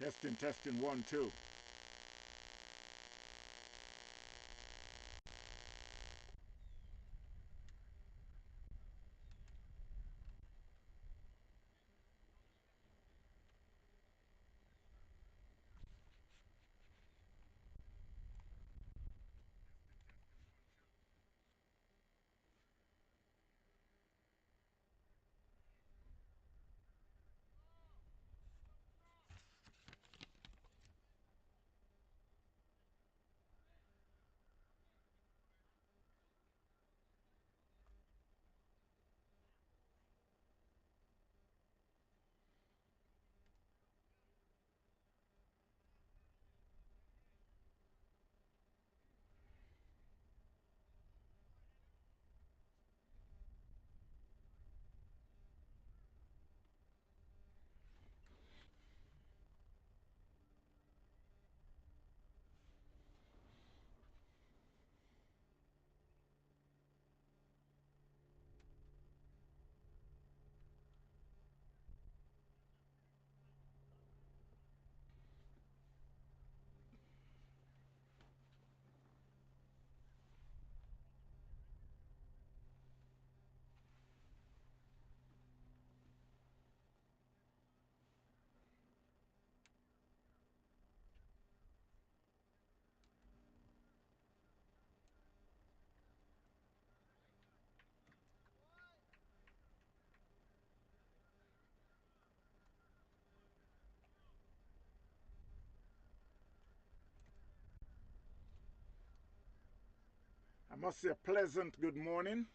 Testing, testing, 1, 2. I must say a pleasant good morning,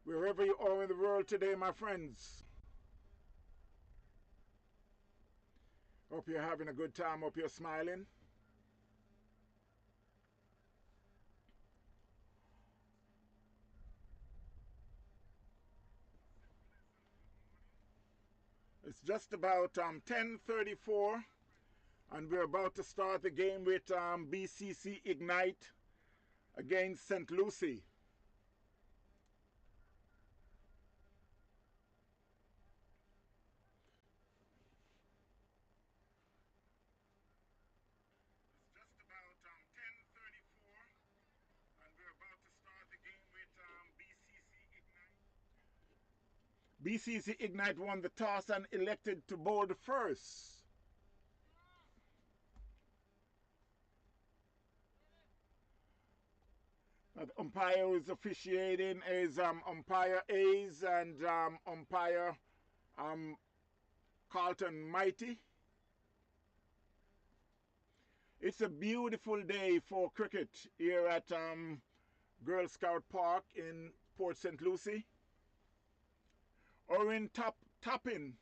wherever you are in the world today, my friends. Hope you're having a good time, hope you're smiling. It's just about 10:34, and we're about to start the game with BCC Ignite against St. Lucie. It's just about 10:34, and we're about to start the game with BCC Ignite. BCC Ignite won the toss and elected to bowl the first. The umpire who is officiating is umpire A's and umpire Carlton Mighty. It's a beautiful day for cricket here at Girl Scout Park in Port St. Lucie. Orin Toppin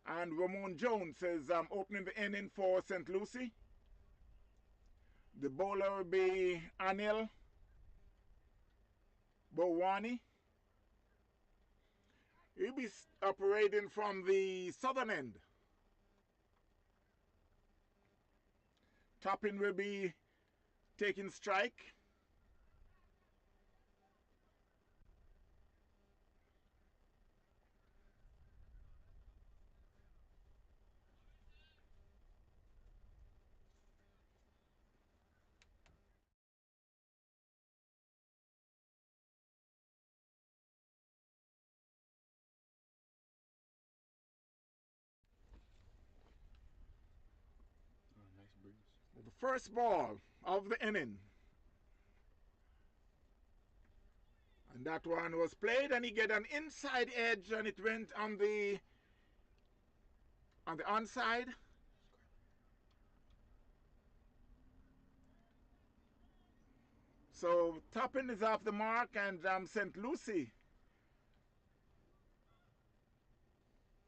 and Ramon Jones is opening the inning for St. Lucie. The bowler will be Anil Bowani. He'll be operating from the southern end. Toppin will be taking strike. Nice breeze. The first ball of the inning. And that one was played, and he get an inside edge, and it went on the onside. So Toppin is off the mark, and St. Lucie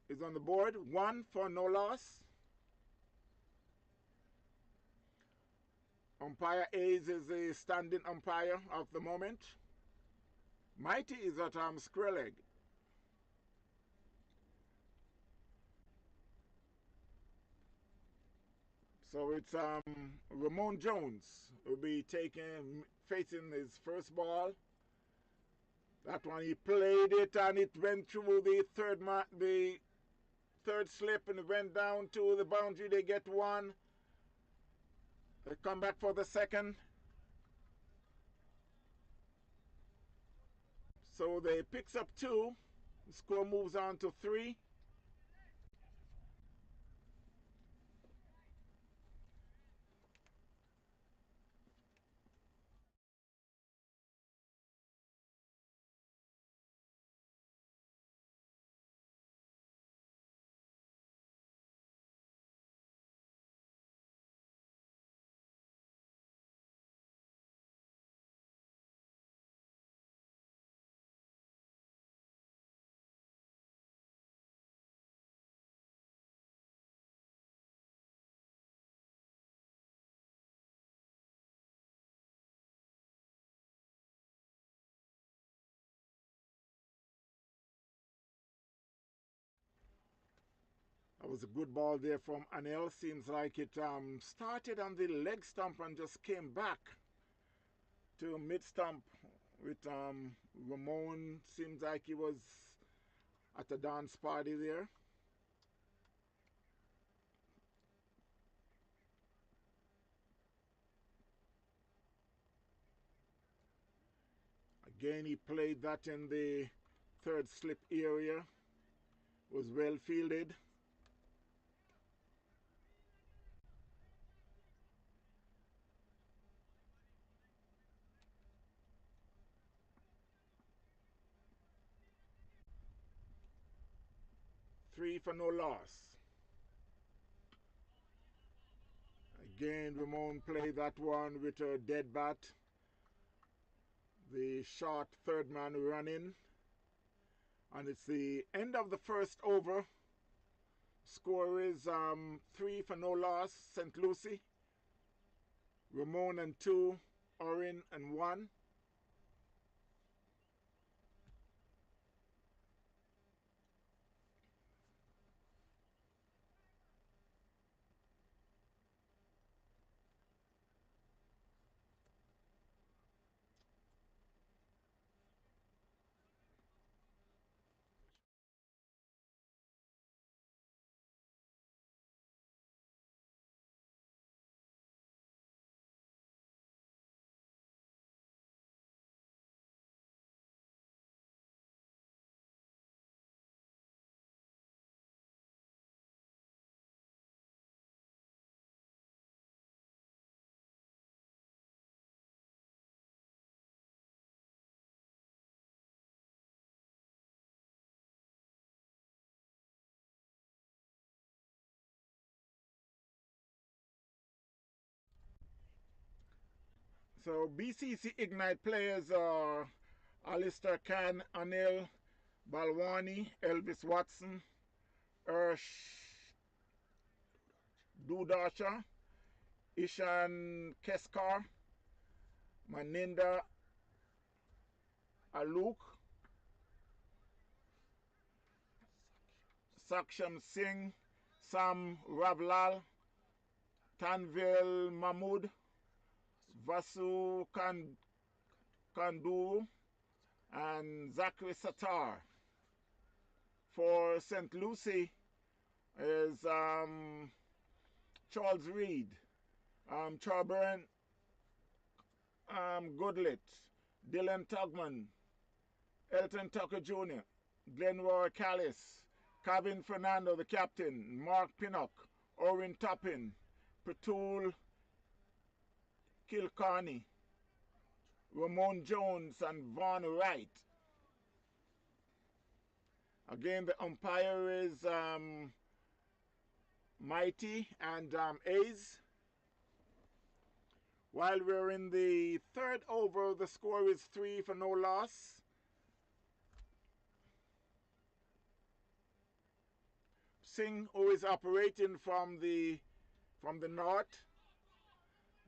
is on the board. 1 for no loss. Umpire A's is the standing umpire of the moment. Mighty is at square leg. So it's Ramon Jones will be facing his first ball. That one he played it, and it went through the third slip and went down to the boundary. They get one. They come back for the second. So they picks up 2. The score moves on to 3. That was a good ball there from Anel. Seems like it started on the leg stump and just came back to mid stump with Ramon. Seems like he was at a dance party there. Again, he played that in the third slip area. Was well fielded. Three for no loss. Again, Ramon played that one with a dead bat. The short third man running. And it's the end of the first over. Score is 3 for no loss, St. Lucie. Ramon and 2, Orin and 1. So BCC Ignite players are Alistair Khan, Anil Balwani, Elvis Watson, Ursh Dudasha, Ishan Keskar, Maninda Aluk, Saksham Singh, Sam Ravlal, Tanvir Mahmood, Vasu Kandu, and Zachary Satar. For St. Lucie is Charles Reed, Charburn Goodlet, Dylan Tugman, Elton Tucker Jr., Glenroy Callis, Kevin Fernando, the captain, Mark Pinnock, Orin Toppin, Patul Kilcarney, Ramon Jones, and Vaughn Wright. Again, the umpire is Mighty and A's. While we're in the third over, the score is 3 for no loss. Singh, who is operating from the north.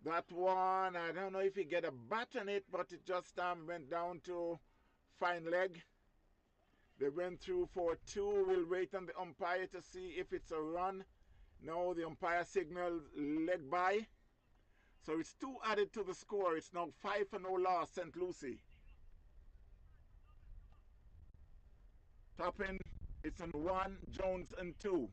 That one, I don't know if he get a bat on it, but it just went down to fine leg. They went through for 2. We'll wait on the umpire to see if it's a run. No, the umpire signaled leg by. So it's 2 added to the score. It's now 5 for no loss, St. Lucie. Toppin, it's on 1, Jones and 2.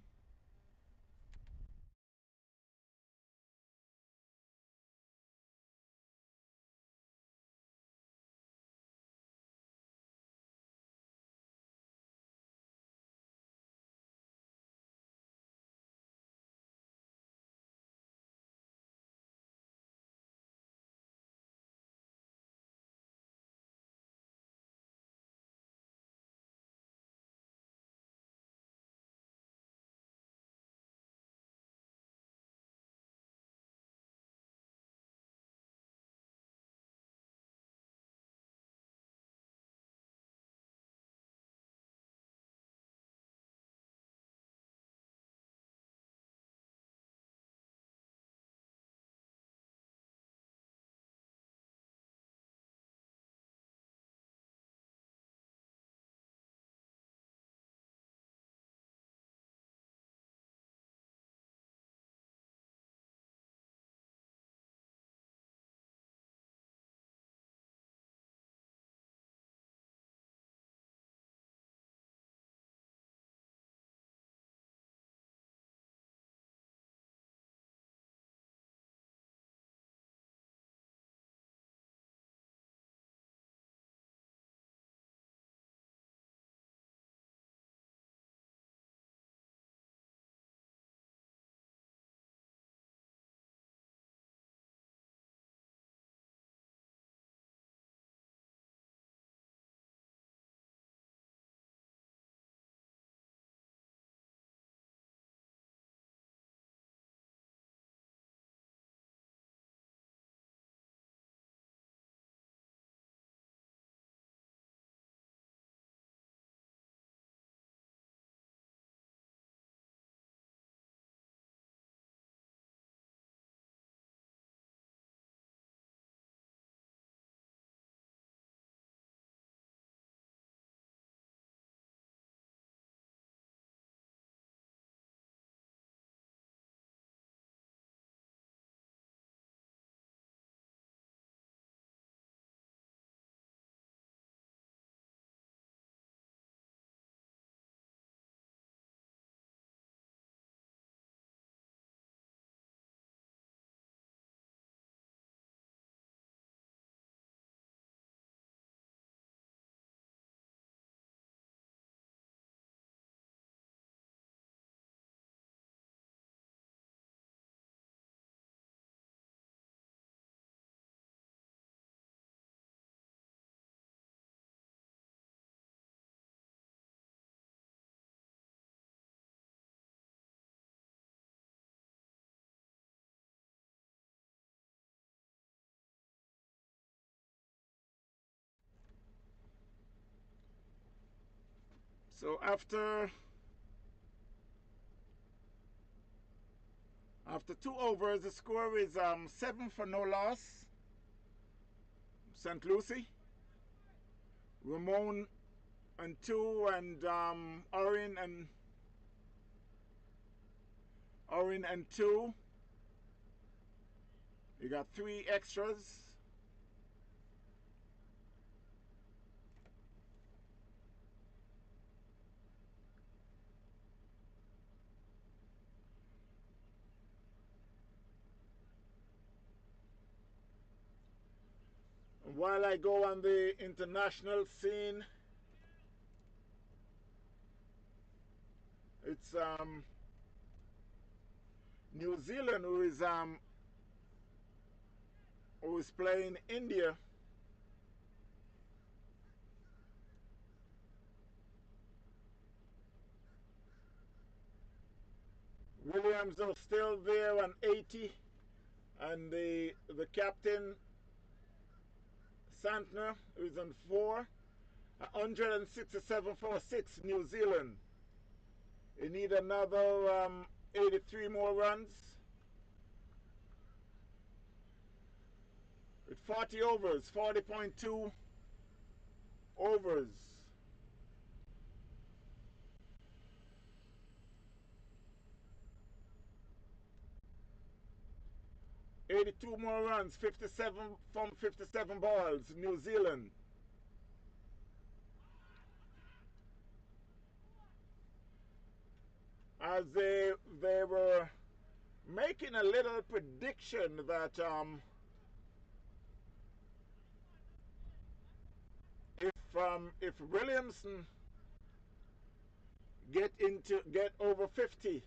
So after 2 overs, the score is 7 for no loss. St. Lucie. Ramon and 2, and Orin and 2. You got 3 extras. While I go on the international scene, it's New Zealand who is playing India. Williams are still there on 80, and the captain Santner is on 4. 167 for 6, New Zealand. You need another 83 more runs. With 40 overs, 40.2 overs. 82 more runs, 57 from 57 balls, New Zealand. As they were making a little prediction that if Williamson get over 50,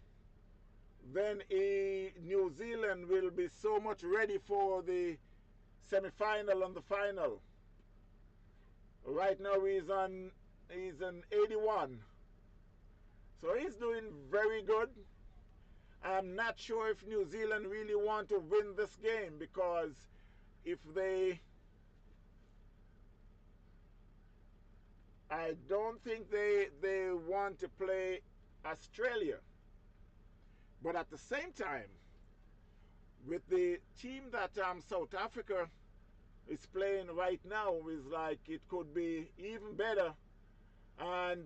then New Zealand will be so much ready for the semi-final and the final. Right now he's on 81, so he's doing very good. I'm not sure if New Zealand really want to win this game, because if I don't think they want to play Australia. But at the same time, with the team that South Africa is playing right now, is like it could be even better. And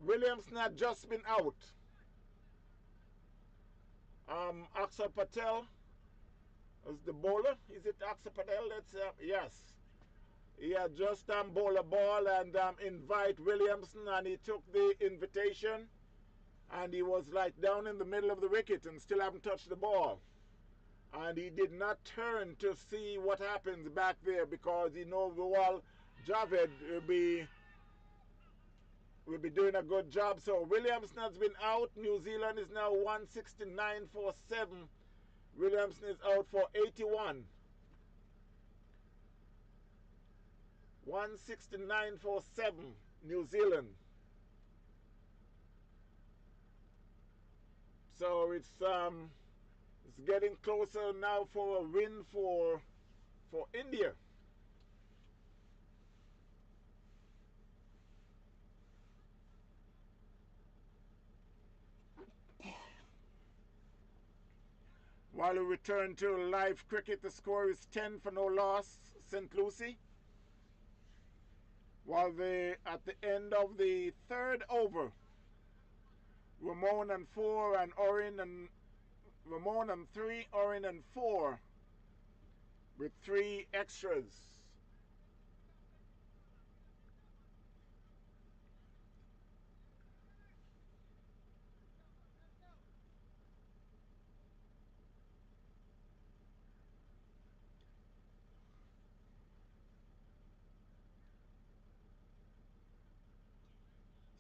Williams not just been out. Axel Patel is the bowler. Is it Axel Patel? That's yes. He had just bowl a ball and invite Williamson, and he took the invitation, and he was like down in the middle of the wicket and still haven't touched the ball. And he did not turn to see what happens back there, because he knows Javed will be doing a good job. So Williamson has been out. New Zealand is now 169 for 7. Williamson is out for 81. 169 for 7, New Zealand. So it's getting closer now for a win for India. While we return to live cricket, the score is 10 for no loss, St. Lucie. While at the end of the 3rd over, Ramon and 4 and Orin and Ramon and 3, Orin and 4, with 3 extras.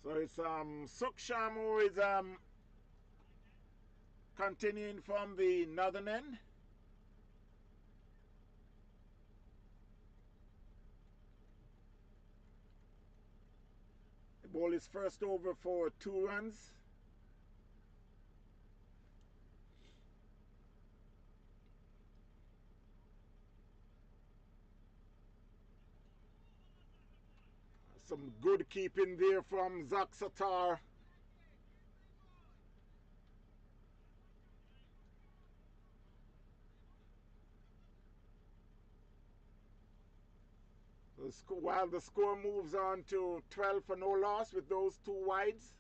So it's Suksham who is continuing from the northern end. The ball is first over for 2 runs. Some good keeping there from Zach Satar. While the score moves on to 12 for no loss with those two wides.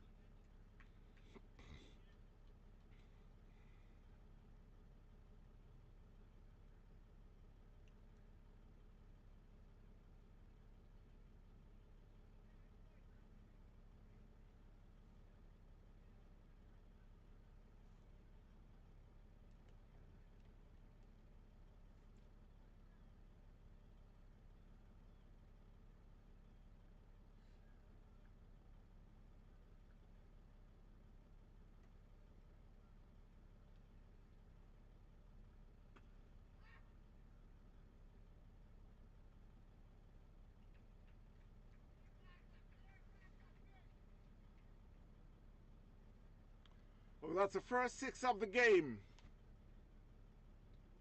Well, that's the first 6 of the game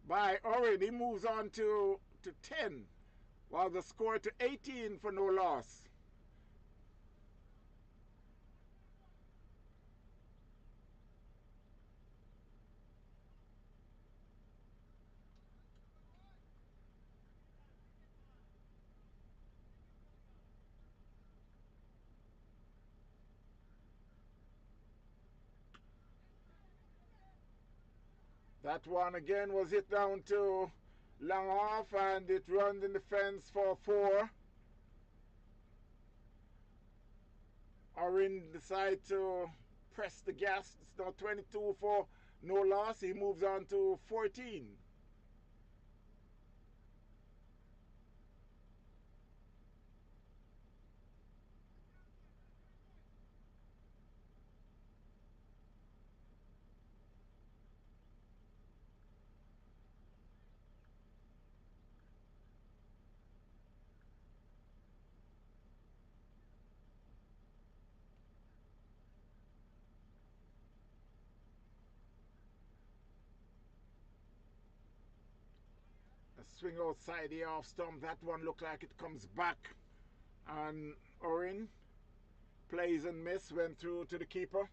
by Orin. He moves on to 10, while the score to 18 for no loss. That one again was hit down to long off, and it runs in the fence for 4. Orin decides to press the gas. It's now 22 for no loss. He moves on to 14. A swing outside the off stump. That one looked like it comes back. And Orin plays and miss, went through to the keeper.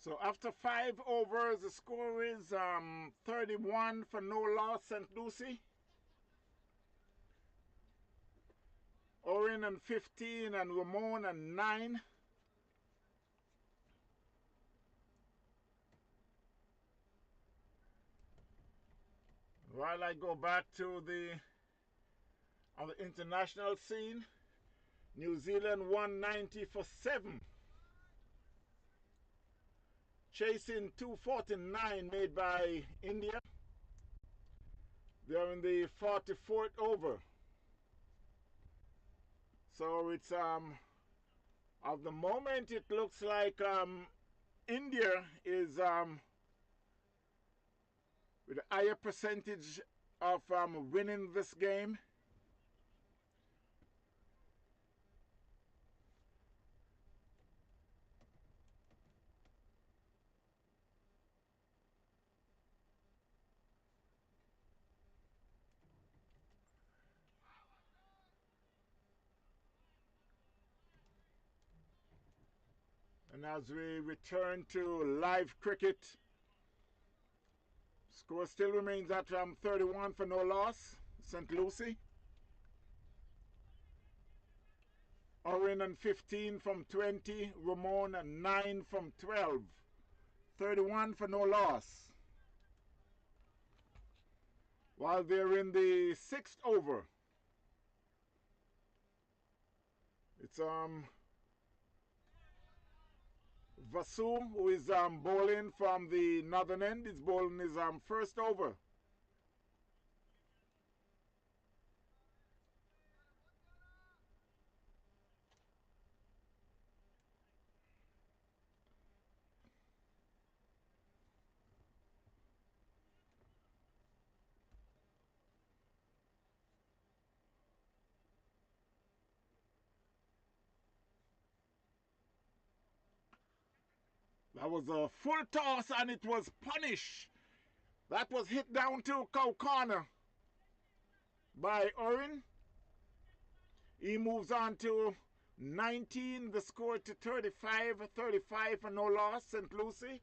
So after 5 overs, the score is 31 for no loss, St. Lucie. Orin and 15 and Ramon and 9. While I go back to on the international scene, New Zealand 190 for 7. Chasing 249 made by India. They're in the 44th over. So it's at the moment it looks like India is with a higher percentage of winning this game. And as we return to live cricket, score still remains at 31 for no loss, St. Lucie. Orin and 15 from 20, Ramon and 9 from 12. 31 for no loss. While they're in the 6th over, it's Vasu, who is bowling from the northern end, is bowling his first over. That was a full toss and it was punished. That was hit down to cow corner by Orin. He moves on to 19, the score to 35, 35 for no loss, St. Lucie.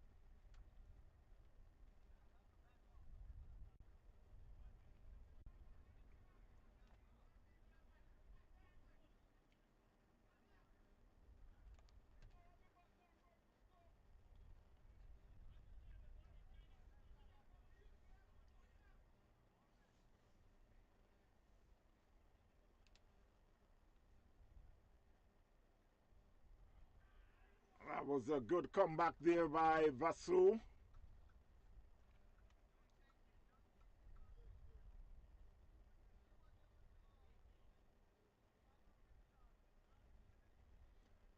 That was a good comeback there by Vasu.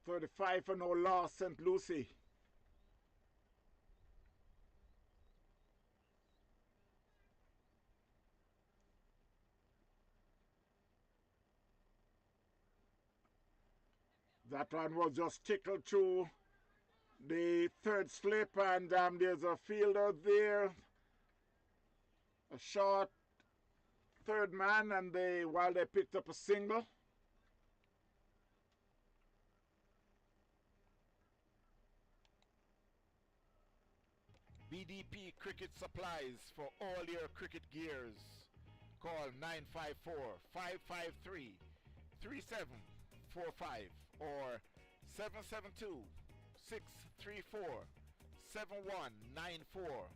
$35 for no loss, St. Lucie. That one was just tickled through the third slip, and there's a fielder there. A short third man, and while they picked up a single. BDP Cricket Supplies for all your cricket gears. Call 954-553-3745 or 772-634-7194.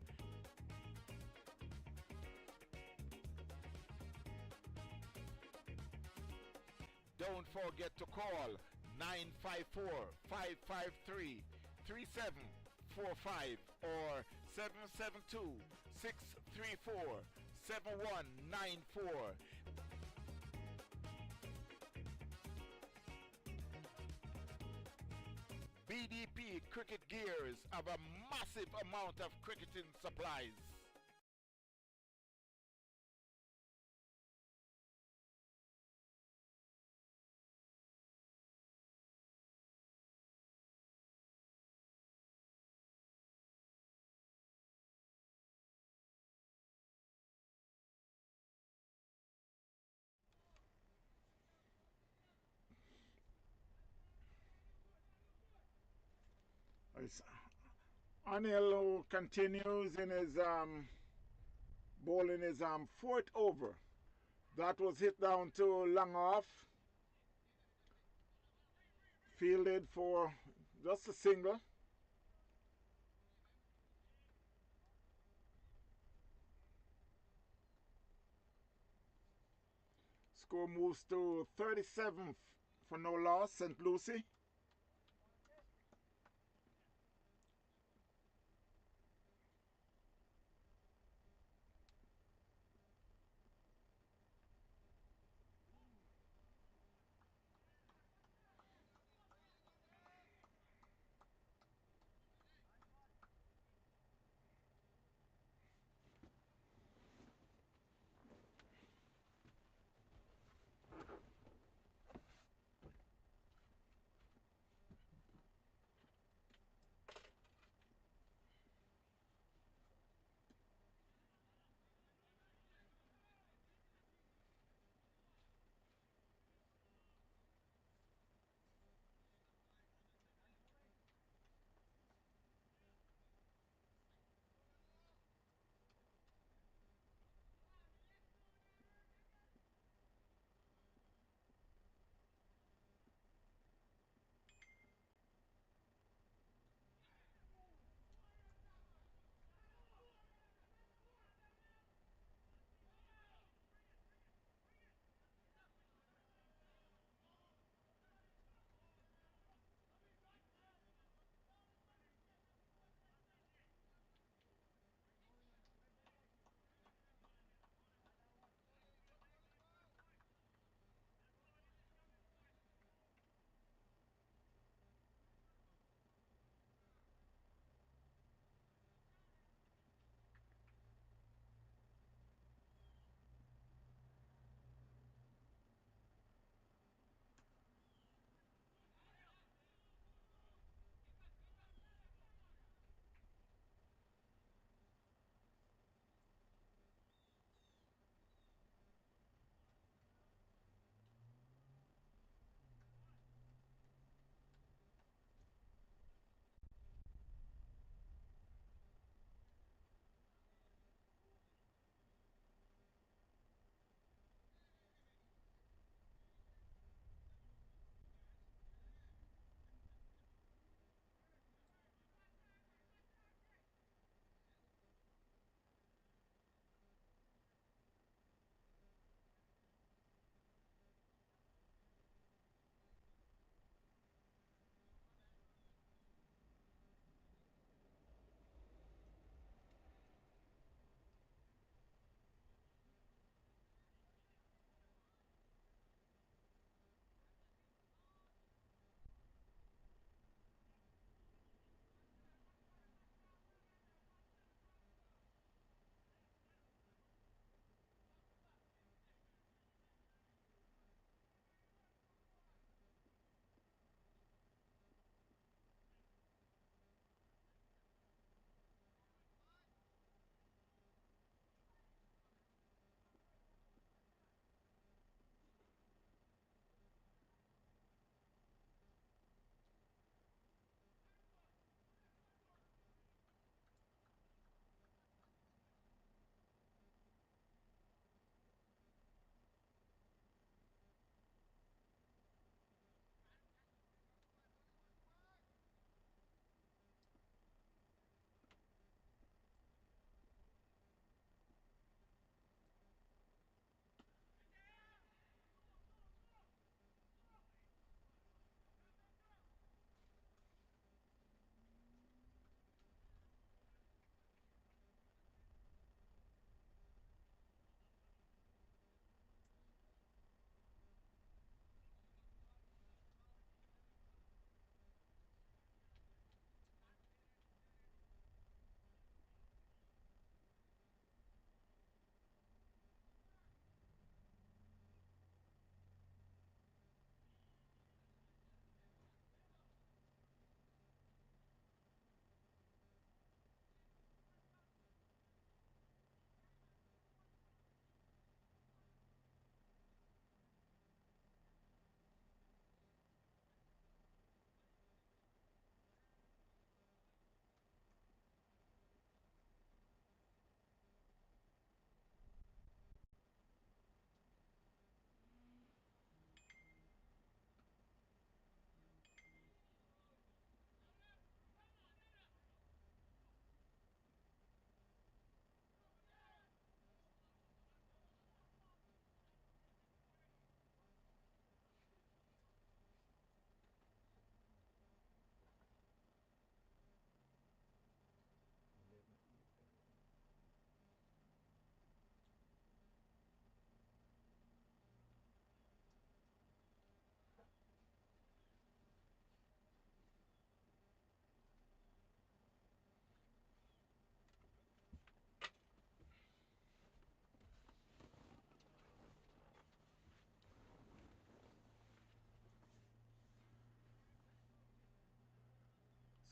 Don't forget to call 954-553-3745 or 772-634-7194. BDP Cricket Gears have a massive amount of cricketing supplies. Anil, who continues in his bowling his fourth over. That was hit down to long off. Fielded for just a single. Score moves to 37th for no loss, St. Lucie.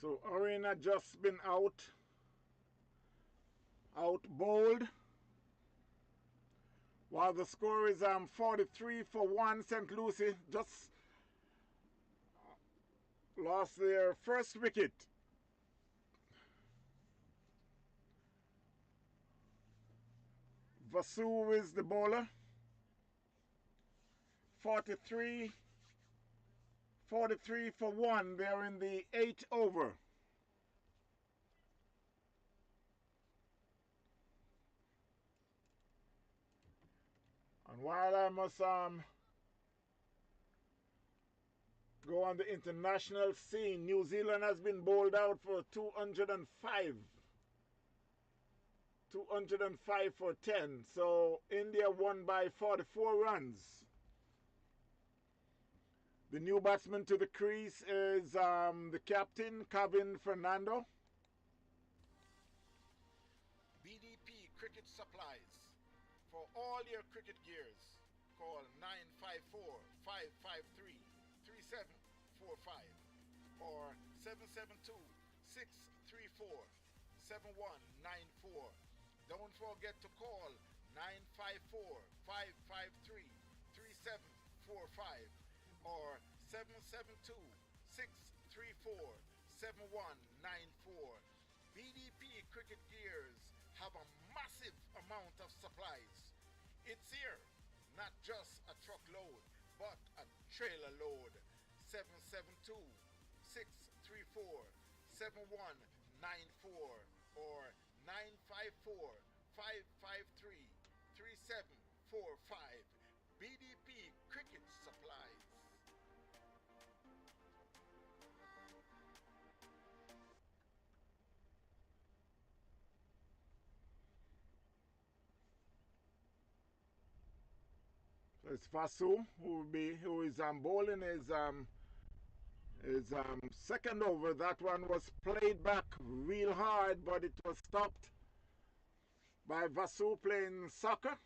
So Orin had just been out bowled, while the score is 43 for 1. St. Lucie just lost their first wicket. Vasu is the bowler. 43 for 1. They're in the 8th over. And while I must go on the international scene, New Zealand has been bowled out for 205. 205 for 10. So India won by 44 runs. The new batsman to the crease is the captain, Kevin Fernando. BDP Cricket Supplies. For all your cricket gears, call 954-553-3745 or 772-634-7194. Don't forget to call 954-553-3745 or 772-634-7194. BDP Cricket Gears have a massive amount of supplies. It's here, not just a truckload, but a trailer load. 772-634-7194 or 954-553-3745. BDP Cricket Supplies. So it's Vasu who is bowling his second over. That one was played back real hard, but it was stopped by Vasu playing soccer.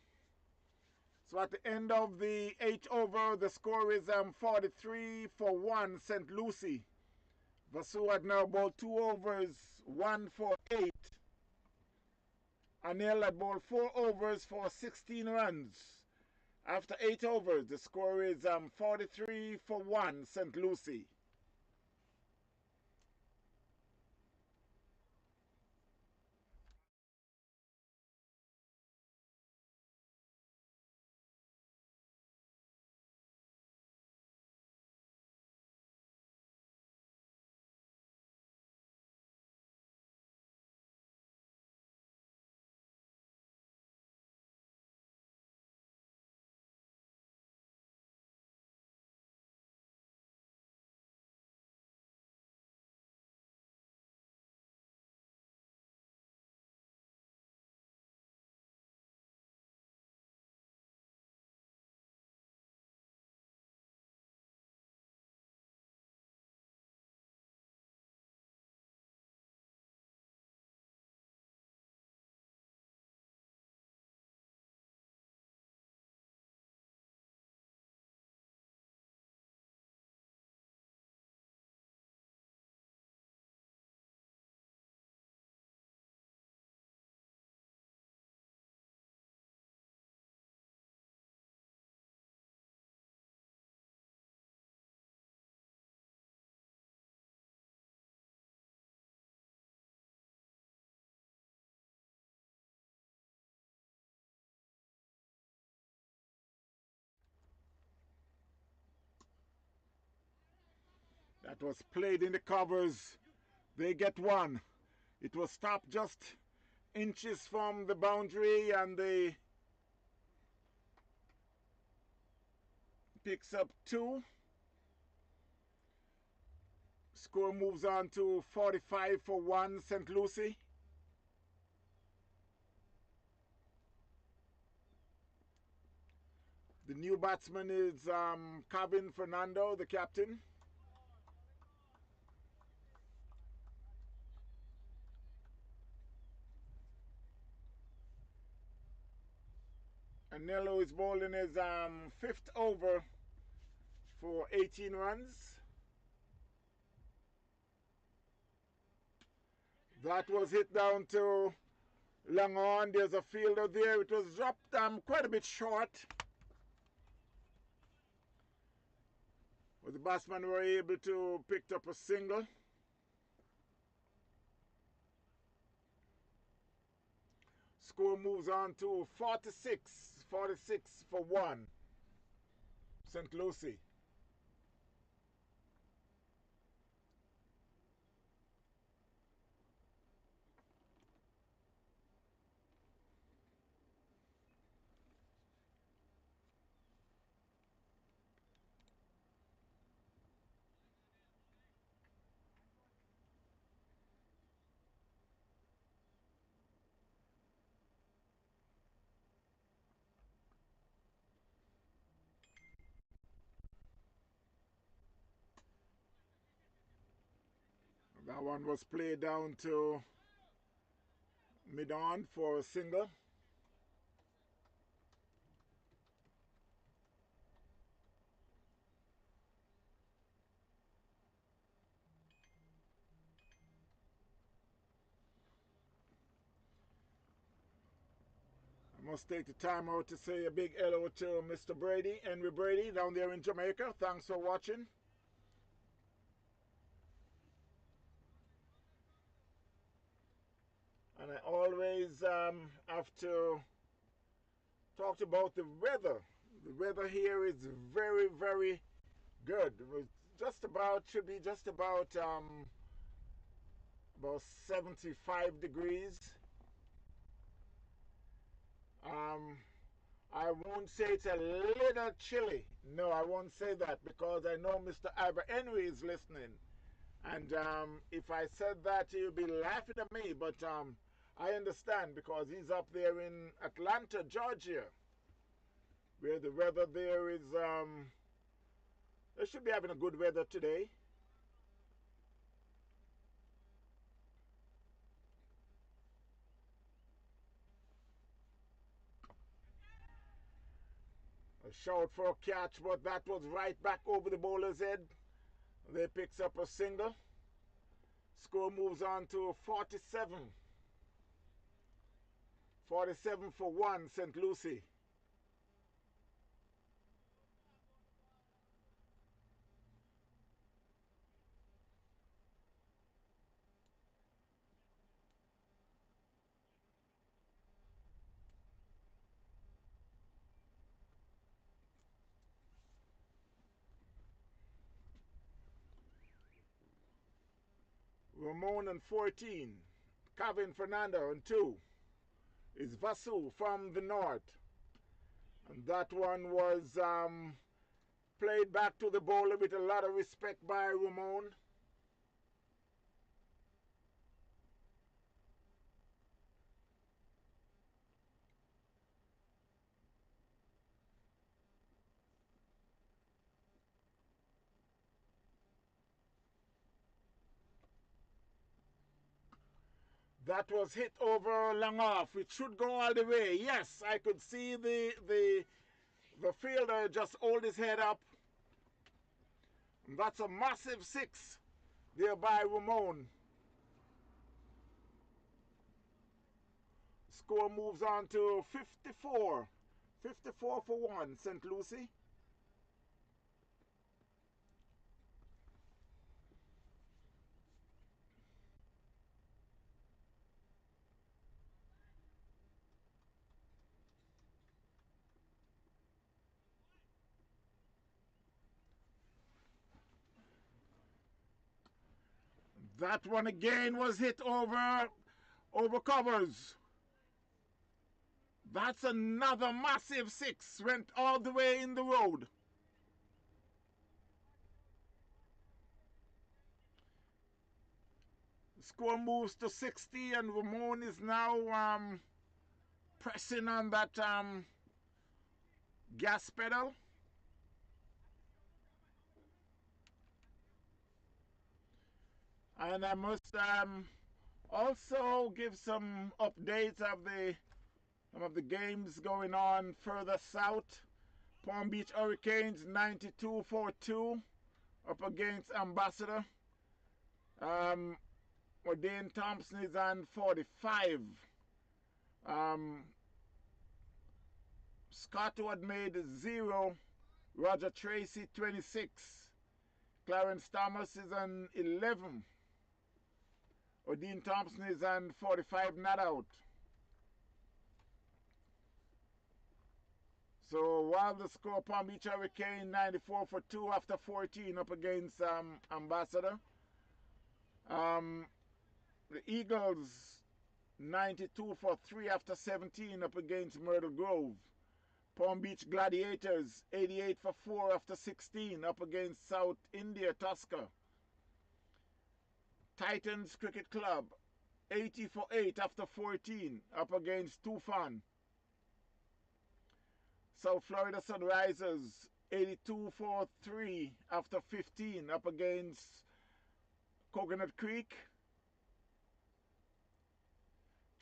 So at the end of the 8th over, the score is 43 for 1, St. Lucie. Vasu had now bowled 2 overs, 1 for 8. Anil had bowled 4 overs for 16 runs. After 8 overs, the score is 43 for 1, St. Lucie. That was played in the covers. They get 1. It was stopped just inches from the boundary, and they picks up 2. Score moves on to 45 for 1, St. Lucie. The new batsman is Kevin Fernando, the captain. And Nello is bowling his 5th over for 18 runs. That was hit down to long on. There's a fielder there. It was dropped quite a bit short. But the batsmen were able to pick up a single. Score moves on to 46 for 1. St. Lucie. That one was played down to mid-on for a single. I must take the time out to say a big hello to Mr. Brady, Henry Brady, down there in Jamaica. Thanks for watching. And I always have to talk about the weather. The weather here is very, very good. It was just about, should be just about 75 degrees. I won't say it's a little chilly. No, I won't say that because I know Mr. Ivor Henry is listening. And if I said that, he'll be laughing at me. But I understand because he's up there in Atlanta, Georgia, where the weather there is, they should be having a good weather today. A shout for a catch, but that was right back over the bowler's head. They picks up a single. Score moves on to 47. 47 for 1, St. Lucie. Ramon on 14. Kevin Fernando on 2. Is Vasu from the north. And that one was played back to the bowler with a lot of respect by Ramon. That was hit over long off. It should go all the way. Yes, I could see the fielder just hold his head up. And that's a massive 6 there by Ramon. Score moves on to 54. 54 for 1, St. Lucie. That one again was hit over covers. That's another massive 6. Went all the way in the road. The score moves to 60 and Ramon is now pressing on that gas pedal. And I must also give some updates of some of the games going on further south. Palm Beach Hurricanes 92-42 up against Ambassador. O'Dane Thompson is on 45. Scott Wood made 0. Roger Tracy 26. Clarence Thomas is on 11. O'Dean Thompson is on 45, not out. So while the score, Palm Beach Hurricane 94 for 2 after 14 up against Ambassador. The Eagles 92 for 3 after 17 up against Myrtle Grove. Palm Beach Gladiators 88 for 4 after 16 up against South India Tusker. Titans Cricket Club 80 for 8 after 14 up against Tufan. South Florida Sunrisers 82 for 3 after 15 up against Coconut Creek.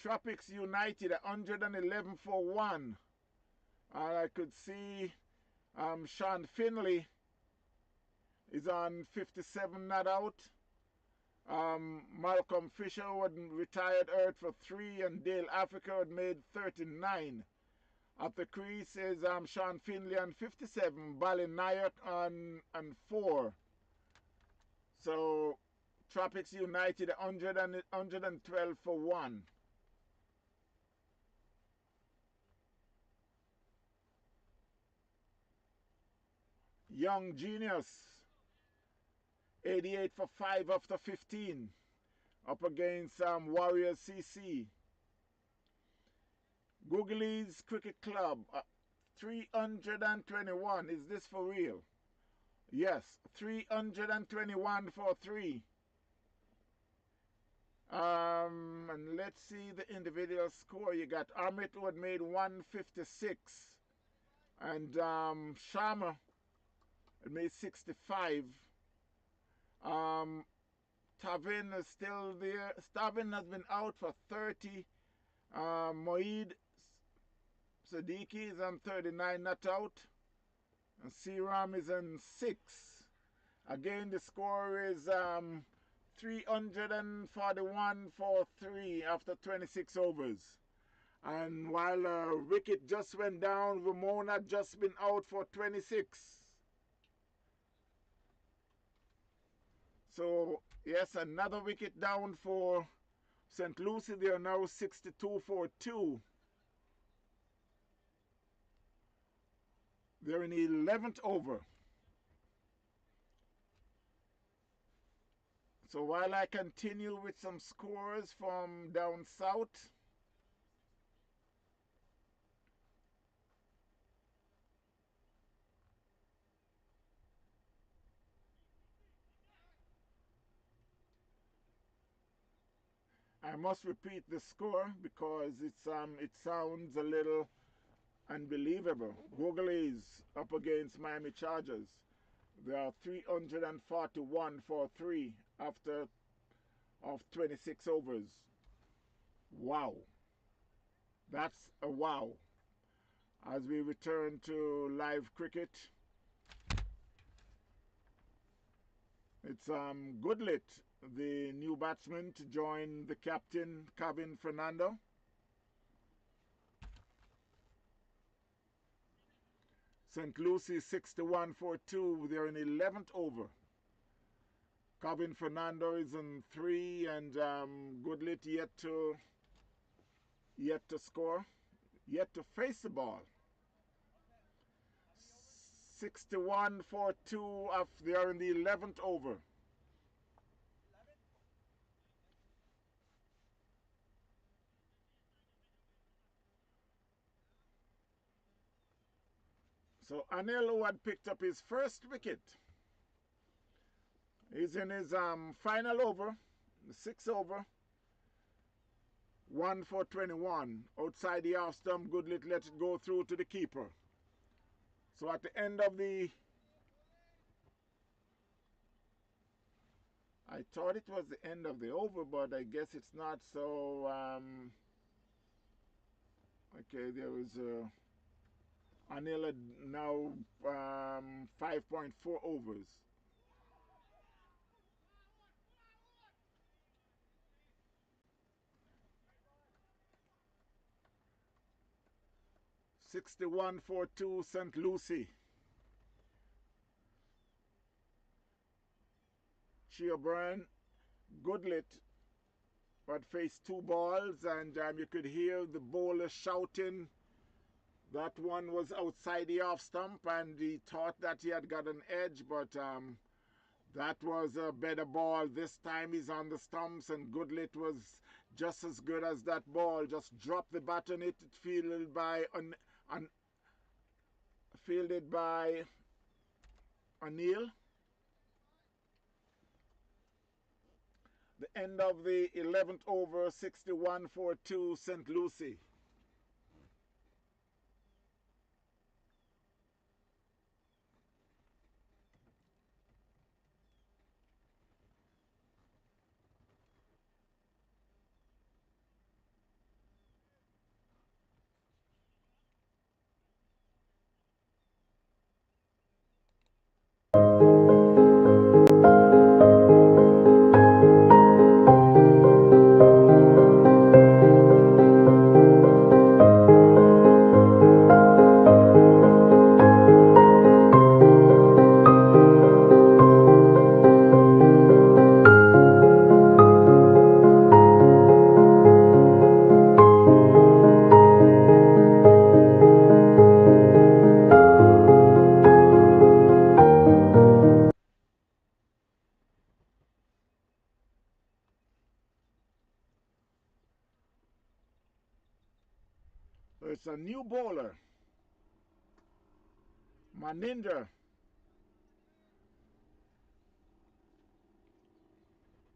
Tropics United 111 for 1. I could see Sean Finley is on 57 not out. Malcolm Fisher had retired earth for 3 and Dale Africa had made 39. At the crease is Sean Finley on 57, Balin Nayat on 4. So Tropics United 112 for 1. Young Genius 88 for 5 after 15 up against Warriors CC. Googlies Cricket Club 321. Is this for real? Yes, 321 for 3. And let's see the individual score. You got Amit who had made 156 and Sharma had made 65. Tavin is still there. Tavin has been out for 30. Moeed Siddiqui is on 39, not out. And Seram is on 6. Again, the score is 341 for 3 after 26 overs. And while wicket just went down, Ramona just been out for 26. So, yes, another wicket down for St. Lucie. They are now 62 for 2. They're in the 11th over. So while I continue with some scores from down south, I must repeat the score because it sounds a little unbelievable. Googlies up against Miami Chargers. They are 341 for 3 after of 26 overs. Wow. That's a wow. As we return to live cricket, it's Goodlit, the new batsman, to join the captain, Kevin Fernando. St. Lucie 61 for 2. They're in 11th over. Kevin Fernando is in 3 and Goodlit yet to score, yet to face the ball. 61 for 2. They are in the 11th over. So Anil, who had picked up his first wicket, is in his final over, the 6th over. 1 for 21. Outside the half stump, Goodlit let it go through to the keeper. So at the end of the... I thought it was the end of the over, but I guess it's not. So, okay, there was... Anil now 5.4 overs. 61-42 St. Lucie. Cheerburn, Goodlet had faced two balls, and you could hear the bowler shouting. That one was outside the off stump, and he thought that he had got an edge, but that was a better ball. This time he's on the stumps, and Goodlet was just as good as that ball. Just dropped the bat on it, fielded by O'Neill. The end of the 11th over, 61-42 St. Lucie. So it's a new bowler, Maninder,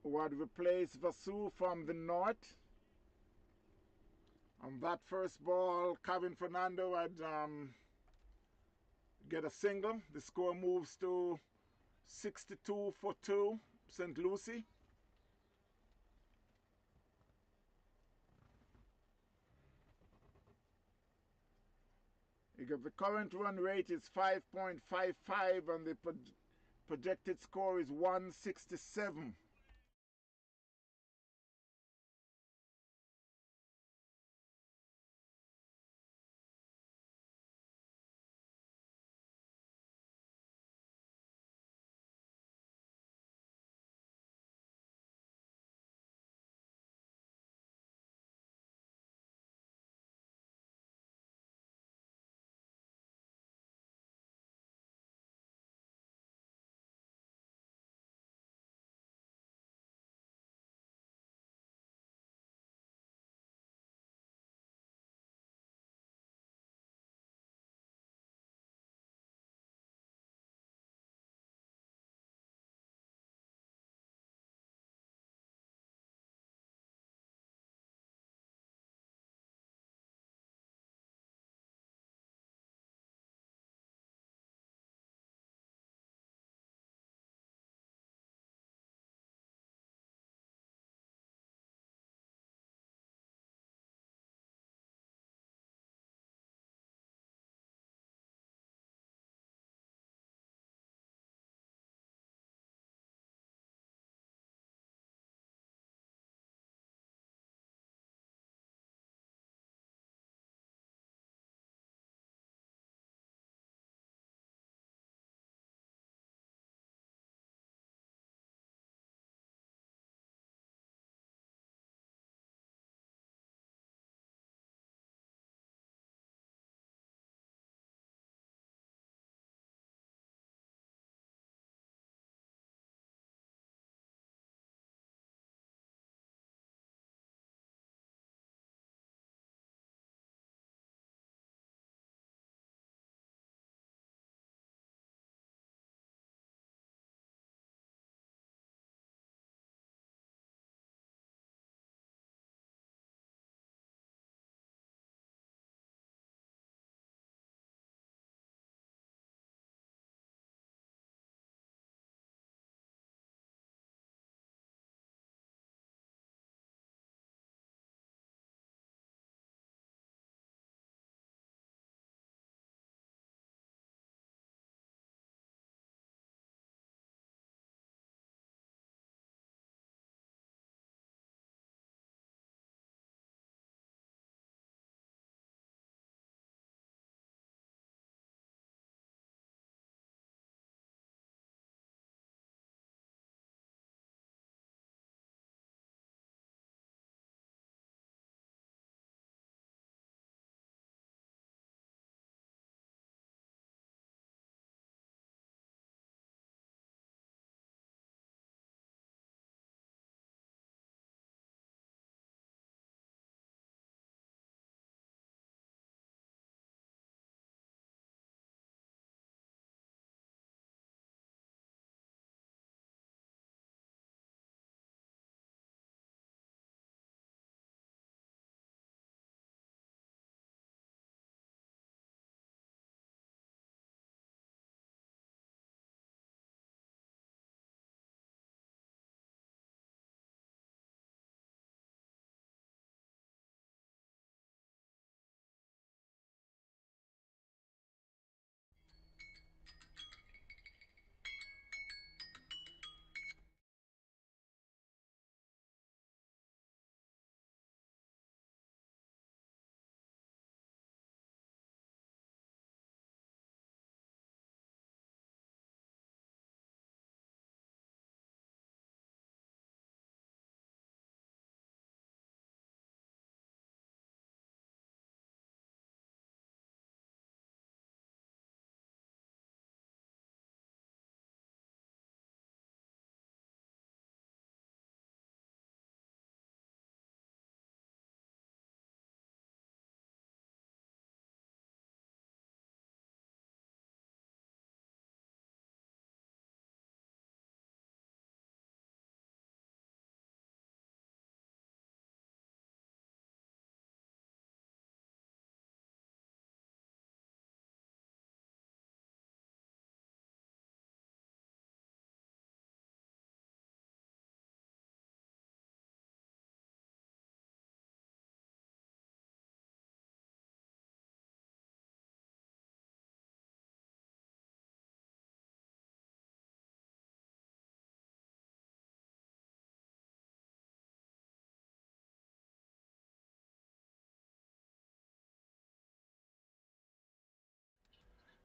who had replaced Vasu from the north. On that first ball, Kevin Fernando had get a single. The score moves to 62-42 St. Lucie. Because the current run rate is 5.55 and the projected score is 167.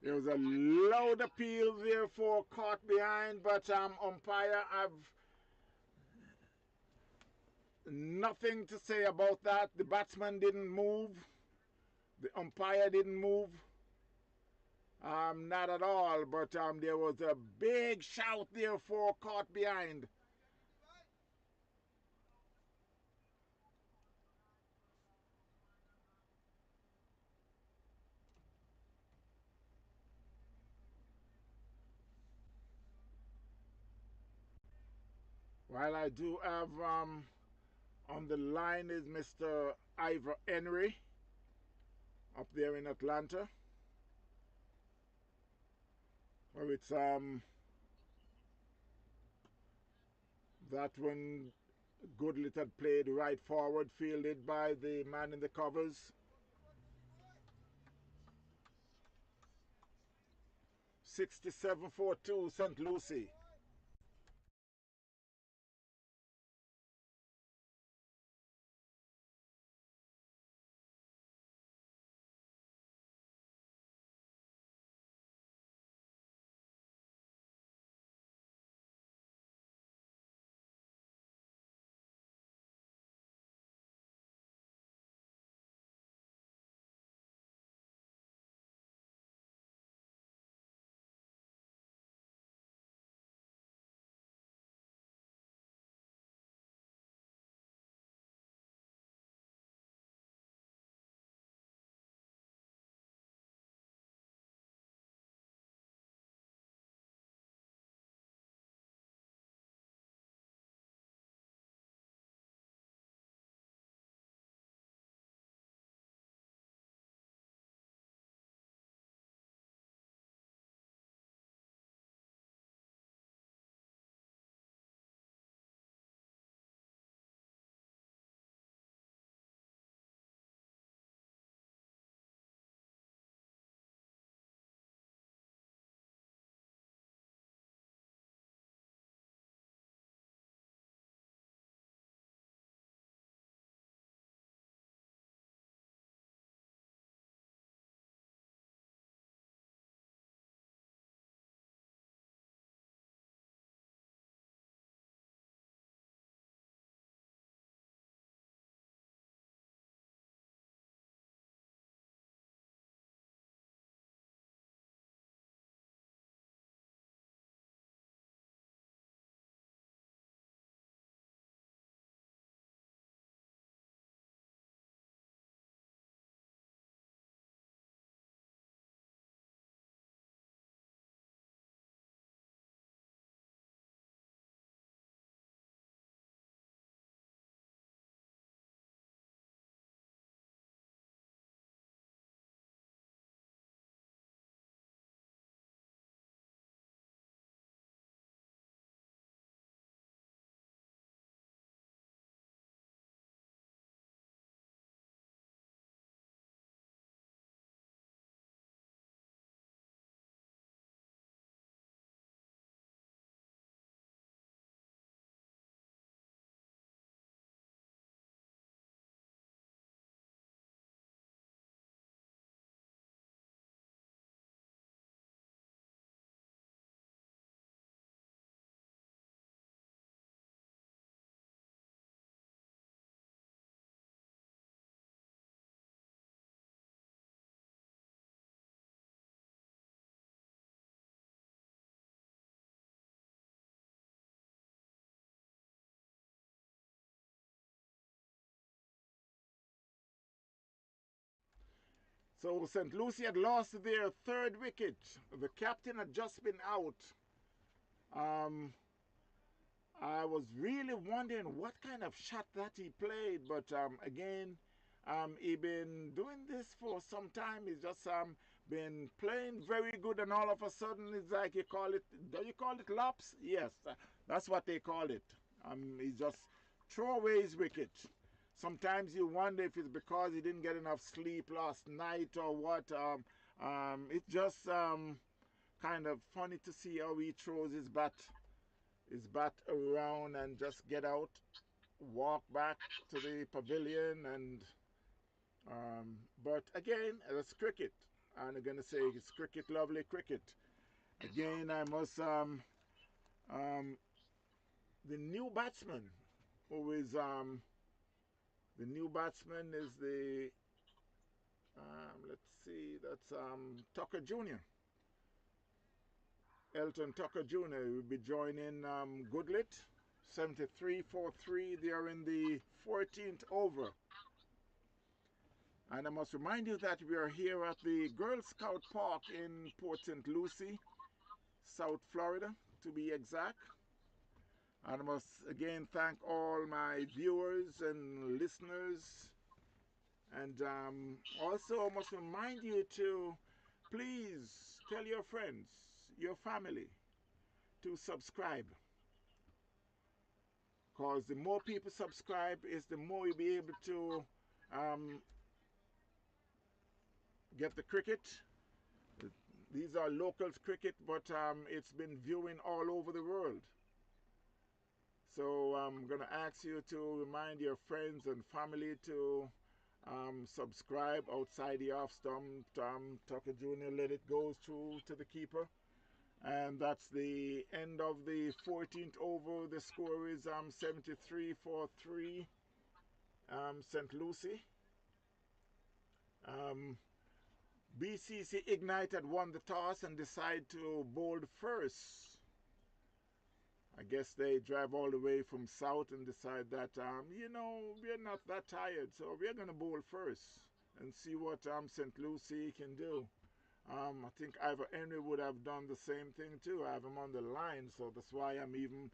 There was a loud appeal there for caught behind, but umpire have nothing to say about that. The batsman didn't move. The umpire didn't move. Not at all, but there was a big shout there for caught behind. While I do have on the line is Mr. Ivor Henry up there in Atlanta. Where it's that one Goodlet had played right forward, fielded by the man in the covers. 67-42 St. Lucie. So St. Lucie had lost their third wicket. The captain had just been out. Um, I was really wondering what kind of shot that he played, but again, he been doing this for some time. He's just been playing very good, and all of a sudden, it's like you call it. Do you call it laps? Yes, that's what they call it. He just throw away his wicket. Sometimes you wonder if it's because he didn't get enough sleep last night or what. It's just kind of funny to see how he throws his bat around and just get out, walk back to the pavilion, and but again, it's cricket. And I'm gonna say it's cricket, lovely cricket. Again, I must um, the new batsman who is the new batsman is the let's see, that's Tucker Jr. Elton Tucker Jr. will be joining Goodlet 73-43. They are in the 14th over. And I must remind you that we are here at the Girl Scout Park in Port St. Lucie, South Florida, to be exact. And I must again thank all my viewers and listeners. And also I must remind you to please tell your friends, your family, to subscribe. Because the more people subscribe is the more you'll be able to um, get the cricket. These are local cricket, but it's been viewing all over the world. So I'm going to ask you to remind your friends and family to subscribe outside the off stump. Tucker Jr. let it go through to the keeper. And that's the end of the 14th over. The score is 73-43 St. Lucie. BCC Ignite had won the toss and decided to bowl first. I guess they drive all the way from south and decide that, you know, we're not that tired, so we're going to bowl first and see what St. Lucie can do. I think Ivor Henry would have done the same thing too. I have him on the line, so that's why I'm even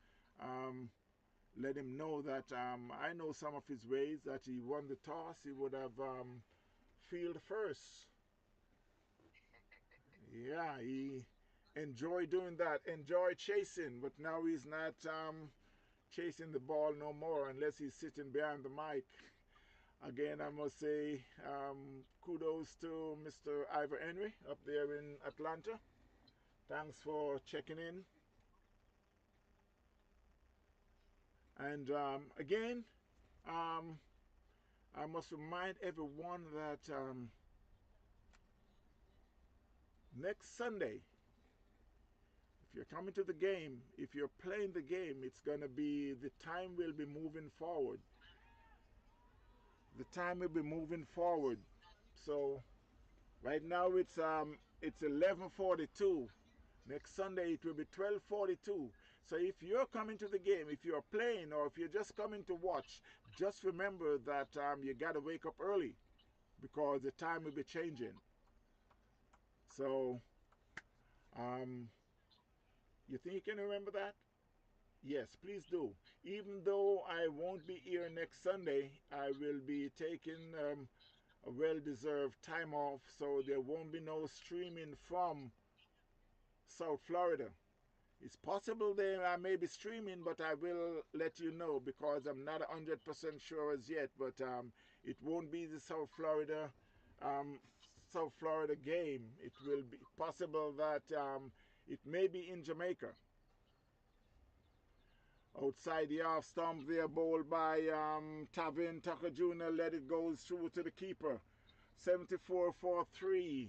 let him know that I know some of his ways, that he won the toss, he would have field first. Yeah, he enjoyed doing that, enjoyed chasing, but now he's not chasing the ball no more unless he's sitting behind the mic. Again, I must say kudos to Mr. Ivor Henry up there in Atlanta. Thanks for checking in. And again, I must remind everyone that next Sunday, if you're coming to the game, if you're playing the game, it's going to be, the time will be moving forward. The time will be moving forward. So right now it's 11:42. Next Sunday it will be 12:42. So if you're coming to the game, if you're playing, or if you're just coming to watch, just remember that you got to wake up early because the time will be changing. So you think you can remember that? Yes, please do. Even though I won't be here next Sunday, I will be taking a well-deserved time off, so there won't be no streaming from South Florida. It's possible that I may be streaming, but I will let you know because I'm not 100% sure as yet. But it won't be the um, South Florida game. It will be possible that it may be in Jamaica. Outside the off stump there, bowled by Tavin Tucker Jr. Let it go through to the keeper. 74-43.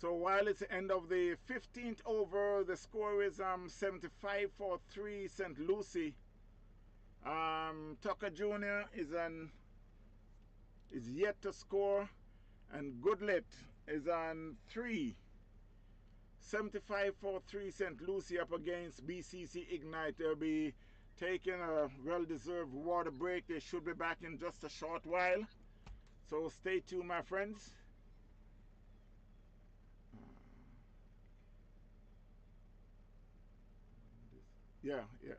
So while it's the end of the 15th over, the score is 75 for 3 St. Lucie. Tucker Jr. is yet to score, and Goodlet is on 3. 75 for 3 St. Lucie up against BCC Ignite. They'll be taking a well-deserved water break. They should be back in just a short while. So stay tuned, my friends. Yeah, yeah.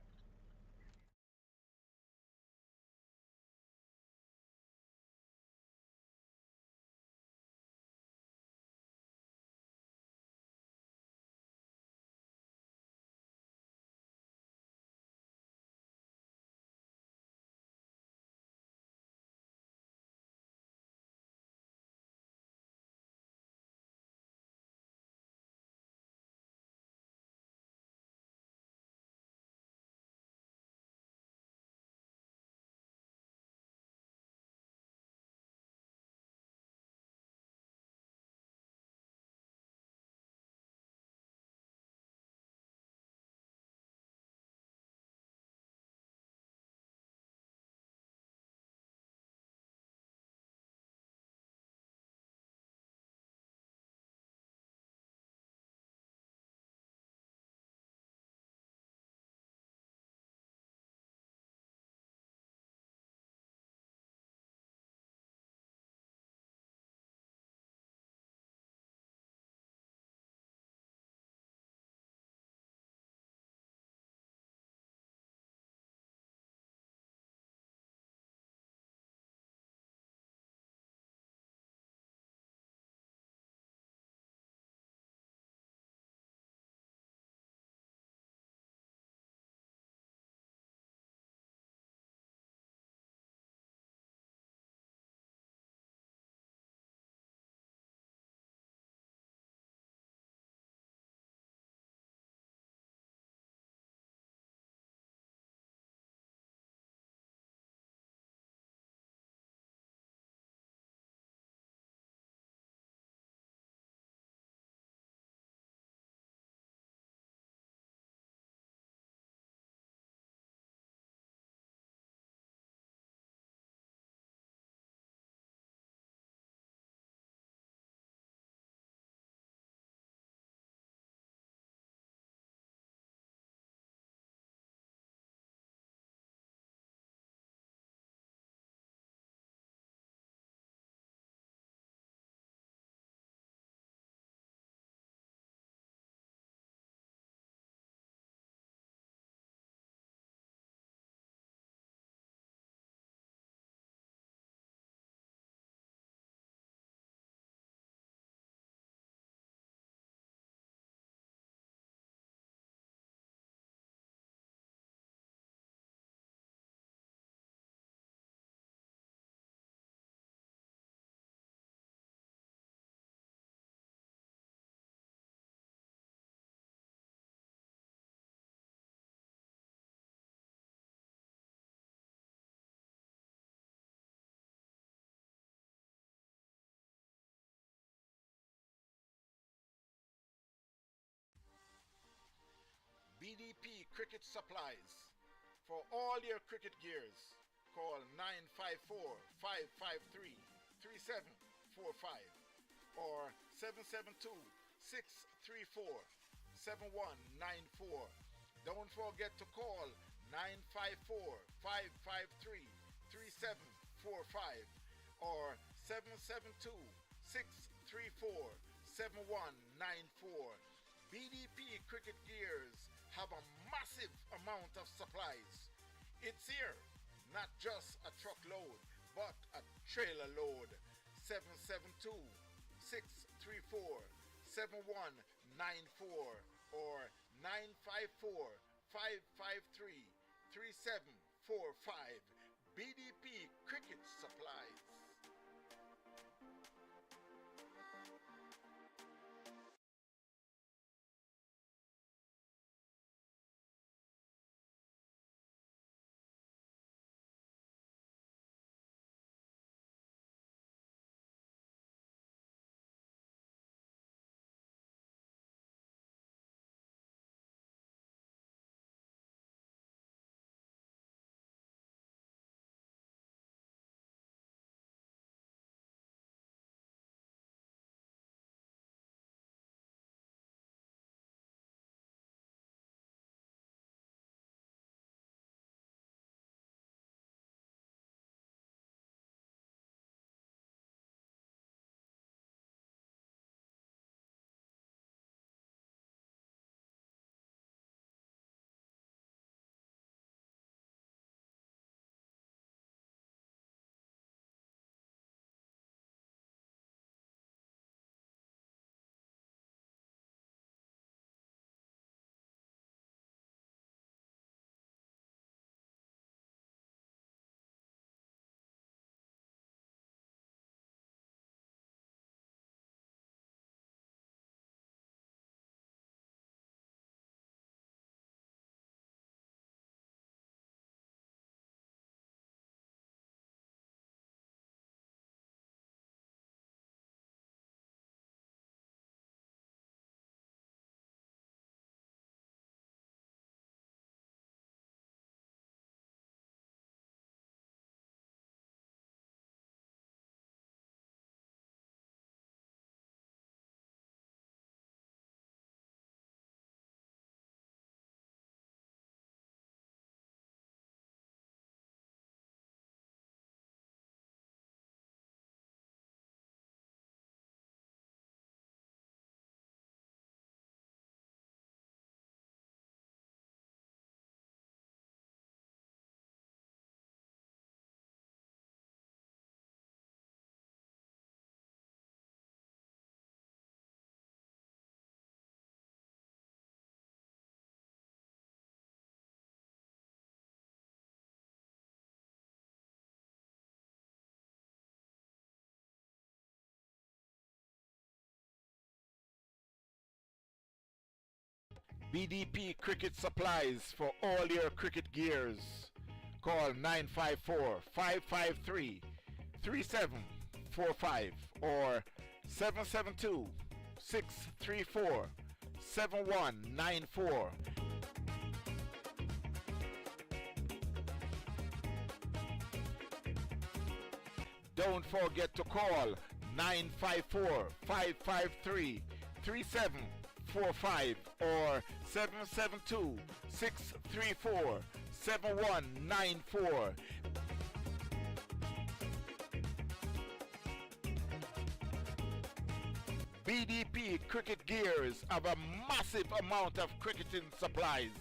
BDP Cricket Supplies. For all your cricket gears, call 954 553 3745 or 772 634 7194. Don't forget to call 954 553 3745 or 772 634 7194. BDP Cricket Gears have a massive amount of supplies. It's here, not just a truckload, but a trailer load. 772 634 7194 or 954 553 3745. BDP Cricket Supplies. BDP Cricket Supplies for all your cricket gears. Call 954-553-3745 or 772-634-7194. Don't forget to call 954-553-3745 or 772-634-7194. BDP Cricket Gears have a massive amount of cricketing supplies.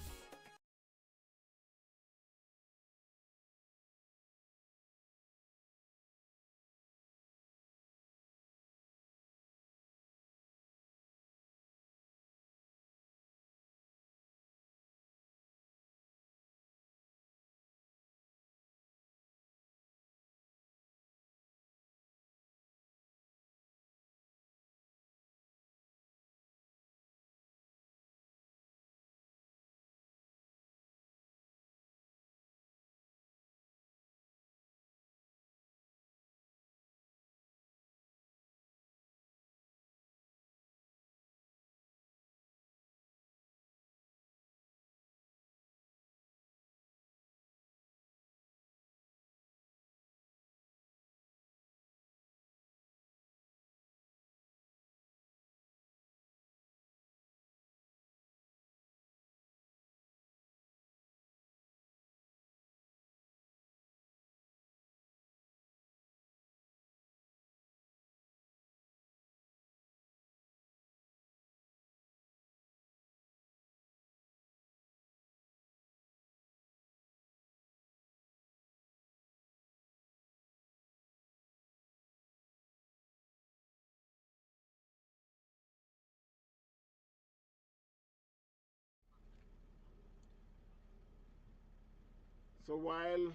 So while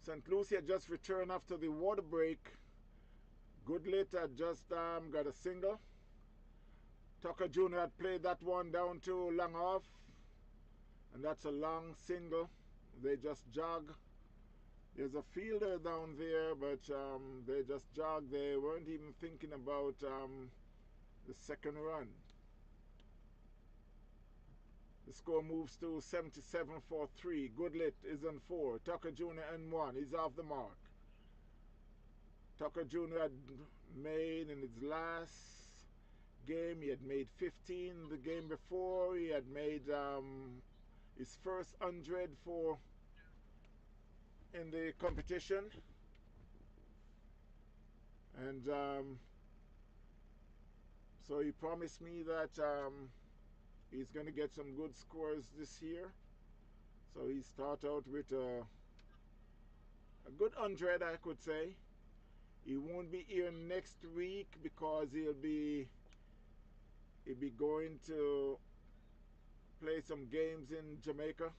St. Lucie had just returned after the water break, Goodlit had just got a single. Tucker Jr. had played that one down to long off, and that's a long single. They just jog. There's a fielder down there, but they just jogged. They weren't even thinking about the second run. The score moves to 77 for 3. Goodlit is on 4. Tucker Jr. on 1. He's off the mark. Tucker Jr. had made in his last game, he had made 15. The game before, he had made his first 100 for in the competition. And so he promised me that he's going to get some good scores this year. So he start out with a good 100, I could say. He won't be here next week because he'll be going to play some games in Jamaica,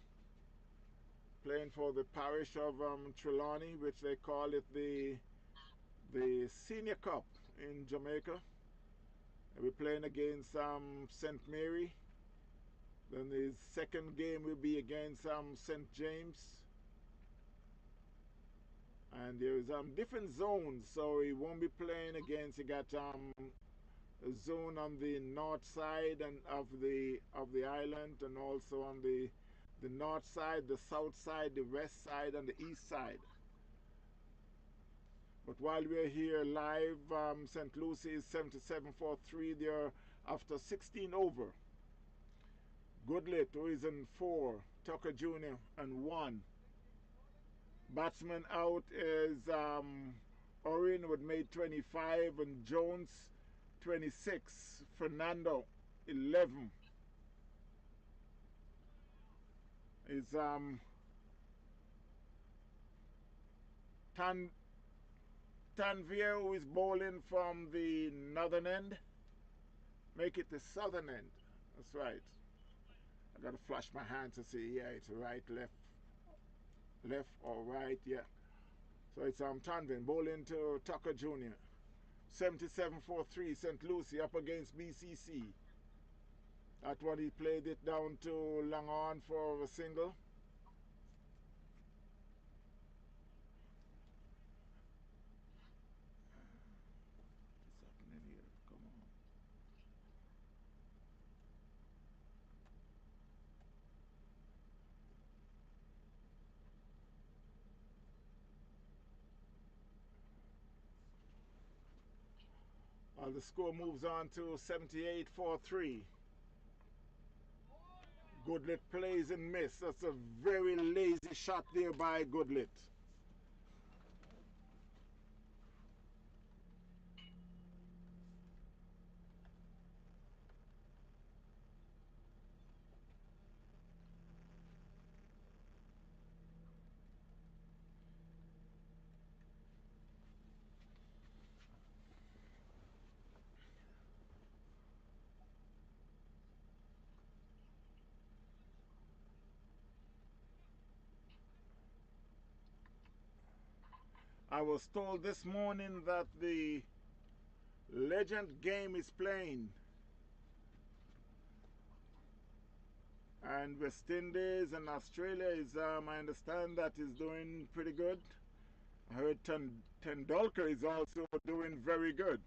playing for the parish of Trelawney, which they call it the Senior Cup in Jamaica. We're playing against St. Mary. Then his second game will be against St. James. And there's different zones, so he won't be playing against. He got a zone on the north side and of the island, and also on the north side, the south side, the west side, and the east side. But while we're here live, St. Lucie is 77 for 3. They're after 16 over. Goodlit, who is in 4. Tucker Jr. and 1. Batsman out is Orin with made 25 and Jones 26. Fernando 11. Is Tanvier, who is bowling from the northern end. Make it the southern end. That's right. I gotta flash my hand to see. Yeah, it's right, left or right. Yeah. So it's Tanvin bowling to Tucker Jr. 77 for 3. St. Lucie up against BCC. That's what he played it down to long on for a single. What's happening here? Come on. The score moves on to 78-43. Goodlet plays and miss. That's a very lazy shot there by Goodlet. I was told this morning that the Legend game is playing. And West Indies and Australia is, I understand that is doing pretty good. I heard Tendulkar is also doing very good.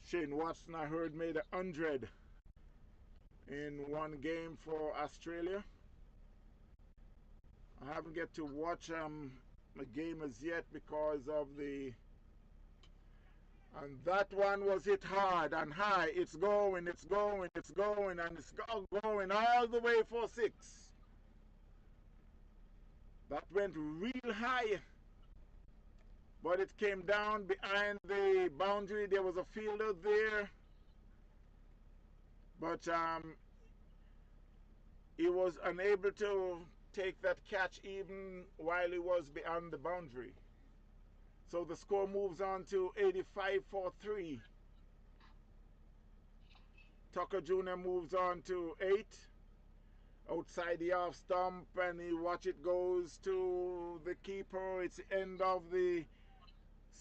Shane Watson, I heard, made 100 in one game for Australia. I haven't get to watch the game as yet because of the... And that one was hit hard and high. It's going, it's going, it's going, and it's going all the way for 6. That went real high. But it came down behind the boundary. There was a fielder there. But he was unable to take that catch even while he was beyond the boundary. So the score moves on to 85-3. Tucker Jr. moves on to 8. Outside the off stump, and he watch it goes to the keeper. It's the end of the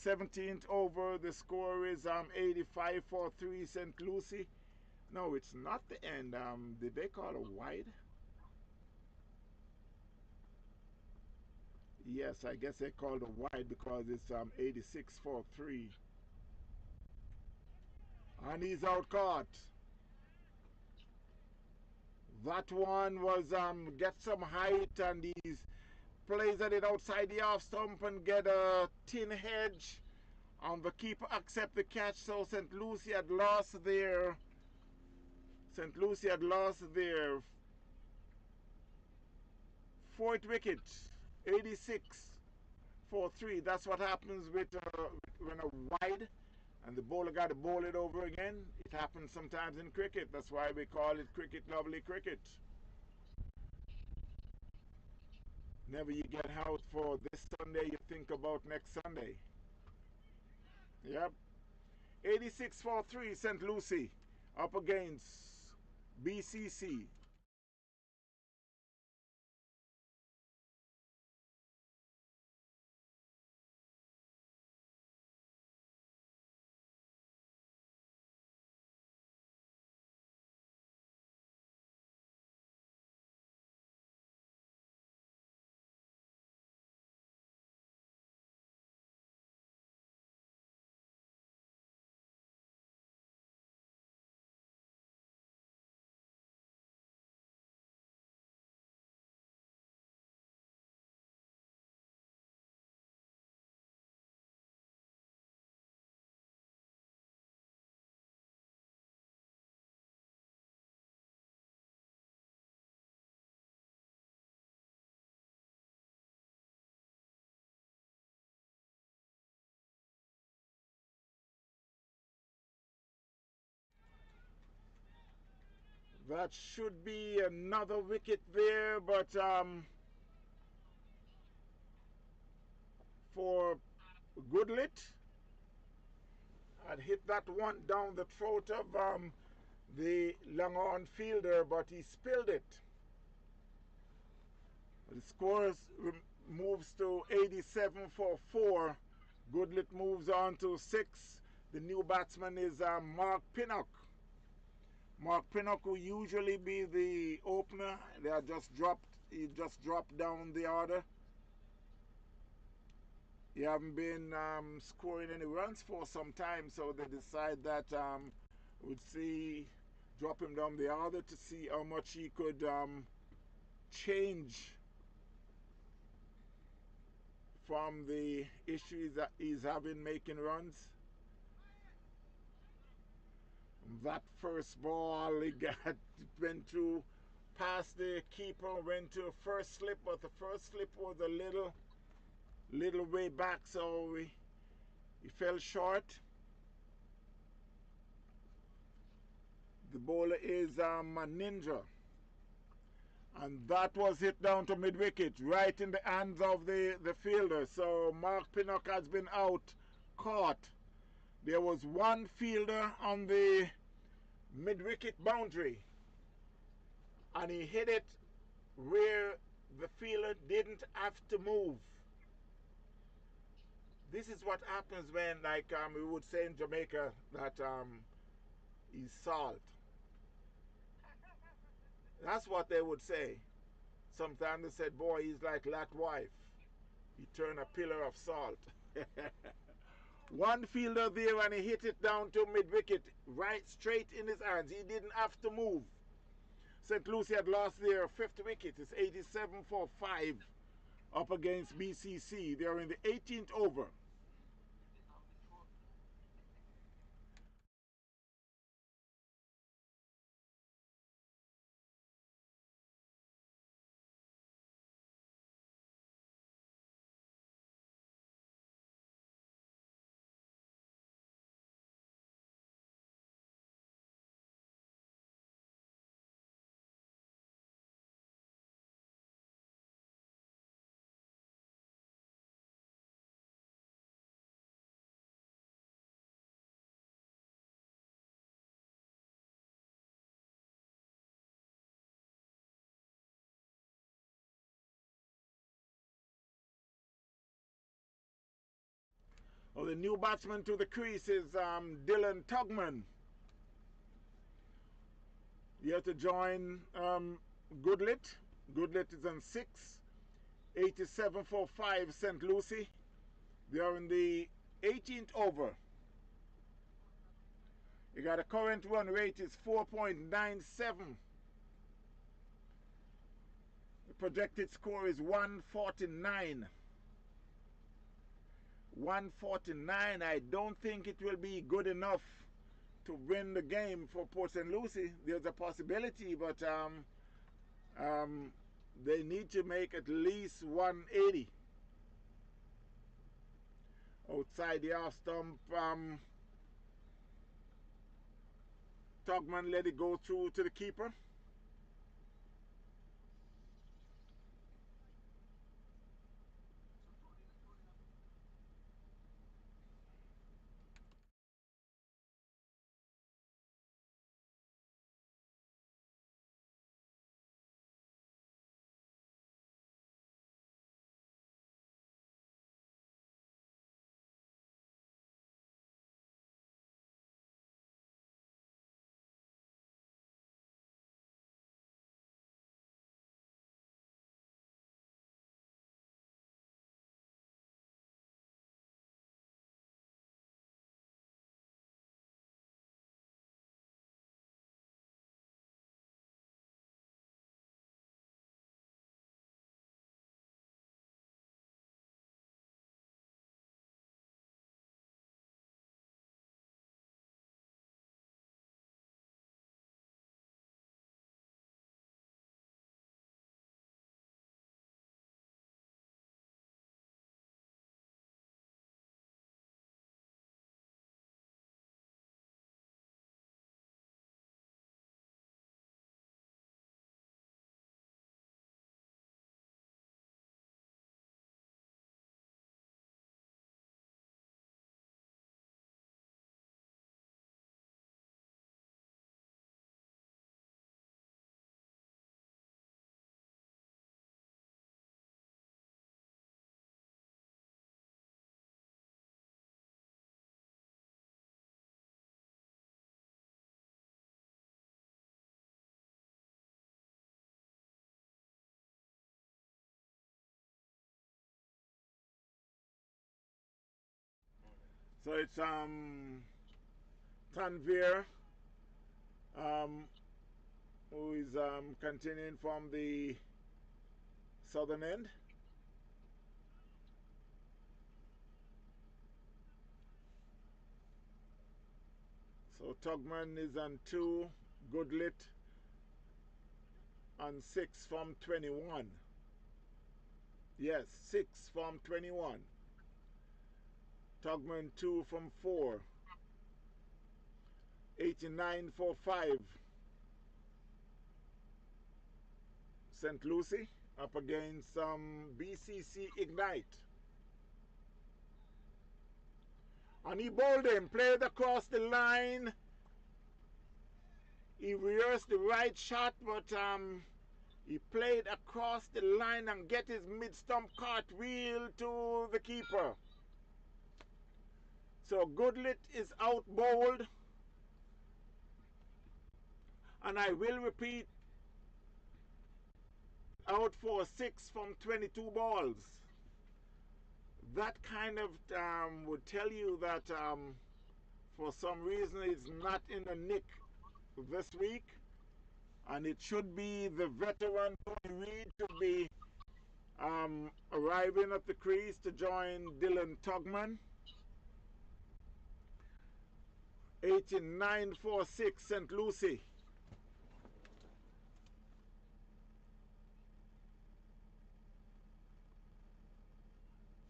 17th over. The score is 85-3 St. Lucie. No, it's not the end. Did they call a wide? Yes, I guess they called a wide because it's 86-3. And he's out caught. That one was get some height, and he's plays at it outside the off stump and get a thin hedge. The keeper accept the catch, so St. Lucie had lost their fourth wicket. 86-3. That's what happens with when a wide and the bowler got to bowl it over again. It happens sometimes in cricket. That's why we call it cricket, lovely cricket. Never you get out for this Sunday, you think about next Sunday. Yep. 86-3 St. Lucie up against BCC. That should be another wicket there, but for Goodlet, I'd hit that one down the throat of the long on fielder, but he spilled it. The score moves to 87-4. Goodlet moves on to 6. The new batsman is Mark Pinnock. Mark Pinnock will usually be the opener. He just dropped down the order. He haven't been scoring any runs for some time, so they decide that would see drop him down the order to see how much he could change from the issues that he's having making runs. That first ball he got went through past the keeper, went to first slip, but the first slip was a little way back, so he fell short. The bowler is a ninja. And that was hit down to mid-wicket, right in the hands of the fielder. So Mark Pinnock has been out, caught. There was one fielder on the mid-wicket boundary, and he hit it where the fielder didn't have to move. This is what happens when, like we would say in Jamaica, that he's salt. That's what they would say. Sometimes they said, boy, he's like that wife. He turned a pillar of salt. One fielder there, and he hit it down to mid-wicket, right straight in his hands. He didn't have to move. St. Lucie had lost their 5th wicket. It's 87 for 5 up against BCC. They are in the 18th over. Well, the new batsman to the crease is Dylan Tugman. You have to join Goodlet. Goodlet is on 6. 87 for 5 St. Lucie. They are in the 18th over. You got a current run rate is 4.97. The projected score is 149. 149. I don't think it will be good enough to win the game for Port St. Lucie. There's a possibility, but they need to make at least 180. Outside the off stump, Tugman let it go through to the keeper. So it's Tanvir, um, who is continuing from the southern end. So Tugman is on 2, Goodlit on 6 from 21. Yes, 6 from 21. Tugman 2 from 4. 89 for 5. St. Lucie up against BCC Ignite. And he bowled him, played across the line. He reversed the right shot, but he played across the line and get his mid-stump cartwheel to the keeper. So Goodlit is out bowled. And I will repeat, out for 6 from 22 balls. That kind of would tell you that for some reason it's not in the nick this week. And it should be the veteran Tony Reid to be arriving at the crease to join Dylan Tugman. 89 for 6 St. Lucie.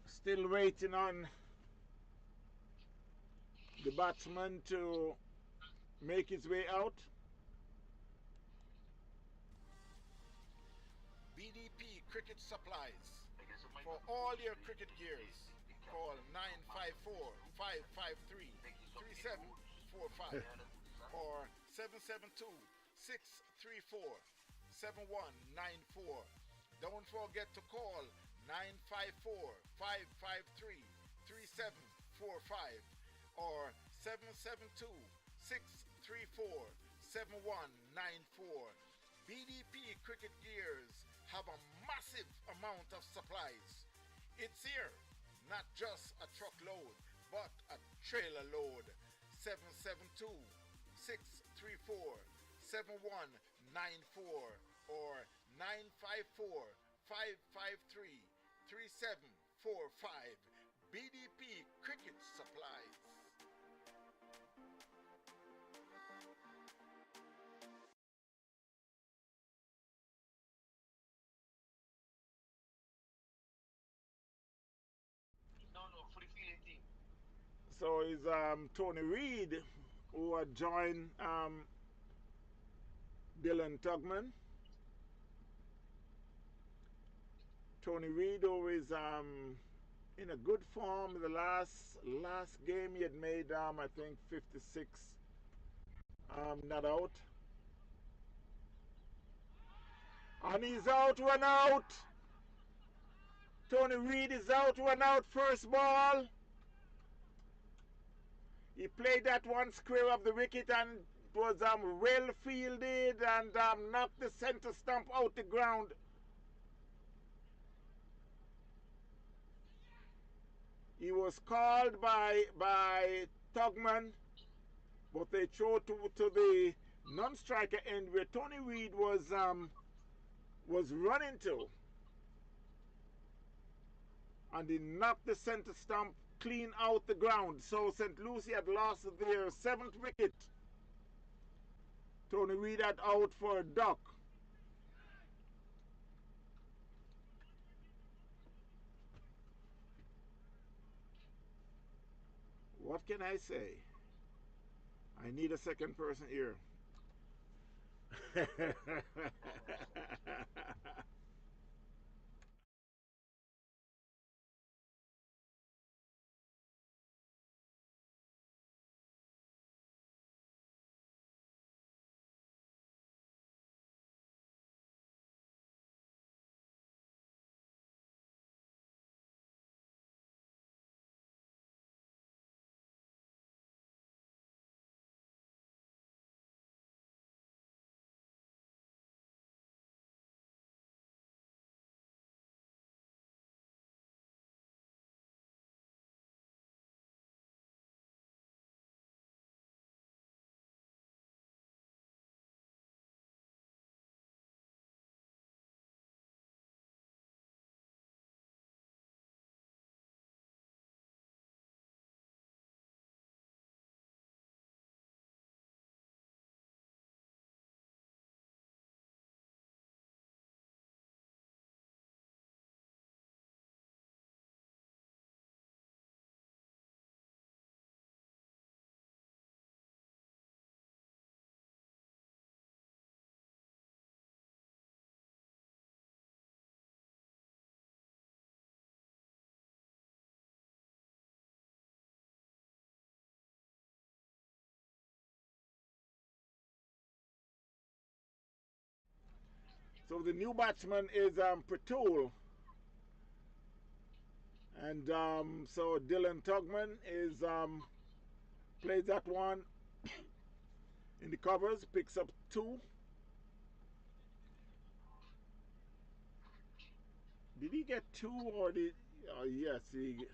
Still waiting on the batsman to make his way out. BDP Cricket Supplies. For all your cricket gears, call 954-553-3745 or 772-634-7194. Don't forget to call 954-553-3745 or 772-634-7194. BDP Cricket Gears have a massive amount of supplies. It's here, not just a truckload, but a trailer load. 772-634-7194 or 954-553-3745. BDP Cricket Supplies. So it's Tony Reid who had joined Dylan Tugman. Tony Reid who is in a good form. The last game he had made I think 56 not out. And he's out, one out. Tony Reid is out, one out, first ball. He played that one square of the wicket and it was well fielded and knocked the center stump out the ground. He was called by Tugman, but they threw to the non-striker end where Tony Reid was running to. And he knocked the center stump clean out the ground. So St. Lucie had lost their 7th wicket. Tony Reid had out for a duck. What can I say? I need a second person here. So the new batsman is Pretul. And so Dylan Tugman is plays that one in the covers, picks up 2. Did he get 2 or did? Oh yes, he.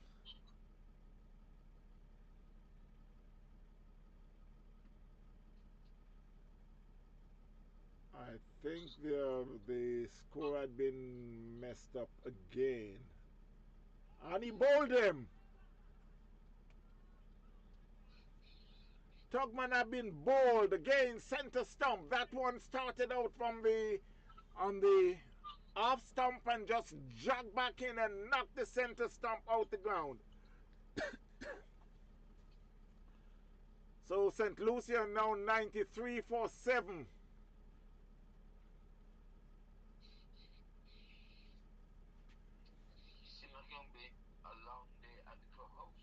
I think the score had been messed up again, and he bowled him. Tugman had been bowled again, center stump. That one started out from the on the off stump and just jogged back in and knocked the center stump out the ground. So St. Lucie are now 93 for 7. Seems like going to be a long day at the clubhouse.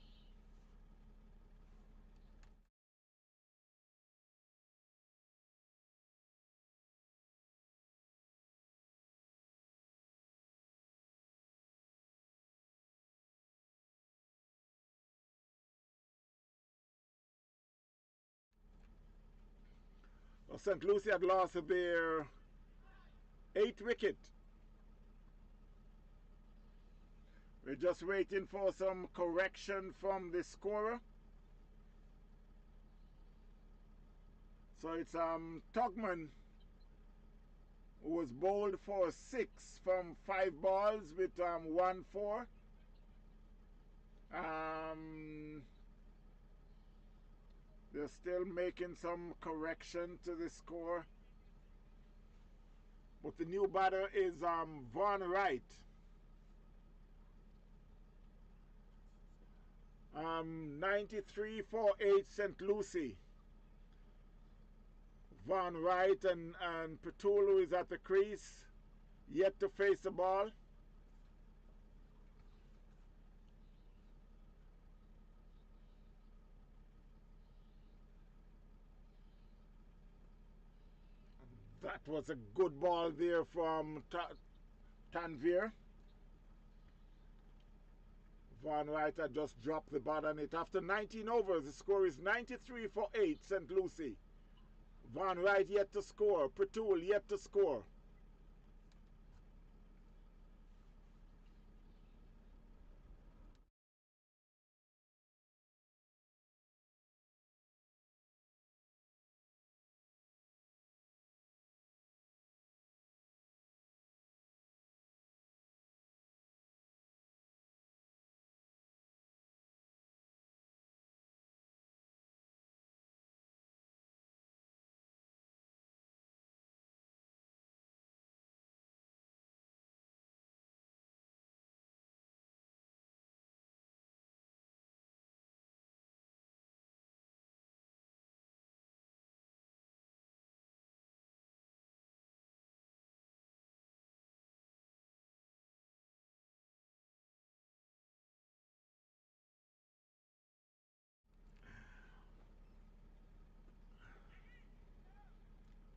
Well, St. Lucie had lost their 8th wicket. We're just waiting for some correction from the scorer. So it's Tugman, who was bowled for 6 from 5 balls with 1-4. They're still making some correction to the score. But the new batter is Von Wright. 93 for 8 St. Lucie. Von Wright and Petulu is at the crease, yet to face the ball. That was a good ball there from Tanvir. Von Wright had just dropped the bat on it. After 19 overs, the score is 93 for 8 St. Lucie. Von Wright yet to score. Pretul yet to score.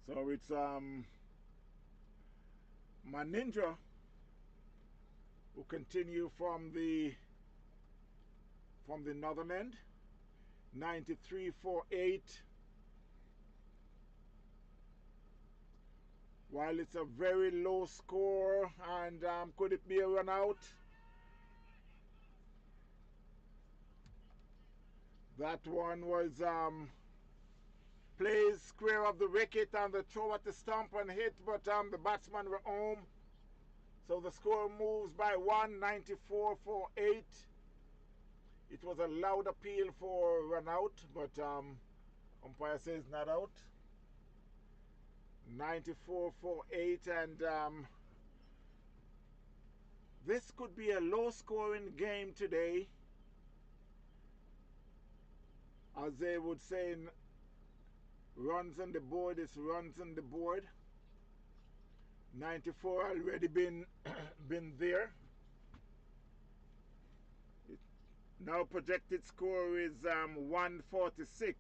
So it's Manindra who continue from the northern end. 93 for 8. While it's a very low score, and could it be a run out? That one was plays square of the wicket and the throw at the stump and hit, but the batsman were home. So the score moves by 1, 94 for 8. It was a loud appeal for run out, but umpire says not out. 94 for 8, and this could be a low scoring game today. As they would say, runs on the board is runs on the board. 94 already been there. Now projected score is 146.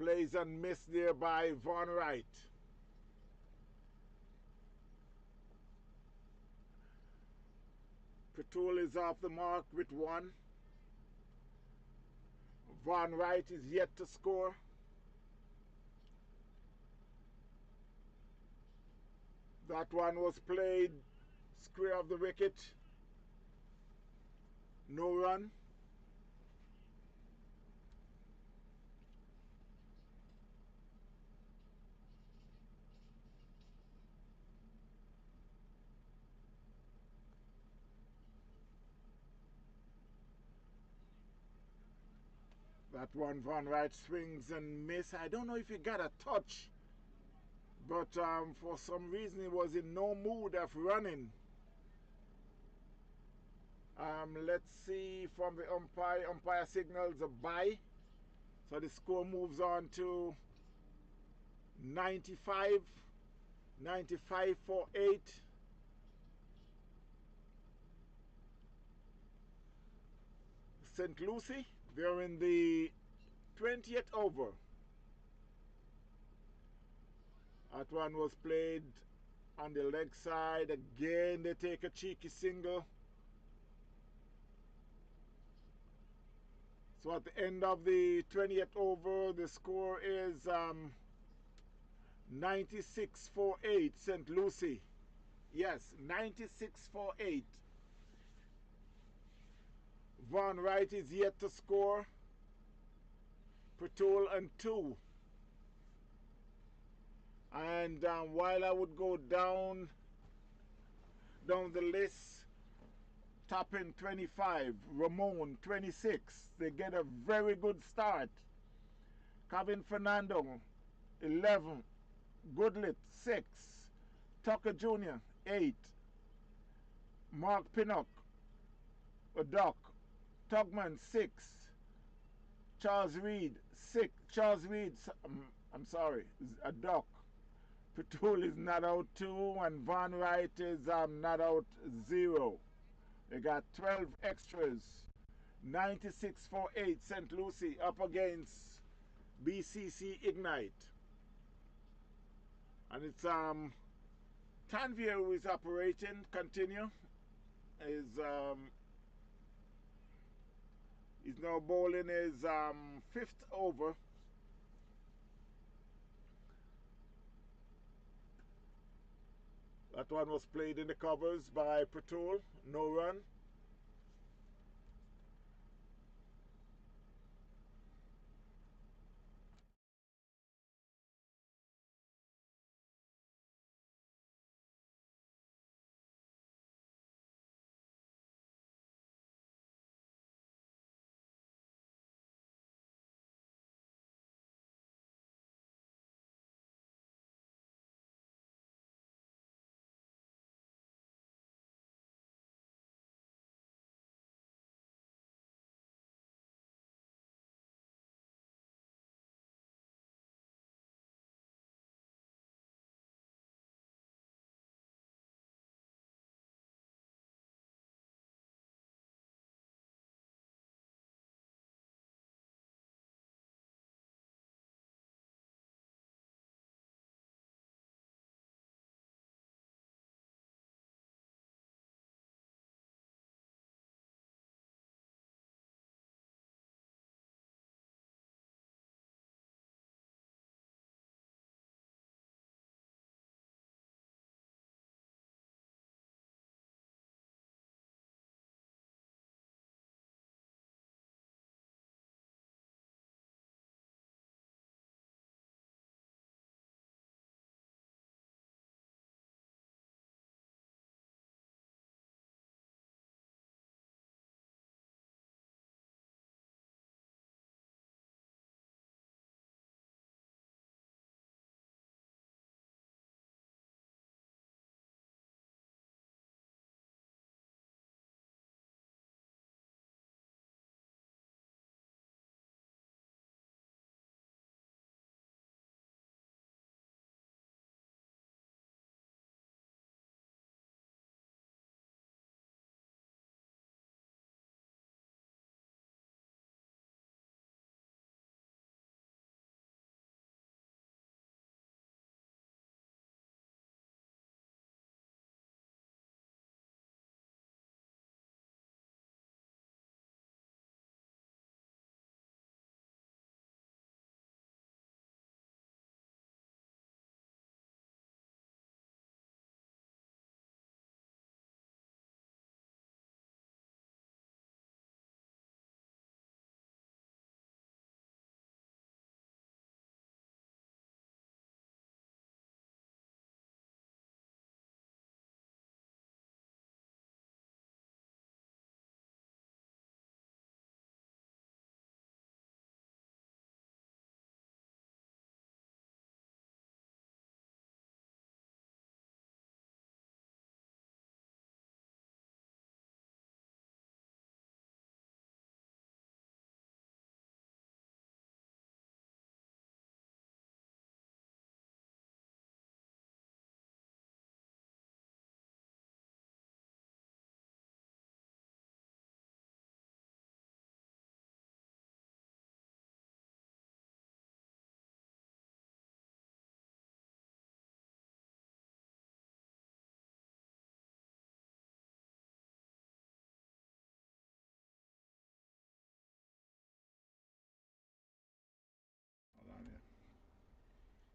Plays and miss there by Von Wright. Patrol is off the mark with 1. Von Wright is yet to score. That one was played square of the wicket. No run. That one Von Wright swings and miss. I don't know if he got a touch, but for some reason he was in no mood of running. Let's see from the umpire. Umpire signals a bye. So the score moves on to 95. 95 for 8. St. Lucie, they're in the 20th over. That one was played on the leg side. Again, they take a cheeky single. So at the end of the 20th over, the score is 96 for 8, St. Lucie. Yes, 96 for 8. Von Wright is yet to score. Patrol and 2. And while I would go down the list, Toppin 25, Ramon 26. They get a very good start. Kevin Fernando 11, Goodlet 6, Tucker Jr. 8, Mark Pinnock a duck, Tugman 6, Charles Reed 6, Charles Reed, I'm sorry, a duck. Patrol is not out 2 and Von Wright is not out 0. They got 12 extras. 96 for 8, St. Lucie up against BCC Ignite. And it's Tanvir who is operating. Continue. Is he's now bowling his 5th over. That one was played in the covers by Patrol. No run.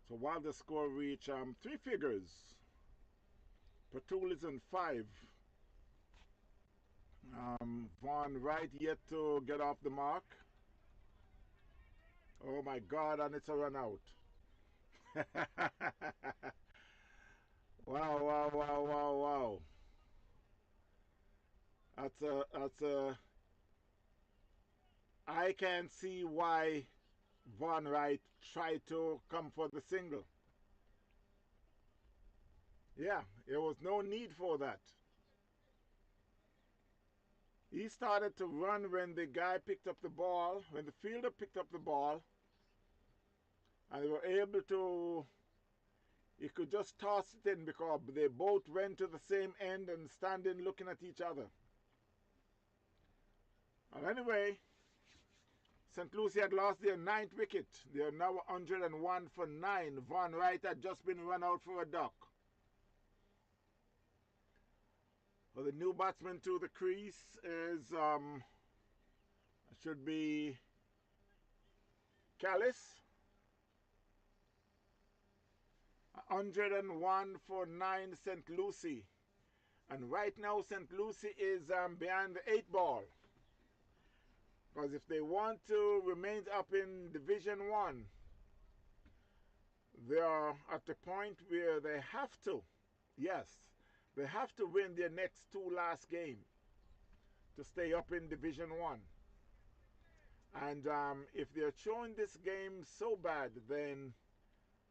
So while the score reached three figures, Patul is in five. Von Wright yet to get off the mark. Oh my God, and it's a run out. Wow, wow, wow, wow, wow. That's a I can see why Von Wright tried to come for the single. Yeah, there was no need for that. He started to run when the guy picked up the ball, when the fielder picked up the ball, and they were able to, he could just toss it in because they both went to the same end and standing looking at each other. And anyway, St. Lucie had lost their ninth wicket. They are now 101 for 9. Von Wright had just been run out for a duck. Well, the new batsman to the crease is should be Callis. 101 for 9 St. Lucie. And right now St. Lucie is behind the 8 ball. Because if they want to remain up in Division 1, they are at the point where they have to, yes, they have to win their next two last games to stay up in Division 1. And if they're showing this game so bad, then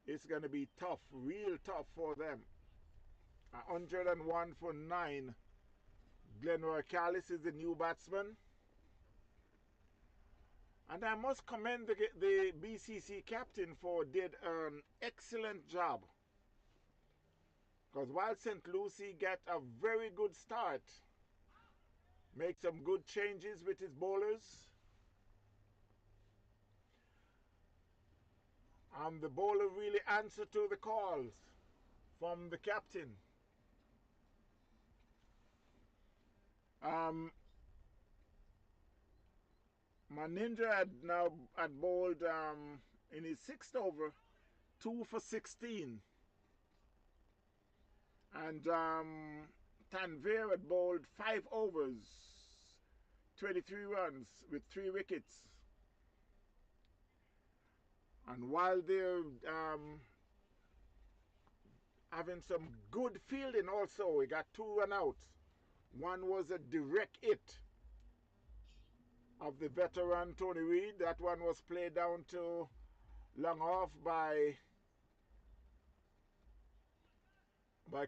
it's going to be tough, real tough for them. 101 for 9. Glenroy Callis is the new batsman. And I must commend the BCC captain for did an excellent job. Because while St. Lucie got a very good start, make some good changes with his bowlers, the bowler really answered to the calls from the captain. Maninja had bowled in his sixth over 2 for 16, and Tanvir had bowled 5 overs 23 runs with 3 wickets. And while they're having some good fielding also, we got 2 run outs. One was a direct hit of the veteran Tony Reid. That one was played down to long off by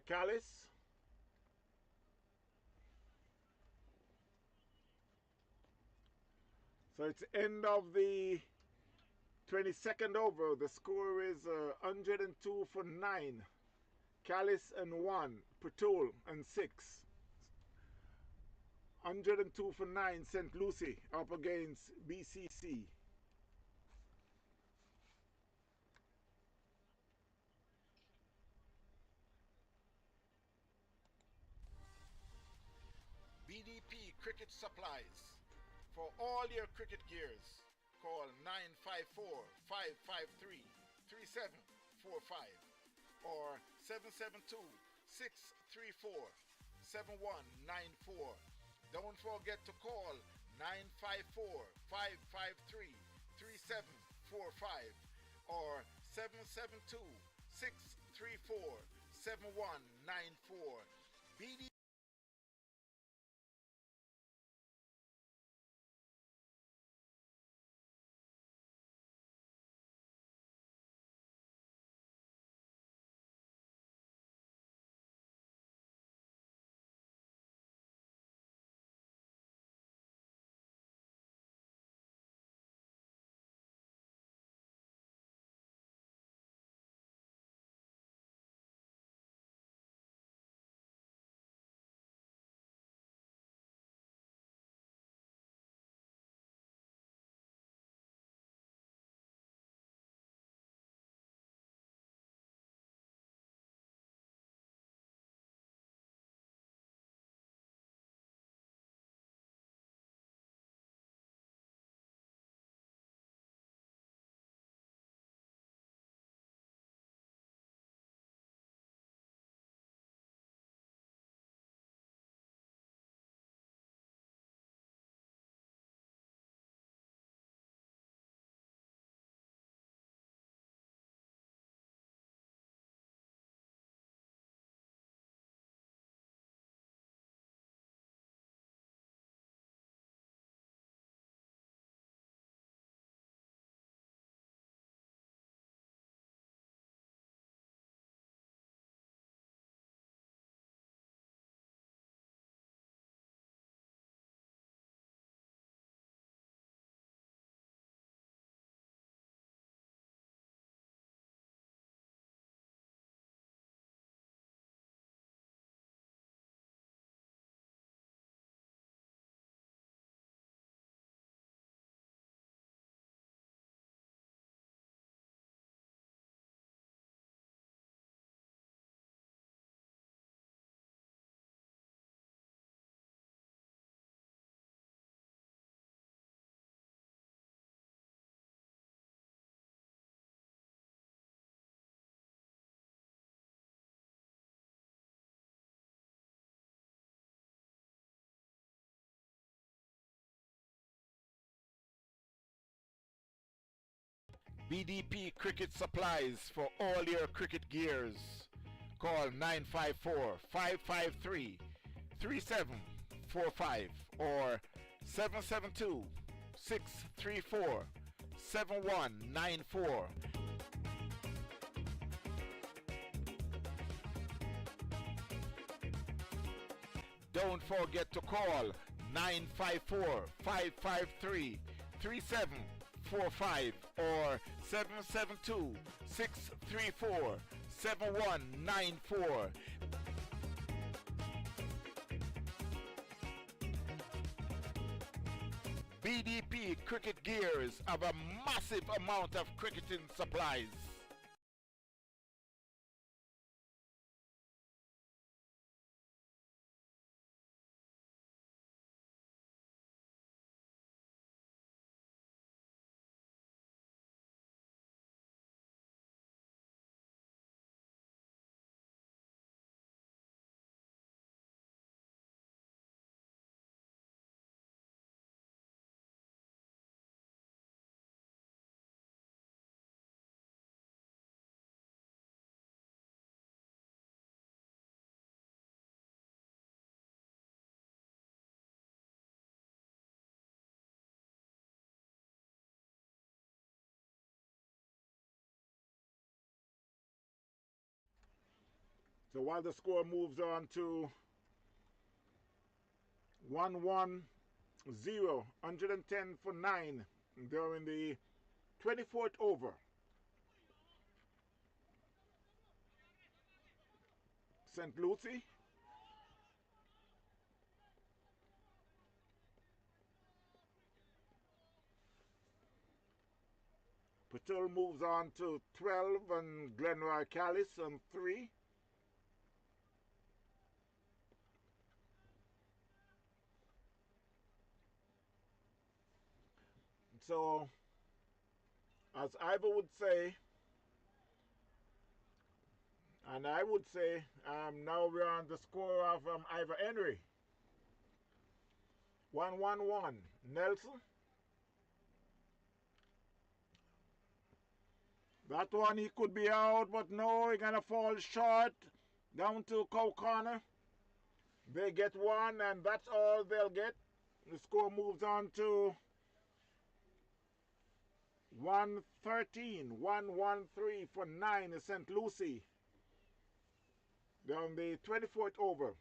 Callis. So it's end of the 22nd over. The score is 102 for 9. Callis and 1. Patul and 6. 102 for 9. St. Lucie up against BCC. BDP Cricket Supplies. For all your cricket gears, call 954-553-3745 or 772-634-7194. Don't forget to call 954-553-3745 or 772-634-7194. BD BDP Cricket Supplies for all your cricket gears. Call 954-553-3745 or 772-634-7194. Don't forget to call 954-553-3745 or 772-634-7194. BDP Cricket Gears have a massive amount of cricketing supplies. So while the score moves on to 1-1-0, 110 for 9 during the 24th over. St. Lucie Patul moves on to 12 and Glenroy Callis on 3. So, as Ivor would say, and I would say, now we're on the score of Ivor Henry. 1-1-1. Nelson. That one he could be out, but no, he's going to fall short. Down to Cow Corner. They get one, and that's all they'll get. The score moves on to 1-13, 1-1-3 for 9 is St. Lucie. Down the 24th over.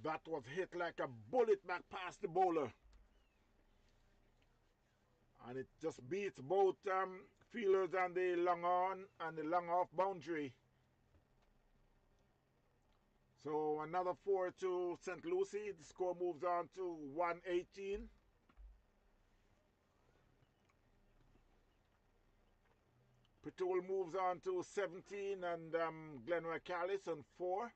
That was hit like a bullet back past the bowler. And it just beats both fielders on the long on and the long off boundary. So another 4 to St. Lucie. The score moves on to 1-18. Patul moves on to 17 and Glenroy Callis on 4.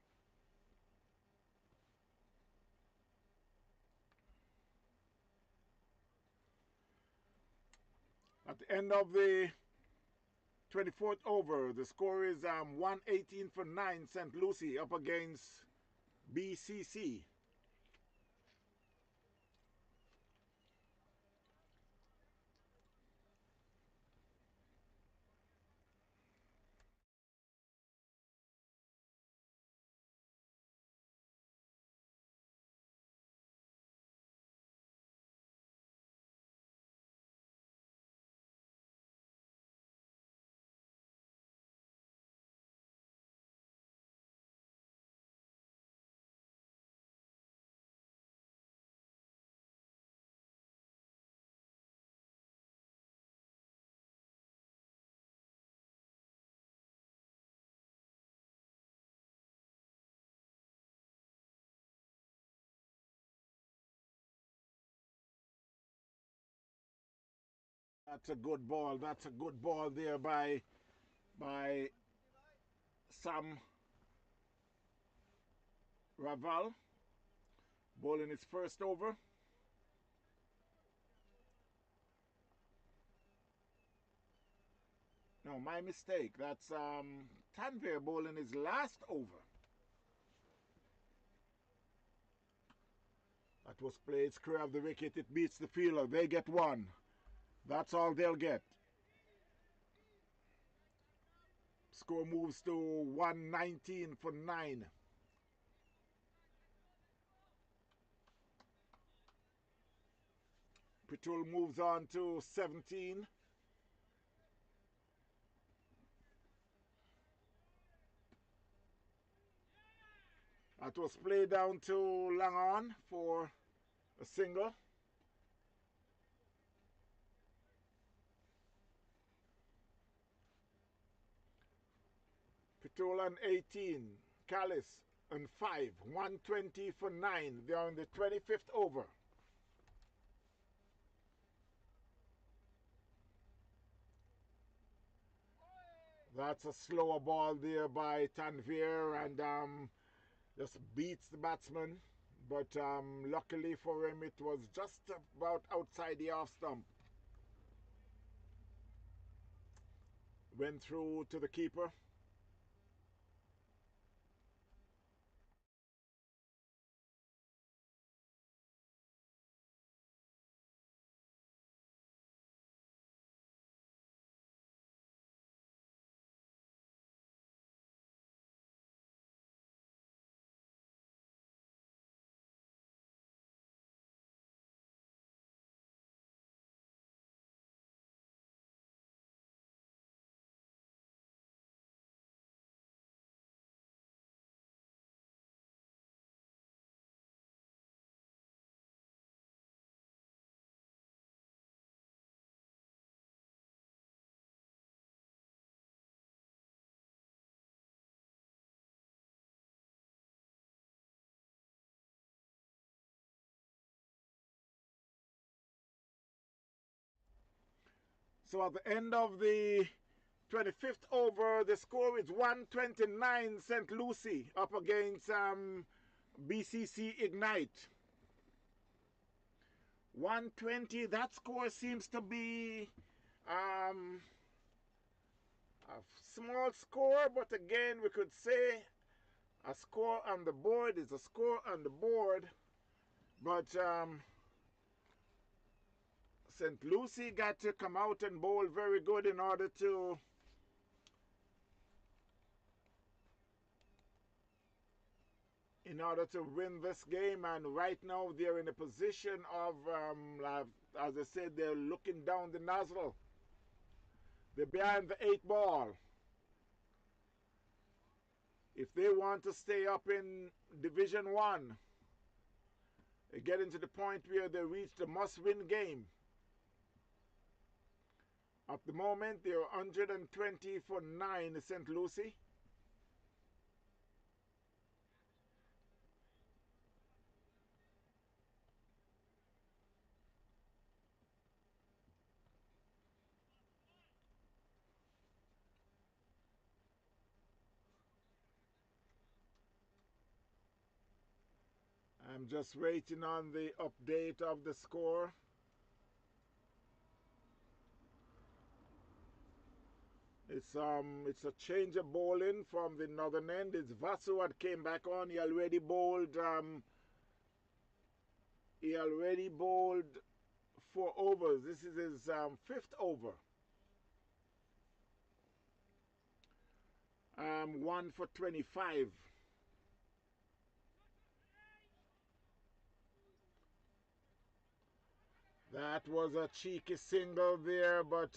At the end of the 24th over, the score is 118 for 9 St. Lucie up against BCC. That's a good ball. That's a good ball there by Sam Raval. Bowling his first over. No, my mistake. That's Tanvir bowling his last over. That was played square of the wicket. It beats the fielder. They get one. That's all they'll get. Score moves to 119 for 9. Patul moves on to 17. That was played down to Langon for a single. Patul on 18. Callis on 5. 120 for 9. They're on the 25th over. That's a slower ball there by Tanvir and just beats the batsman. But luckily for him, it was just about outside the off stump. Went through to the keeper. So at the end of the 25th over, the score is 129 St. Lucie up against BCC Ignite. 120, that score seems to be a small score, but again, we could say a score on the board is a score on the board. But St. Lucie got to come out and bowl very good in order to win this game, and right now they're in a position of as I said, they're looking down the nozzle. They're behind the 8 ball. If they want to stay up in Division 1, they get into the point where they reach the must-win game. At the moment, they're 120 for 9, St. Lucie. I'm just waiting on the update of the score. It's a change of bowling from the northern end. It's Vasu that came back on. He already bowled 4 overs. This is his 5th over. 1 for 25. That was a cheeky single there, but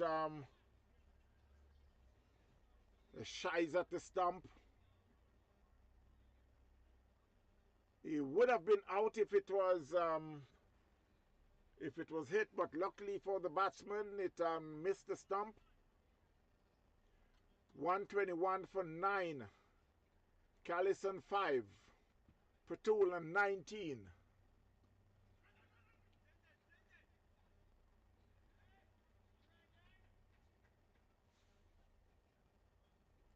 the shies at the stump. He would have been out if it was hit, but luckily for the batsman, it missed the stump. 121 for 9. Callison 5. Patul 19.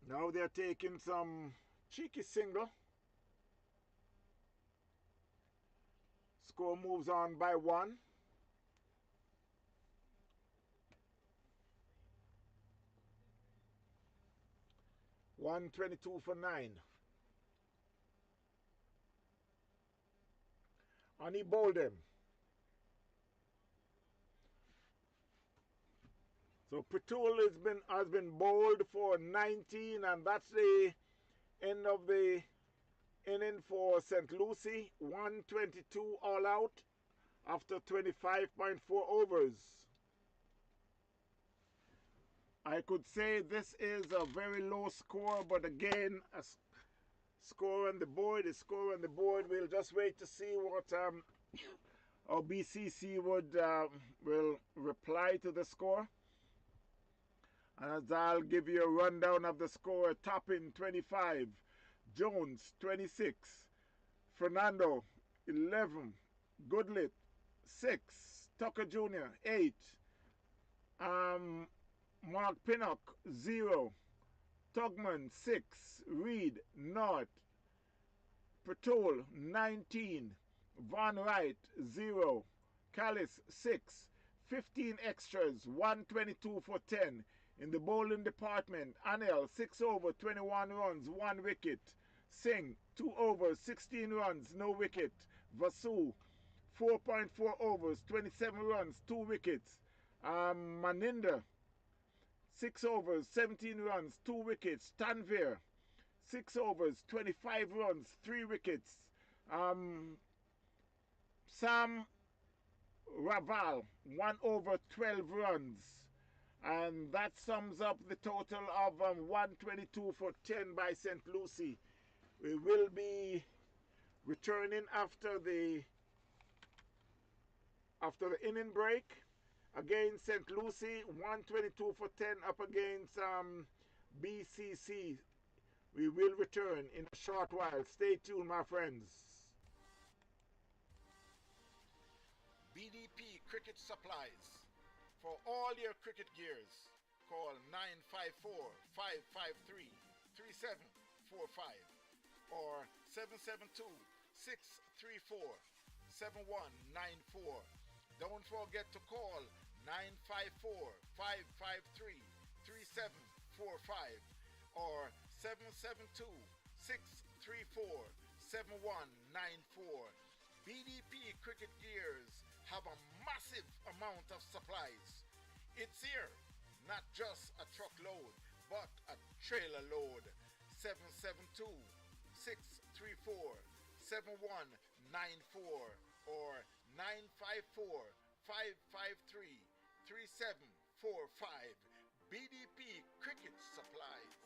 Now they're taking some cheeky single. Score moves on by 1. $122 for 9. And he bowled him. So Patul has been bowled for 19, and that's the end of the inning for St. Lucie. 122 all out after 25.4 overs. I could say this is a very low score, but again, a score on the board is score on the board. We'll just wait to see what our BCC will reply to the score. And as I'll give you a rundown of the score: Toppin 25, Jones 26, Fernando 11, Goodlit 6, Tucker Jr. 8, Mark Pinnock 0, Tugman 6, Reed North, Patrol 19, Von Wright 0, Callis 6, 15 extras, 122 for 10. In the bowling department, Anel 6 over, 21 runs, 1 wicket. Singh 2 overs, 16 runs, no wicket. Vasu 4.4 overs, 27 runs, 2 wickets. Maninder 6 overs, 17 runs, 2 wickets. Tanvir 6 overs, 25 runs, 3 wickets. Sam Raval 1 over, 12 runs. And that sums up the total of 122 for 10 by St. Lucie. We will be returning after the inning break. Again, St. Lucie 122 for 10 up against BCC. We will return in a short while. Stay tuned, my friends. BDP Cricket Supplies. For all your cricket gears, call 954-553-3745 or 772-634-7194. Don't forget to call 954-553-3745 or 772-634-7194. BDP Cricket Gears have a massive amount of supplies. It's here, not just a truckload, but a trailer load. 772-634-7194 or 954-553-3745. BDP Cricket Supplies.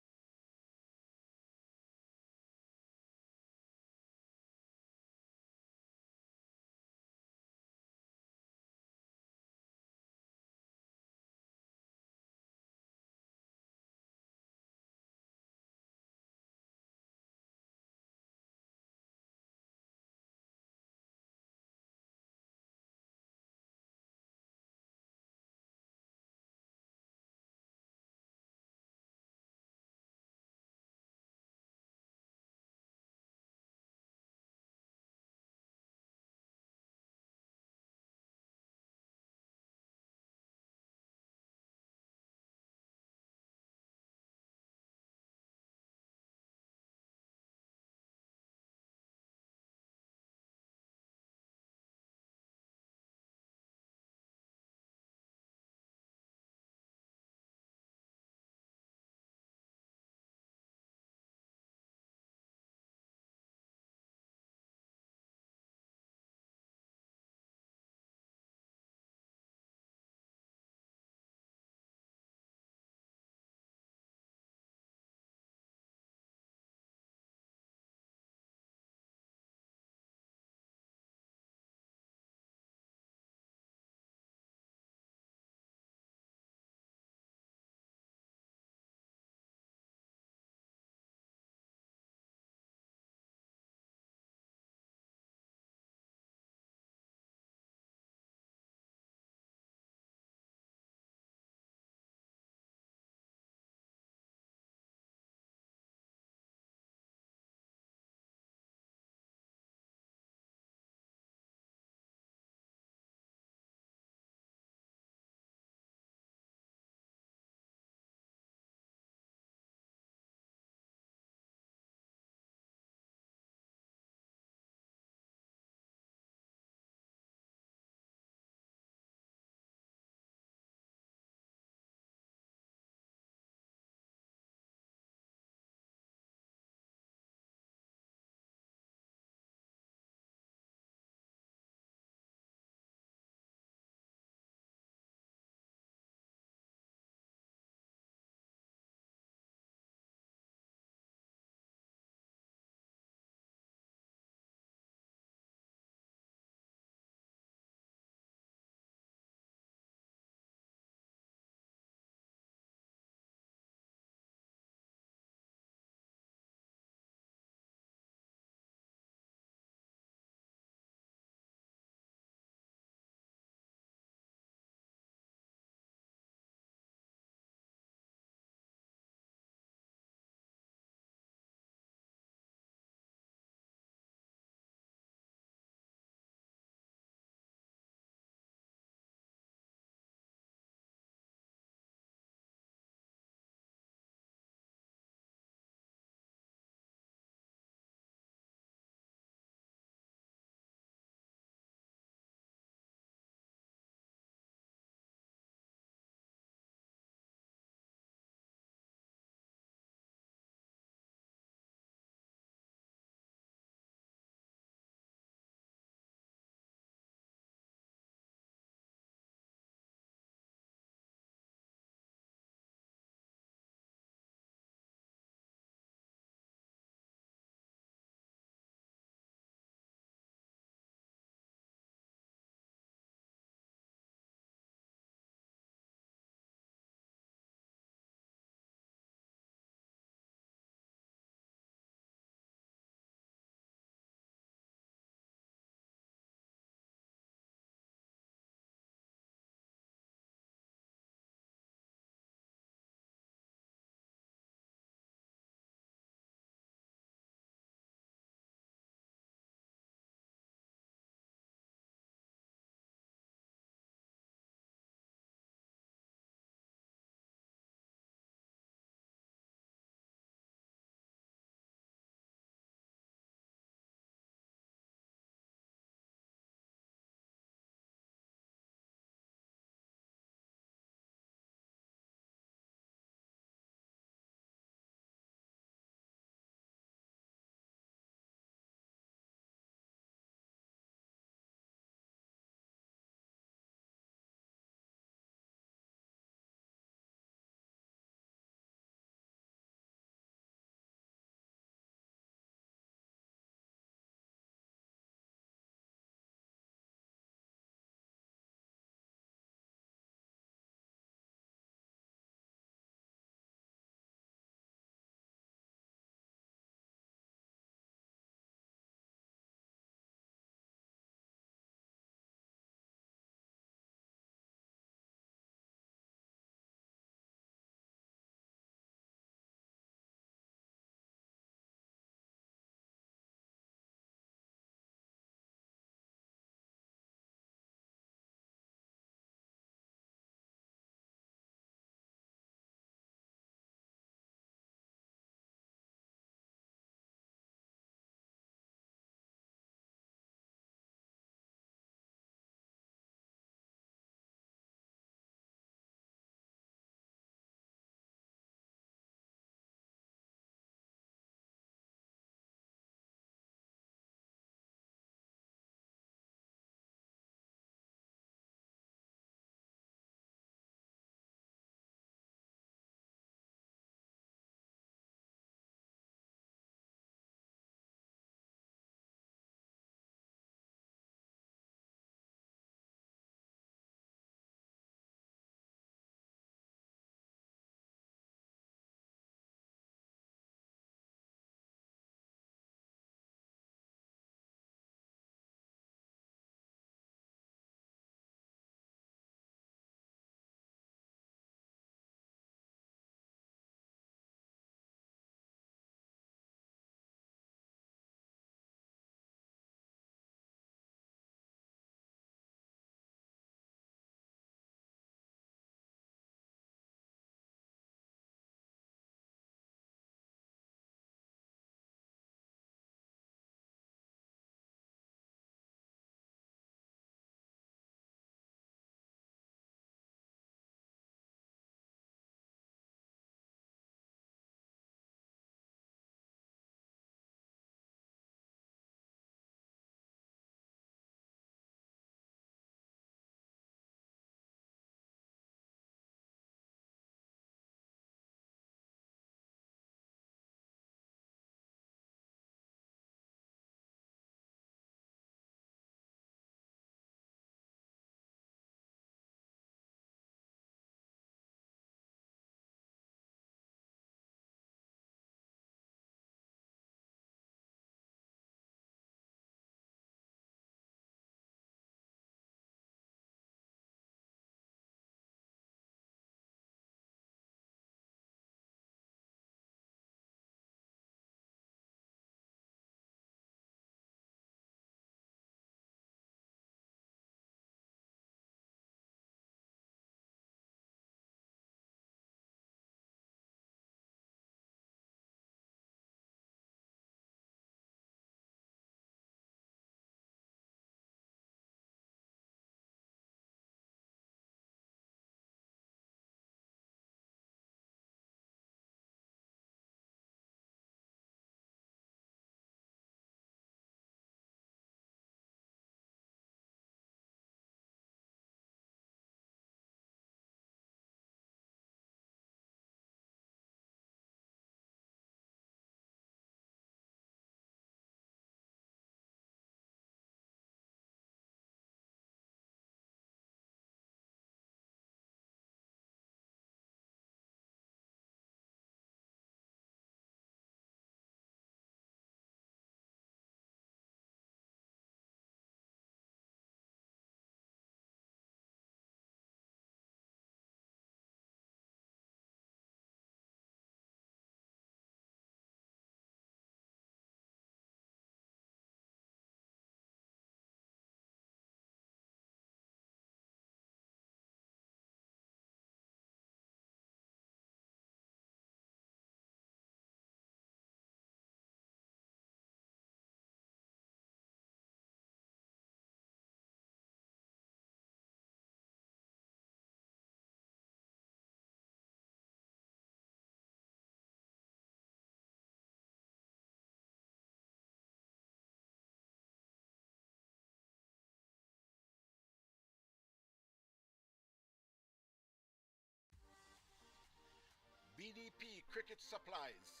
BDP Cricket Supplies.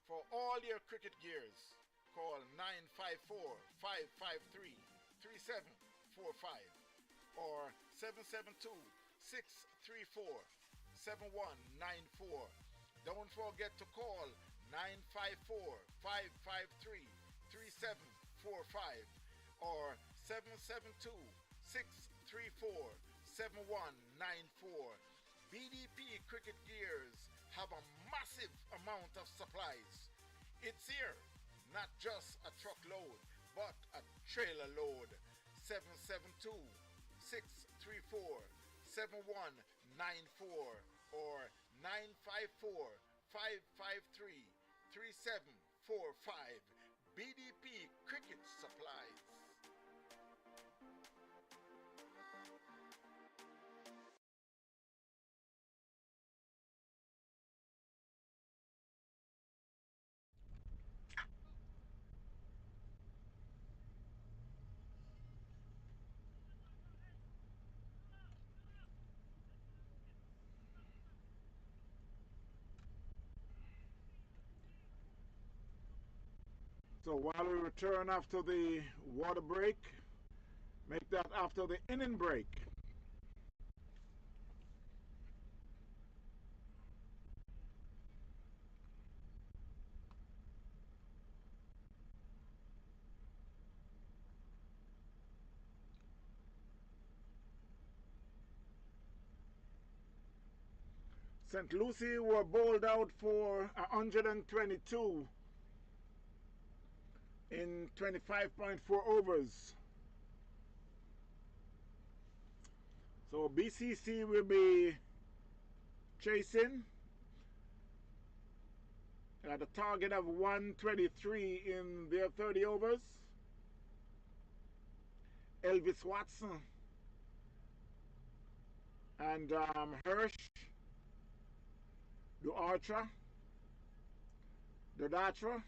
For all your cricket gears, call 954-553-3745 or 772-634-7194. Don't forget to call 954-553-3745 or 772-634-7194. BDP Cricket Gears have a massive amount of supplies. It's here, not just a truckload, but a trailer load. 772-634-7194 or 954-553-3745. BDP Cricket Supplies. So while we return after the water break, make that after the inning break. St. Lucie were bowled out for 122 in 25.4 overs. So BCC will be chasing at a target of 123 in their 30 overs. Elvis Watson and Hirsch, Duartra, Dodatra.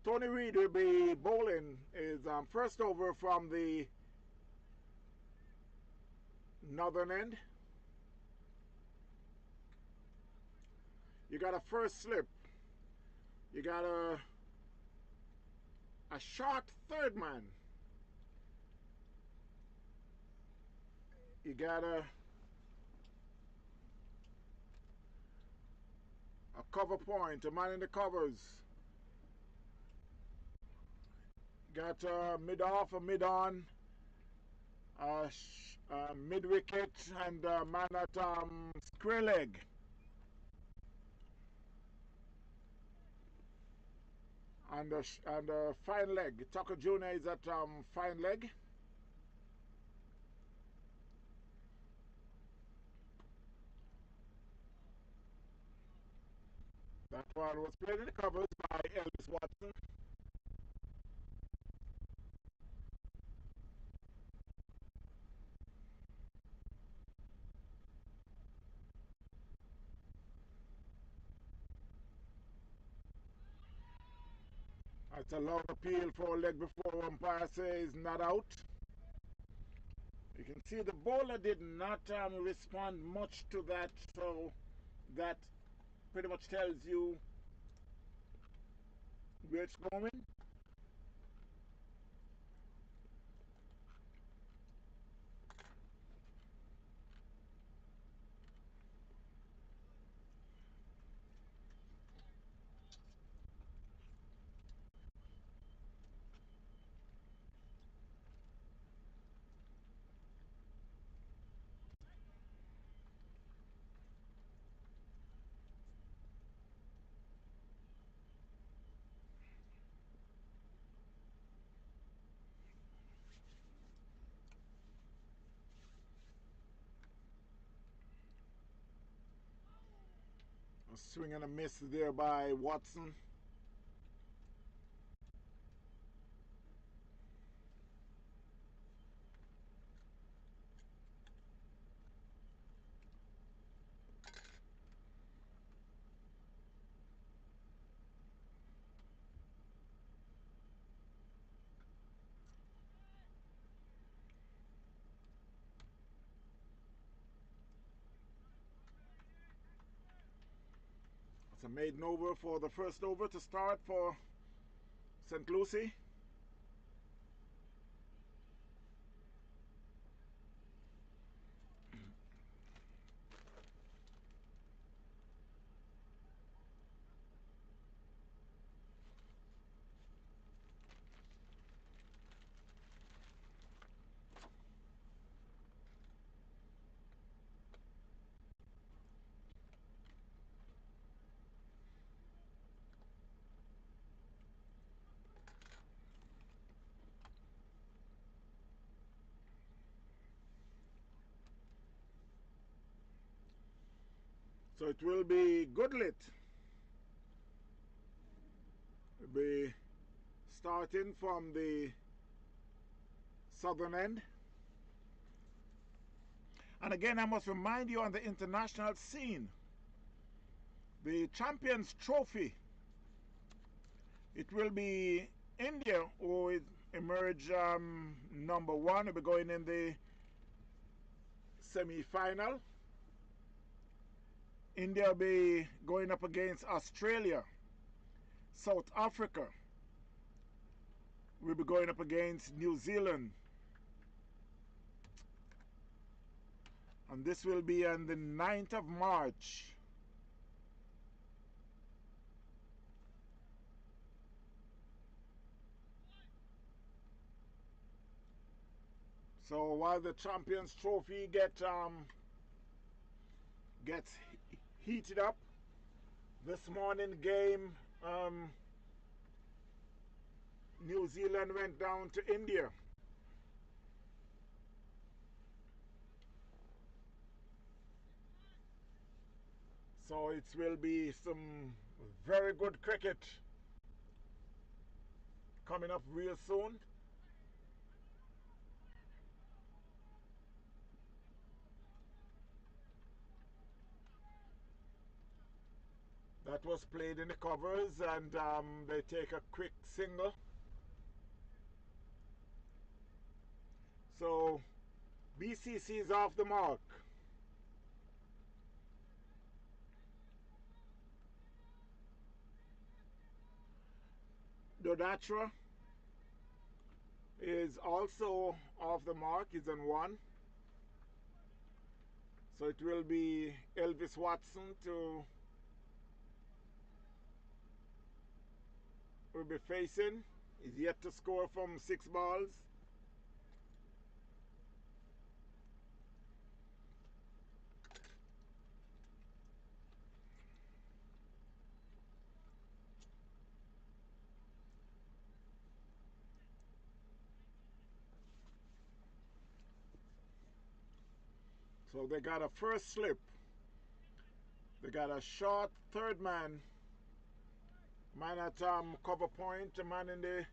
Tony Reed will be bowling his first over from the northern end. You got a first slip. You got a short third man. You got a cover point, a man in the covers. Got a mid off, a mid on, mid wicket, and a man at square leg. And a fine leg. Tucker Jr. is at fine leg. That one was played in the covers by Elvis Watson. That's a long appeal for a leg before umpire says not out. You can see the bowler did not respond much to that, so that pretty much tells you where it's going. A swing and a miss there by Watson. It's a maiden over for the first over to start for St. Lucie. So it will be good lit. We'll be starting from the southern end. And again, I must remind you on the international scene, the Champions Trophy, it will be India who will emerge number one. Will be going in the semi-final. India will be going up against Australia. South Africa will be going up against New Zealand. And this will be on the 9th of March. So while the Champions Trophy gets heated up, this morning game, New Zealand went down to India. So it will be some very good cricket coming up real soon. That was played in the covers, and they take a quick single. So BCC is off the mark. Dodatra is also off the mark. He's on one. So it will be Elvis Watson will be facing. He's yet to score from 6 balls. So they got a first slip. They got a short third man. Man at cover point, a man in the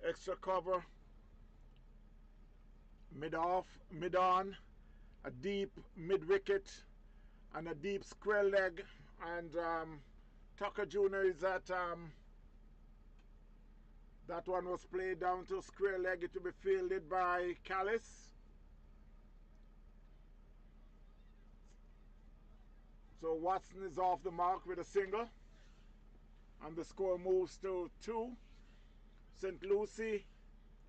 extra cover. Mid on, a deep mid wicket, and a deep square leg. And Tucker Jr. is at that one was played down to square leg. It will be fielded by Callis. So Watson is off the mark with a single. And the score moves to 2. St. Lucie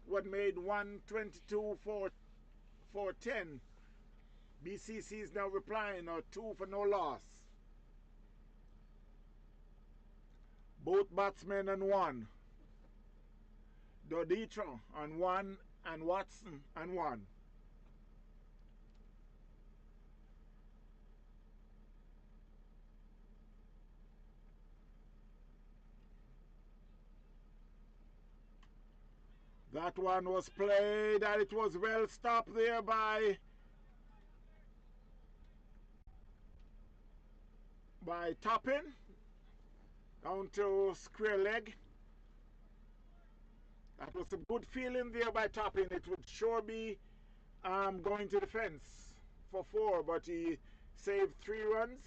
what made 122 for 10. BCC is now replying, or 2 for no loss. Both batsmen on 1. Doditra on 1 and Watson on 1. That one was played and it was well stopped there by Toppin down to square leg. That was a good feeling there by Toppin. It would sure be going to the fence for 4, but he saved 3 runs.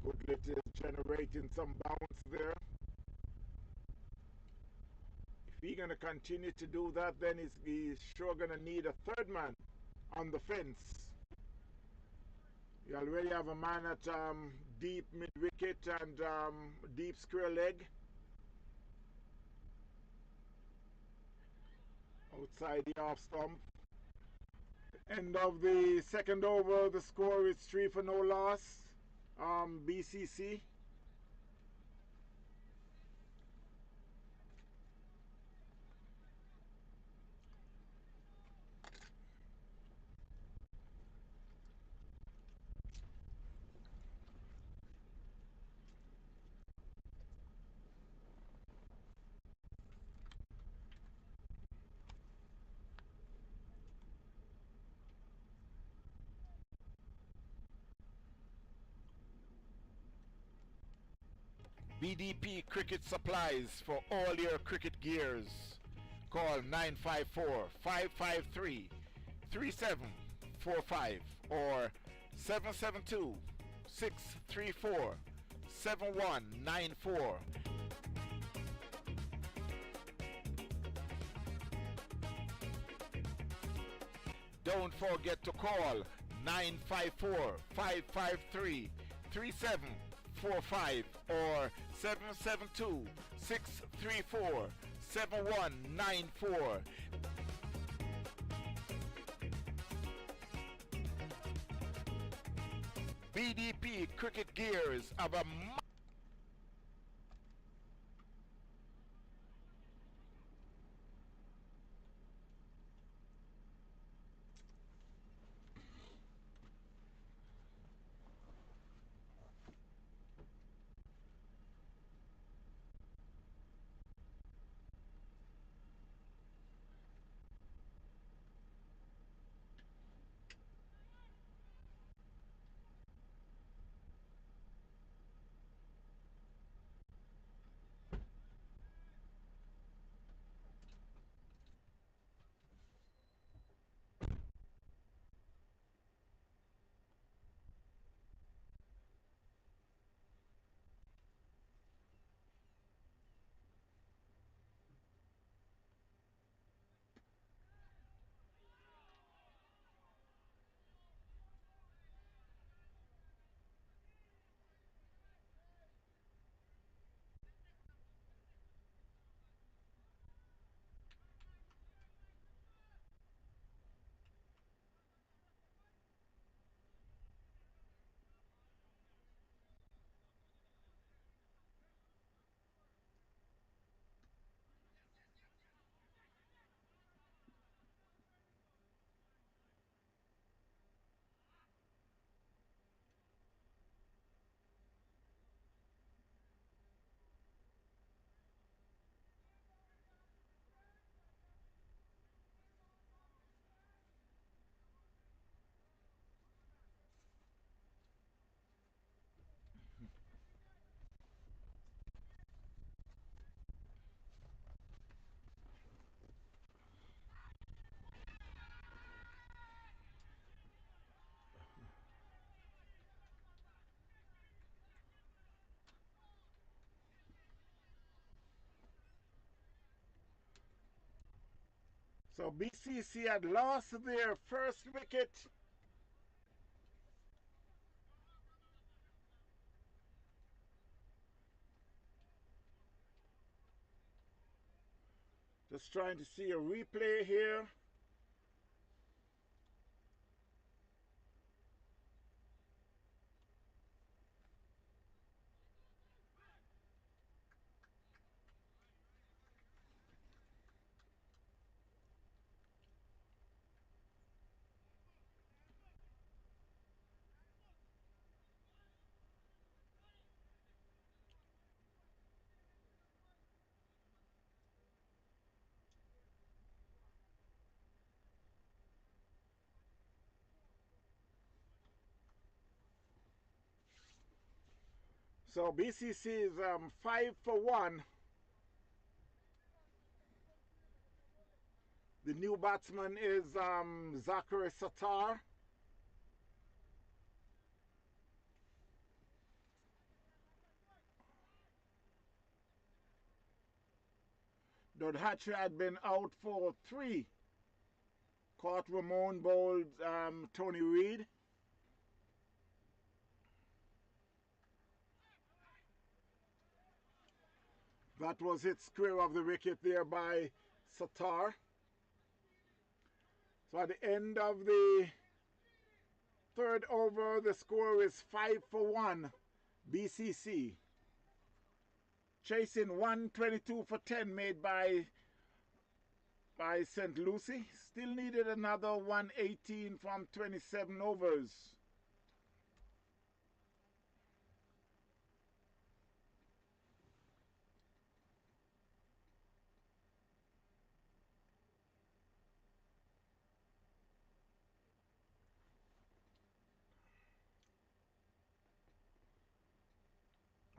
Good it is generating some bounce there. If he's going to continue to do that, then he's sure going to need a third man on the fence. You already have a man at deep mid-wicket and deep square leg. Outside the off stump. End of the second over, the score is 3 for no loss. BCC. BDP Cricket Supplies for all your cricket gears. Call 954-553-3745 or 772-634-7194. Don't forget to call 954-553-3745 or 772-634-7194. BDP Cricket Gears have a So BCC had lost their first wicket. Just trying to see a replay here. So BCC is 5 for 1. The new batsman is Zachary Sattar. Hatcher had been out for 3. Caught Ramon bowled Tony Reed. That was hit square of the wicket there by Sattar. So at the end of the 3rd over, the score is 5 for 1, BCC. Chasing 122 for 10 made by St. Lucie. Still needed another 118 from 27 overs.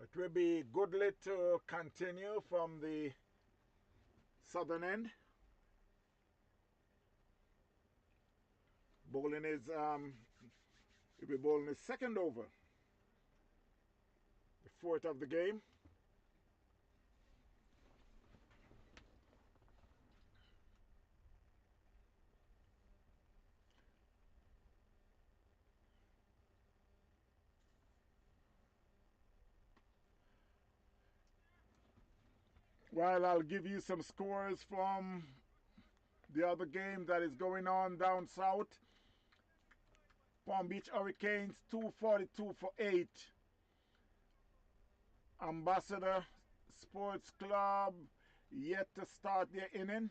It will be Goodley to continue from the southern end. Bowling is he'll be bowling his 2nd over. The 4th of the game. Well, I'll give you some scores from the other game that is going on down south. Palm Beach Hurricanes 242 for 8. Ambassador Sports Club yet to start their inning.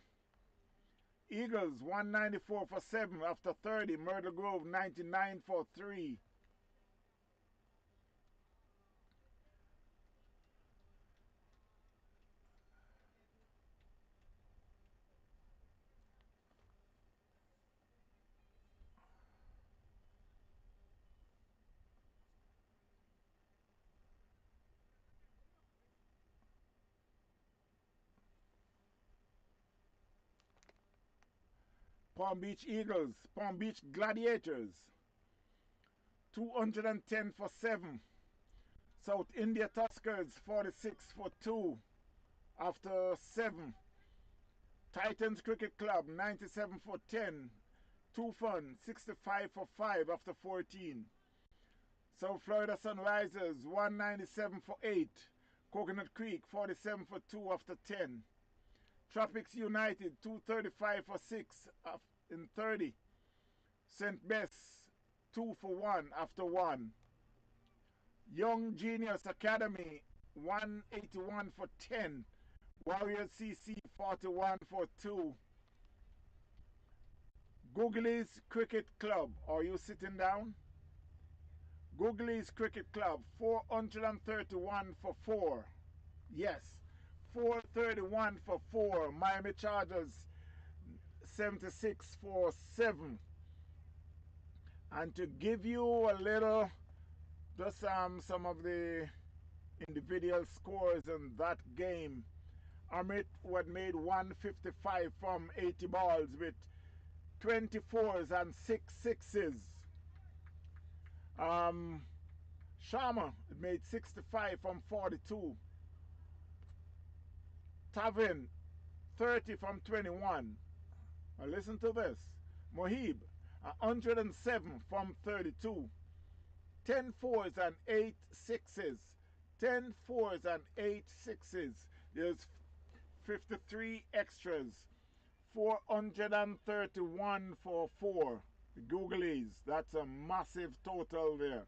Eagles 194 for 7 after 30. Myrtle Grove 99 for 3. Palm Beach Eagles, Palm Beach Gladiators 210 for 7. South India Tuskers 46 for 2 after 7. Titans Cricket Club 97 for 10. Two Fun 65 for 5 after 14. South Florida Sunrisers 197 for 8. Coconut Creek 47 for 2 after 10. Tropics United 235 for 6 in 30. St. Bess 2 for 1 after 1. Young Genius Academy 181 for 10. Warriors CC 41 for 2. Googly's Cricket Club, are you sitting down? Googly's Cricket Club 431 for 4. Yes, 431 for 4. Miami Chargers 76 for 7. And to give you a little, just some of the individual scores in that game, Amit had made 155 from 80 balls with 24s and 6 sixes. Sharma made 65 from 42. Tavin 30 from 21. Now listen to this. Mohib 107 from 32. 10 fours and 8 sixes. 10 fours and 8 sixes. There's 53 extras. 431 for 4. Googlies. That's a massive total there.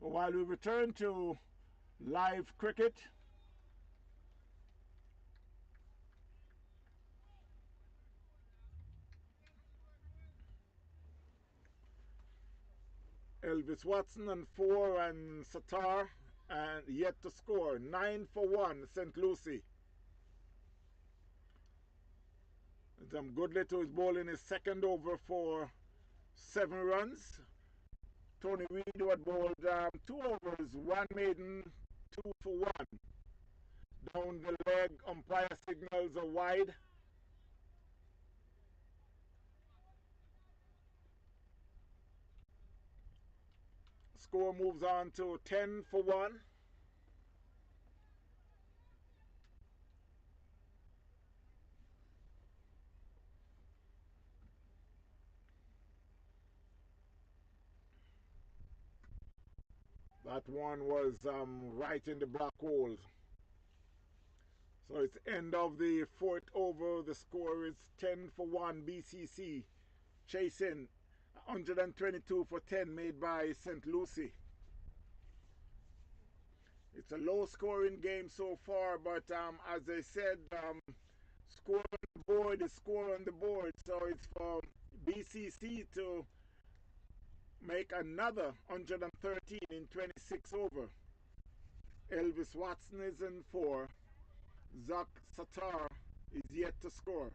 So while we return to live cricket, Elvis Watson and 4 and Sattar and yet to score 9 for 1 St. Lucie. Goodley is bowling his 2nd over for 7 runs. Tony Reed had bowled 2 overs, 1 maiden, 2 for 1. Down the leg, umpire signals a wide. Score moves on to 10-1. That one was right in the black hole. So it's end of the fourth over. The score is 10-1 BCC. Chasing 122 for 10 made by St. Lucie. It's a low scoring game so far, but as I said, score on the board is score on the board. So it's for BCC to make another 113 in 26 over. Elvis Watson is in 4. Zach Satar is yet to score.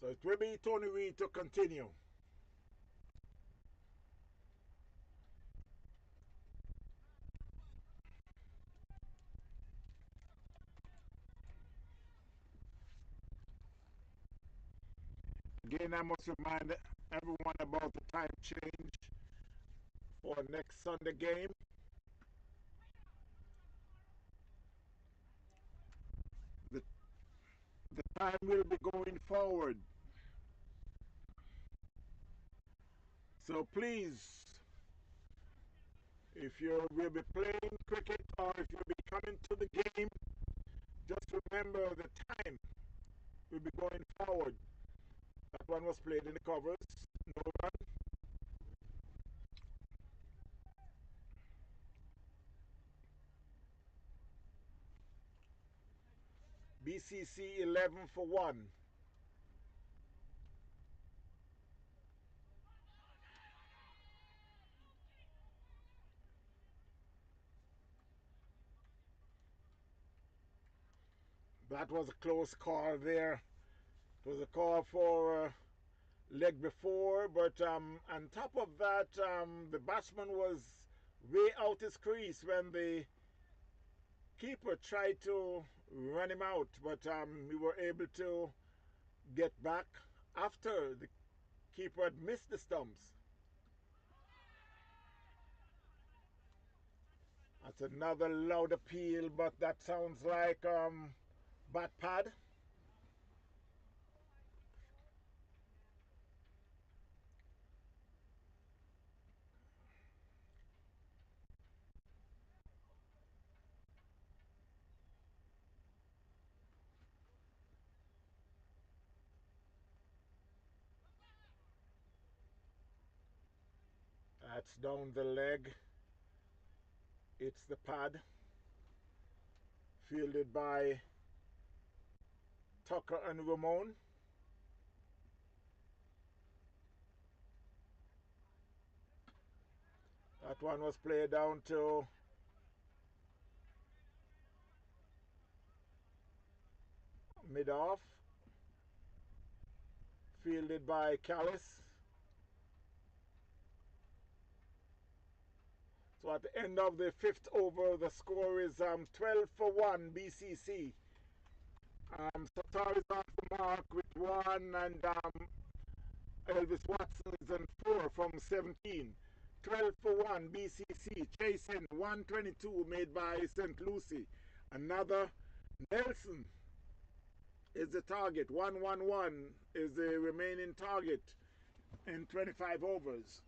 So it will be Tony Reid to continue. Again, I must remind everyone about the time change for next Sunday game. The, the time will be going forward. So please, if you will be playing cricket or if you'll be coming to the game, just remember the time will be going forward. That one was played in the covers. No run. BCC 11-1. That was a close call there. It was a call for leg before, but on top of that, the batsman was way out his crease when the keeper tried to run him out, but we were able to get back after the keeper had missed the stumps. That's another loud appeal, but that sounds like bat pad. That's down the leg. It's the pad. Fielded by Tucker and Ramon. That one was played down to mid-off. Fielded by Callis. So at the end of the fifth over, the score is 12-1 BCC. Satar is on the mark with 1, and Elvis Watson is on 4 from 17. 12-1 BCC, chasing 122 made by St. Lucie. Another Nelson is the target. 1-1-1 is the remaining target in 25 overs.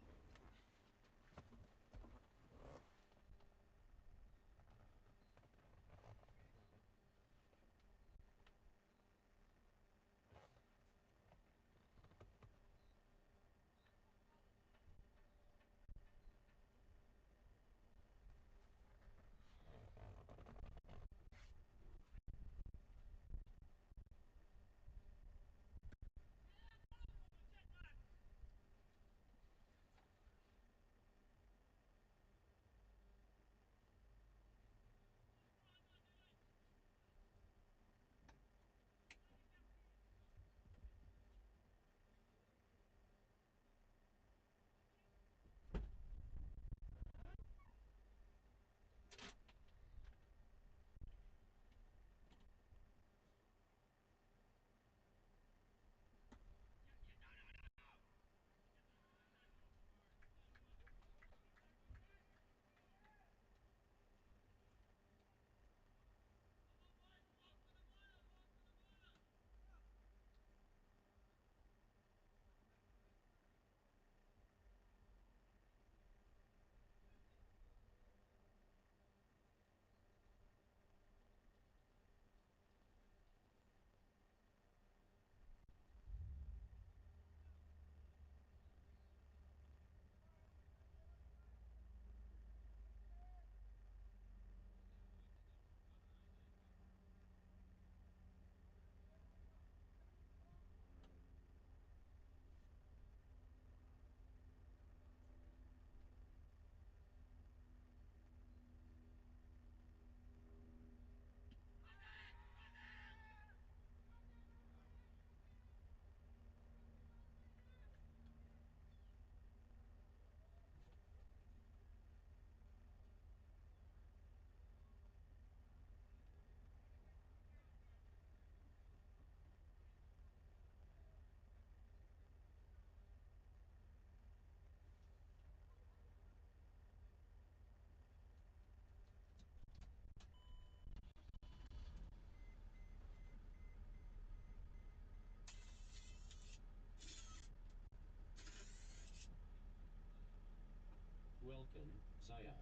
Welcome, Saya.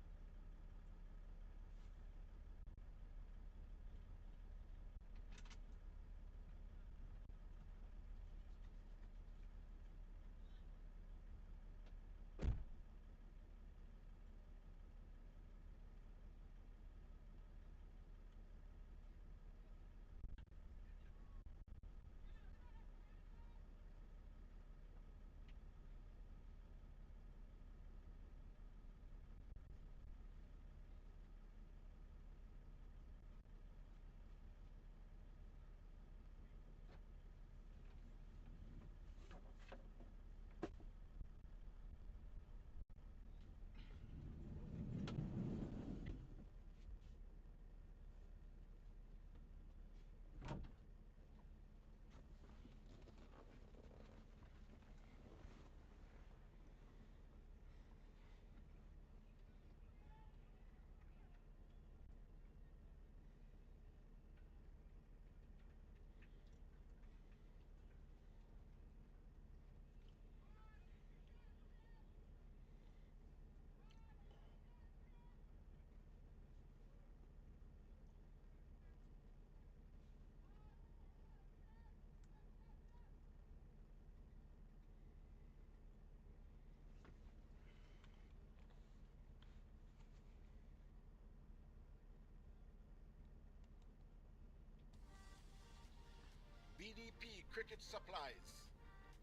BDP Cricket Supplies.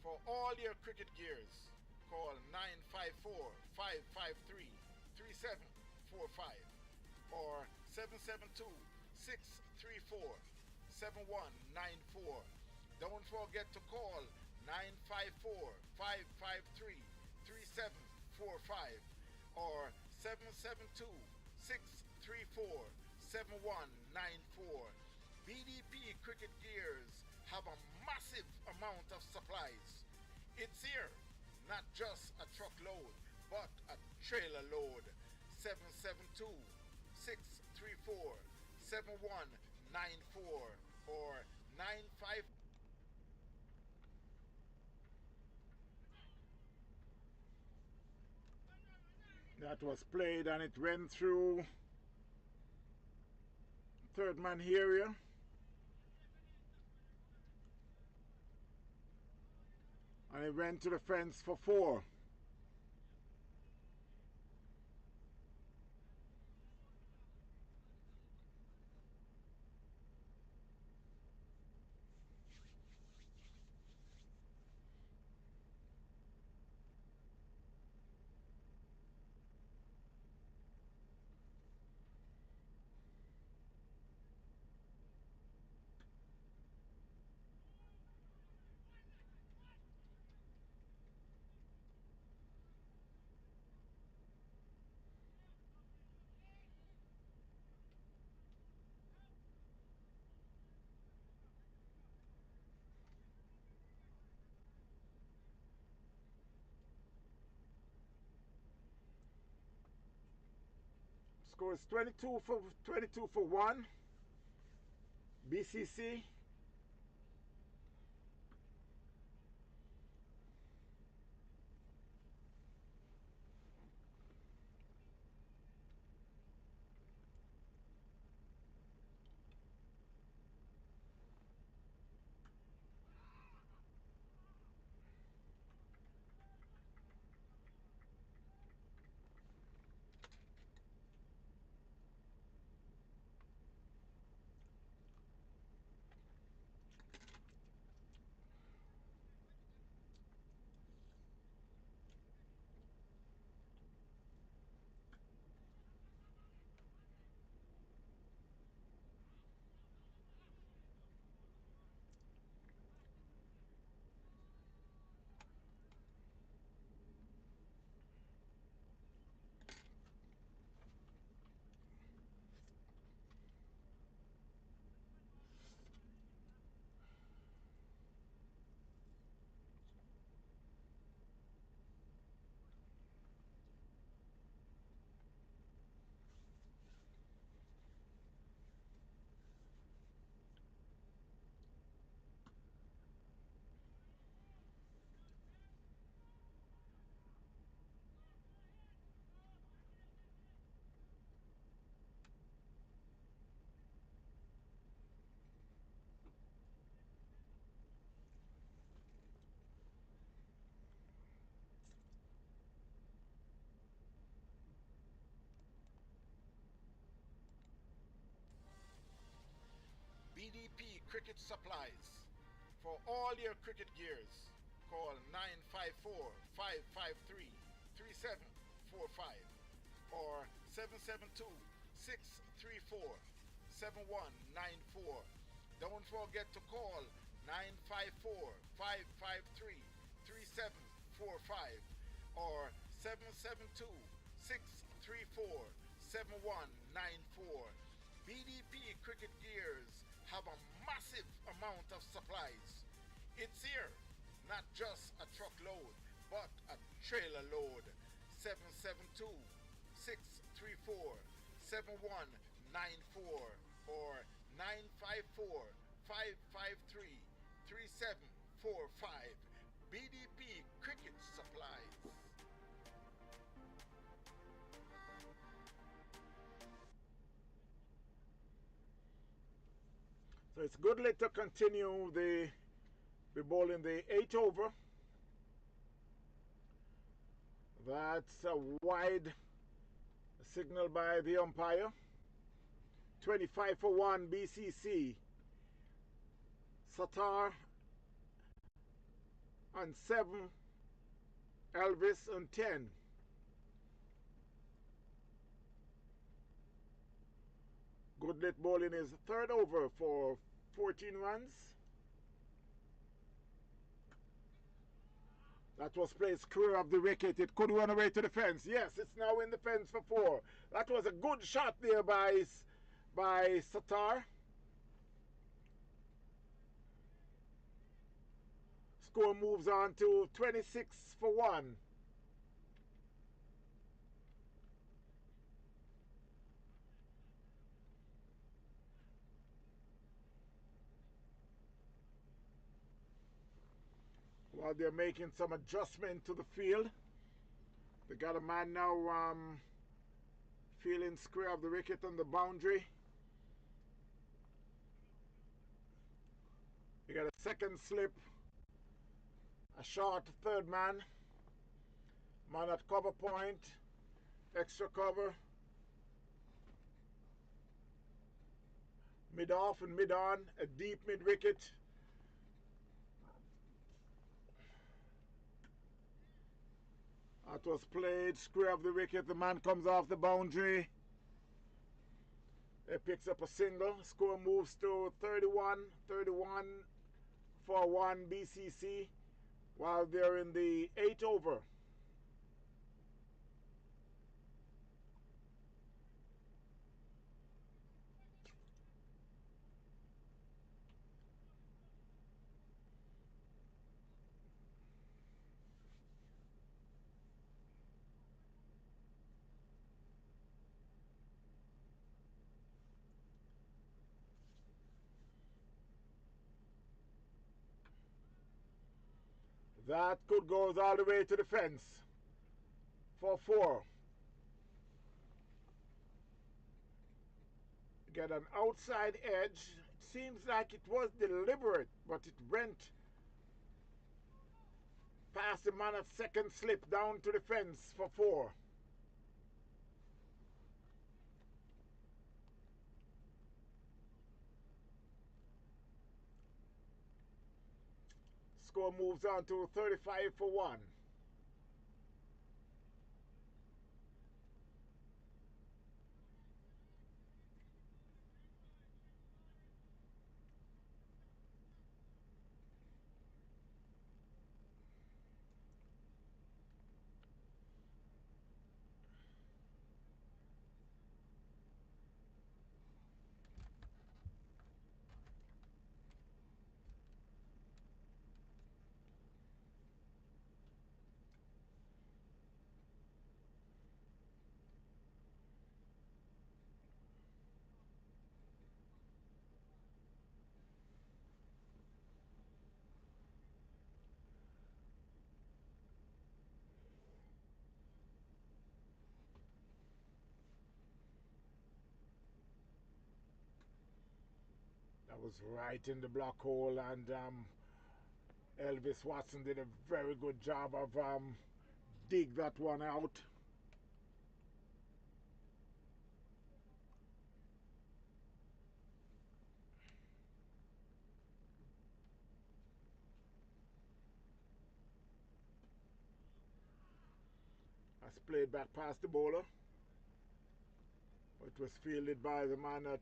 For all your cricket gears, call 954 553 3745 or 772 634 7194. Don't forget to call 954 553 3745 or 772 634 7194. BDP Cricket Gears have a massive amount of supplies. It's here, not just a truckload, but a trailer load. 772 634 7194 or 95. That was played and it went through third man area. And it went to the fence for 4. Score is 22 for 1. BCC. Cricket Supplies. For all your cricket gears, call 954-553-3745 or 772-634-7194. Don't forget to call 954-553-3745 or 772-634-7194. BDP Cricket Gears have a massive amount of supplies. It's here, not just a truckload, but a trailer load. 772-634-7194 or 954-553-3745. BDP Cricket Supplies. So it's goodly to continue the ball in the 8 over. That's a wide signal by the umpire. 25 for 1 BCC. Satar on 7. Elvis on 10. Goodlet bowling his third over for 14 runs. That was played square of the wicket. It could run away to the fence. Yes, it's now in the fence for 4. That was a good shot there by Satar. Score moves on to 26 for 1. While they're making some adjustment to the field, they got a man now feeling square of the wicket on the boundary. You got a second slip, a short third man at cover point, extra cover, mid off and mid on, a deep mid wicket. That was played square of the wicket. The man comes off the boundary. He picks up a single. Score moves to 31 for 1 BCC while they're in the 8 over. That could goes all the way to the fence for 4. Get an outside edge. It seems like it was deliberate, but it went past the man at second slip down to the fence for 4. Score moves on to 35 for 1. That was right in the block hole, and Elvis Watson did a very good job of dig that one out. played back past the bowler. It was fielded by the man at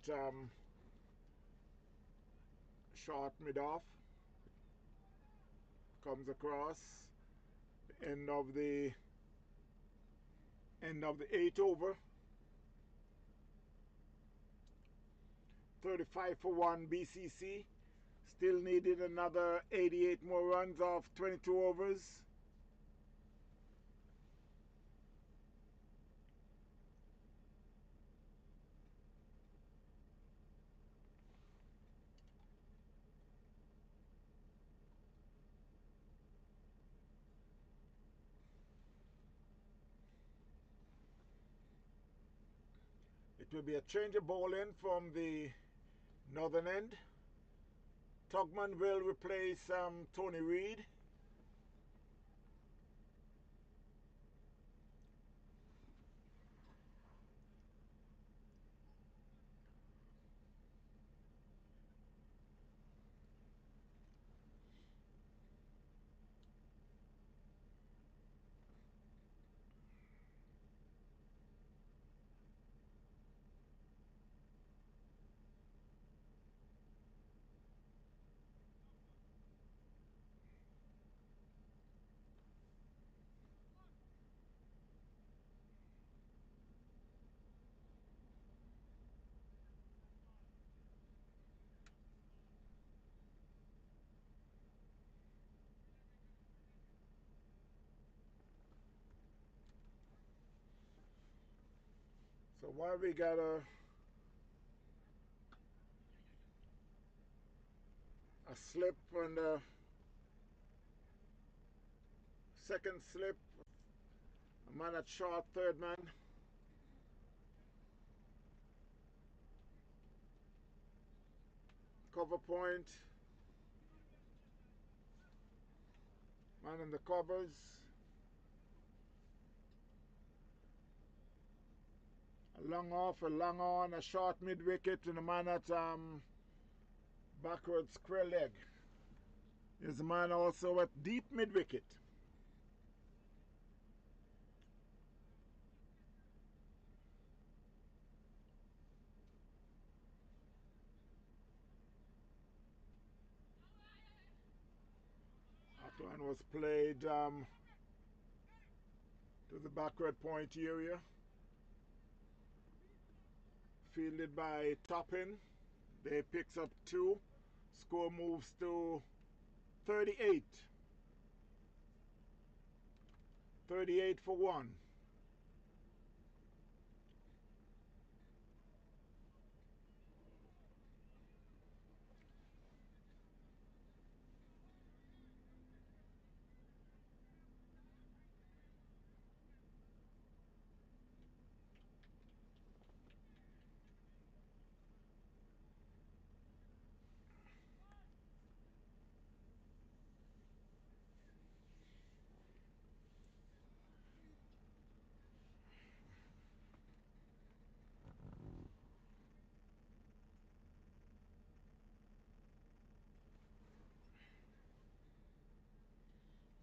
short mid-off. Comes across. End of the 8th over. 35 for 1 BCC. Still needed another 88 more runs off 22 overs. It will be a change of bowling from the northern end. Tugman will replace Tony Reed. So while we got a slip and a second slip, a man at short, third man. Cover point. Man in the covers. A long off, a long on, a short mid wicket, and a man at backward square leg. There's a man also at deep mid wicket. That one was played to the backward point area. Fielded by Toppin. They picks up 2. Score moves to 38. 38 for 1.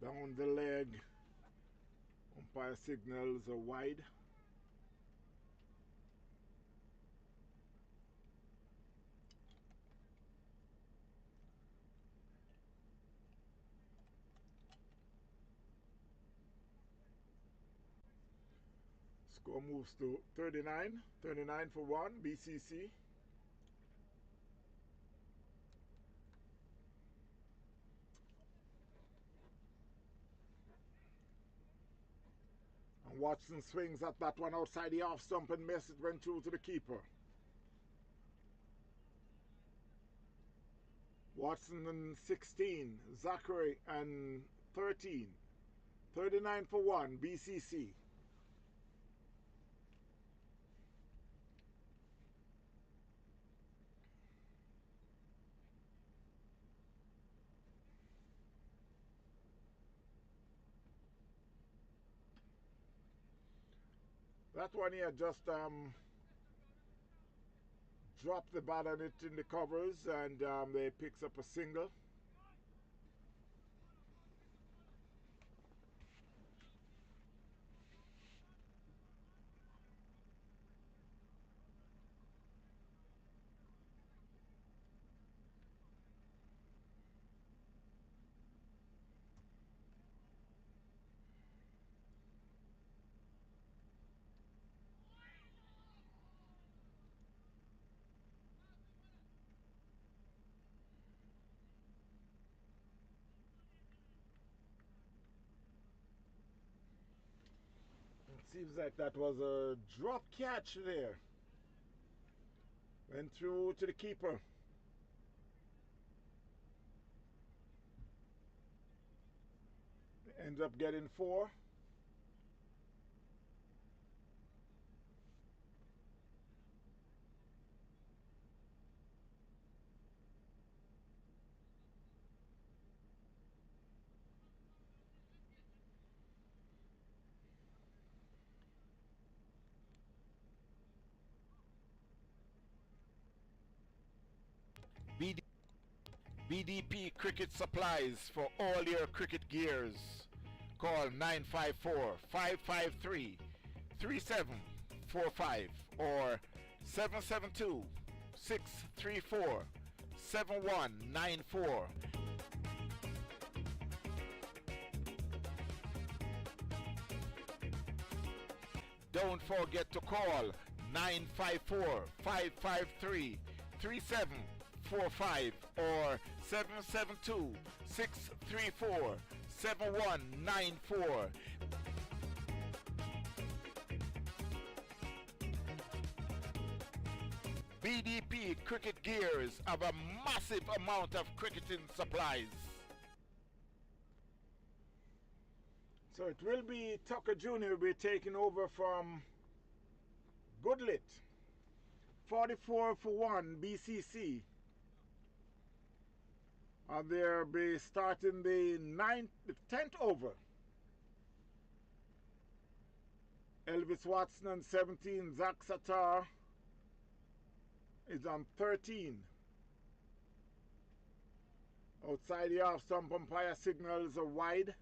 Down the leg. Umpire signals a wide. Score moves to 39. 39 for 1, BCC. And Watson swings at that one outside the off stump and message went through to the keeper. Watson and 16, Zachary and 13. 39 for 1, BCC. That one here just dropped the bat on it in the covers and they picks up a single. Seems like that was a drop catch there. Went through to the keeper. Ends up getting 4. BDP Cricket Supplies for all your cricket gears. Call 954-553-3745 or 772-634-7194. Don't forget to call 954-553-3745 or 772-634-7194. BDP Cricket Gears have a massive amount of cricketing supplies. So it will be Tucker Jr. will be taking over from Goodlit. 44 for 1 BCC. And they'll be starting the 10th over. Elvis Watson on 17. Zach Satar is on 13. Outside the off stump umpire signals are wide.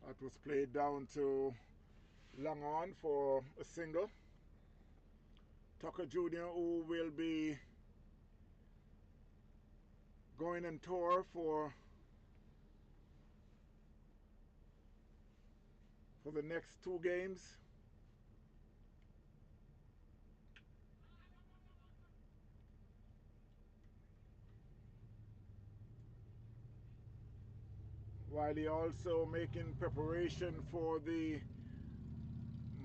That was played down to long on for a single. Tucker Jr., who will be going on tour for the next 2 games. While he also making preparation for the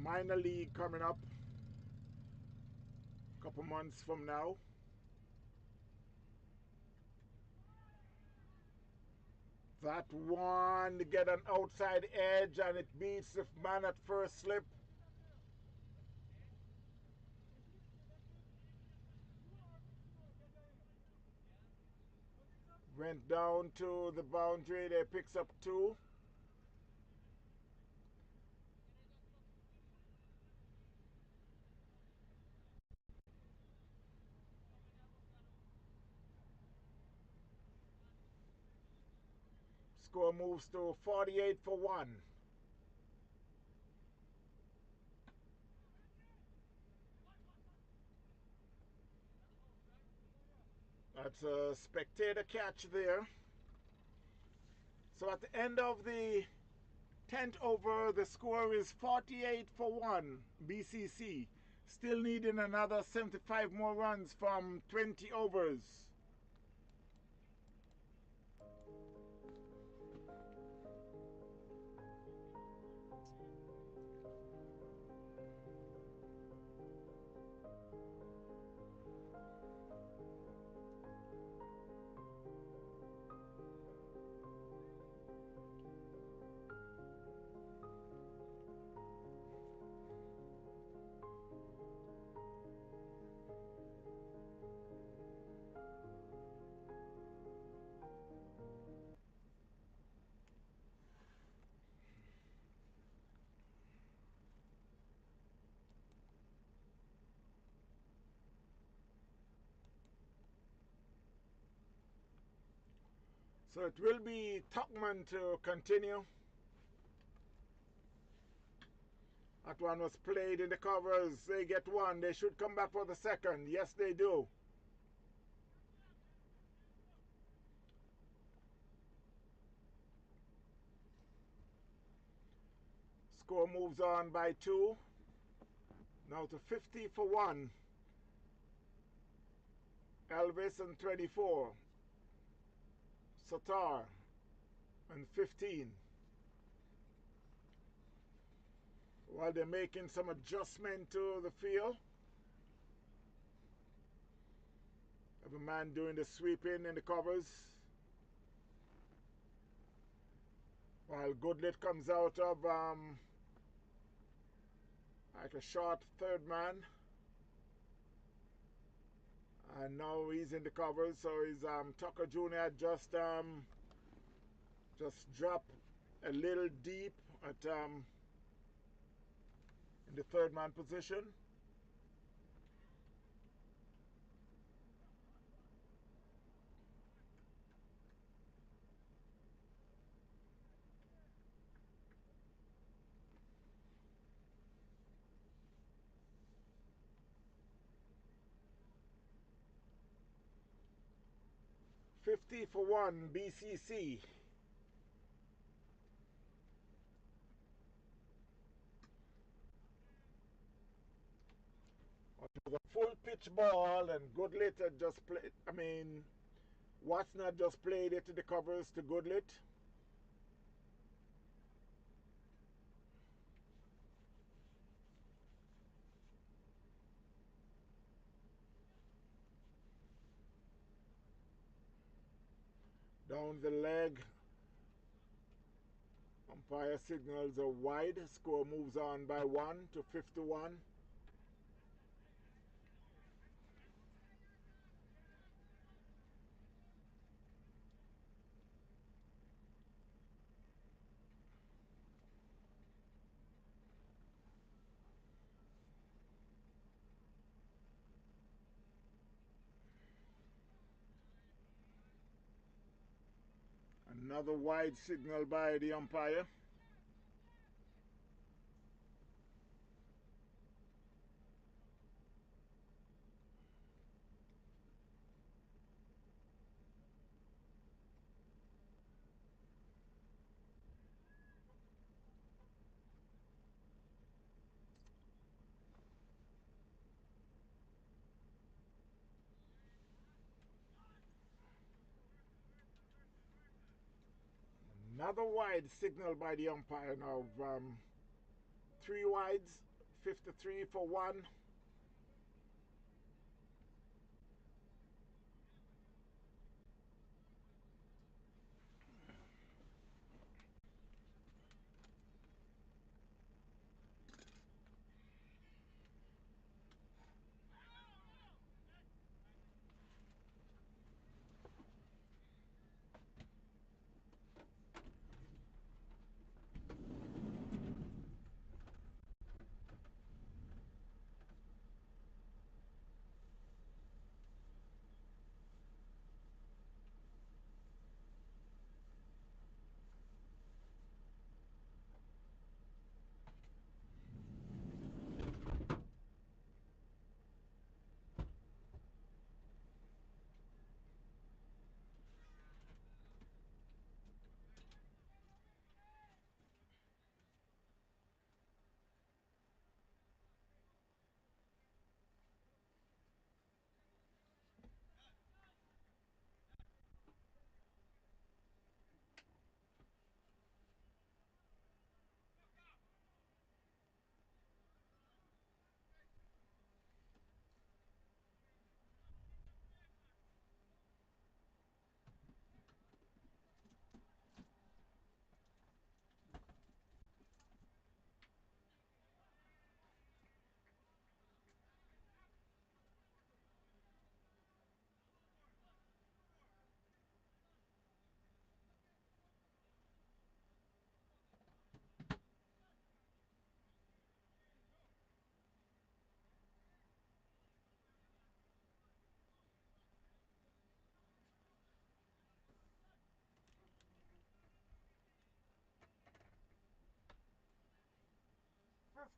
minor league coming up a couple months from now. That one to get an outside edge and it beats the man at first slip. Went down to the boundary, there picks up 2. Score moves to 48 for 1. That's a spectator catch there. So at the end of the 10th over, the score is 48 for 1 BCC. Still needing another 75 more runs from 20 overs. So it will be Tuckman to continue. That one was played in the covers. They get one. They should come back for the second. Yes, they do. Score moves on by 2. Now to 50 for 1. Elvis and 24. Satar and 15. While they're making some adjustment to the field. Have a man doing the sweeping in the covers. While Goodlet comes out of like a short third man. And now he's in the covers, so he's Tucker Jr. just dropped a little deep at in the third man position. $50 for 1 BCC. It was a full pitch ball, and Goodlet had just played. I mean, Watson had just played it to the covers to Goodlet. Down the leg. Umpire signals a wide. Score moves on by 1 to 51. Another wide signal by the umpire. Another wide signal by the umpire now. 3 wides, 53 for 1.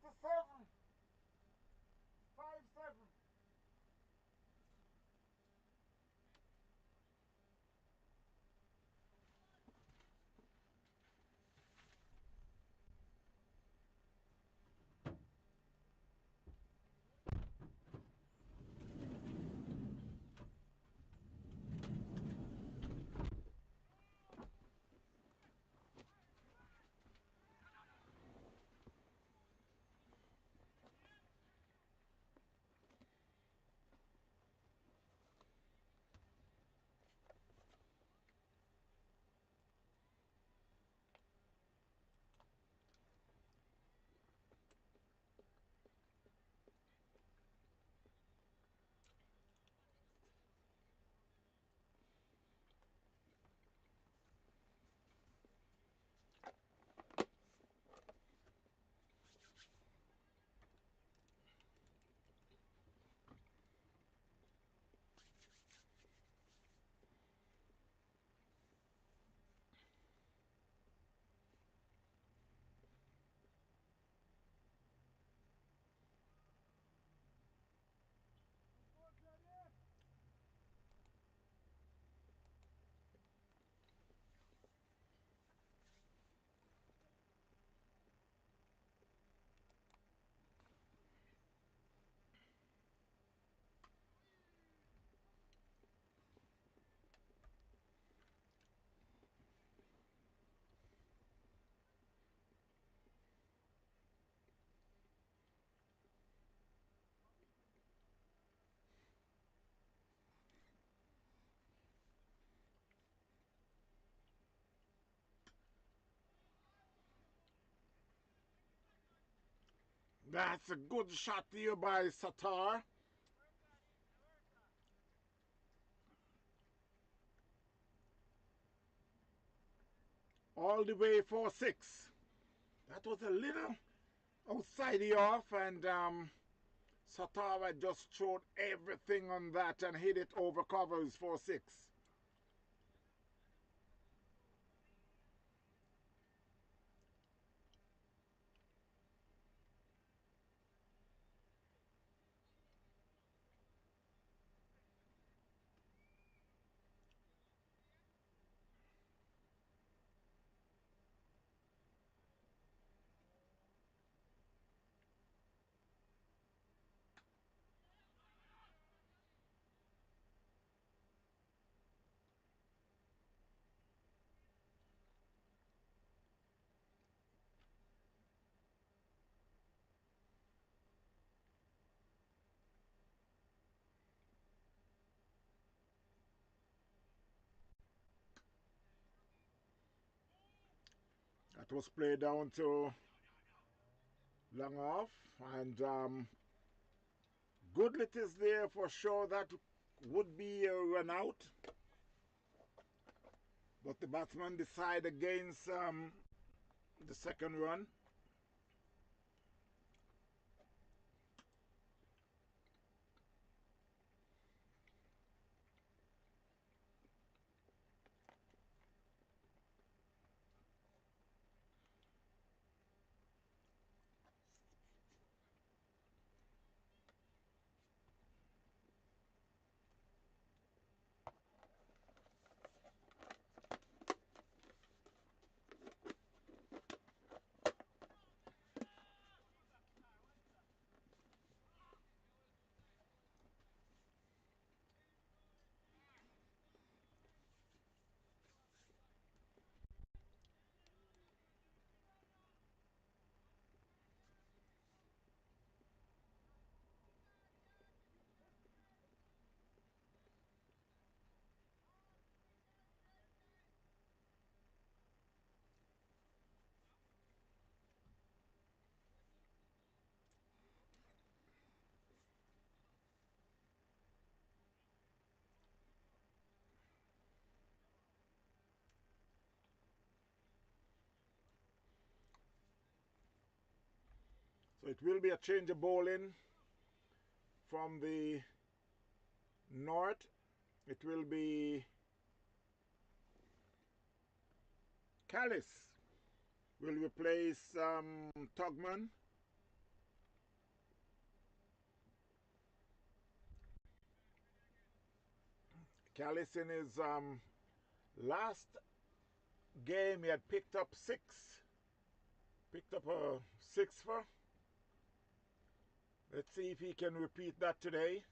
67. 5-7. That's a good shot here by Satar. All the way for 6. That was a little outside the off, and Satar just showed everything on that and hit it over covers for 6. That was played down to long off, and Goodlet is there for sure. That would be a run out, but the batsman decide against the second run. So it will be a change of bowling from the north. It will be Callis will replace Tugman. Callis in his last game he had picked up 6. Picked up a 6-fer. Let's see if he can repeat that today.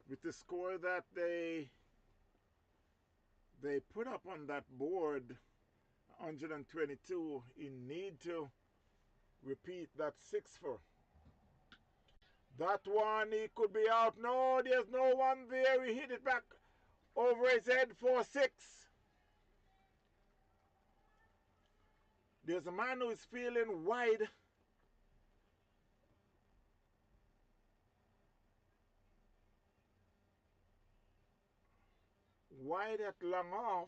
With the score that they put up on that board, 122, he need to repeat that 6-fer. That one, he could be out. No, there's no one there. He hit it back over his head for 6. There's a man who is feeling wide. Wide at long off.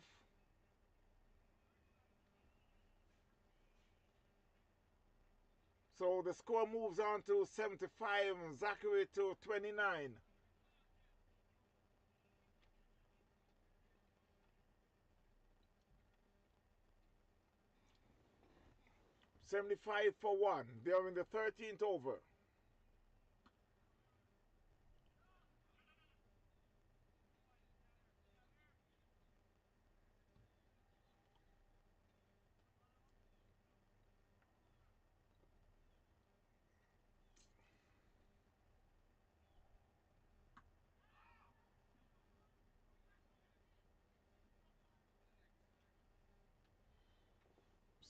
So the score moves on to 75 and Zachary to 29. 75 for 1. They're in the 13th over.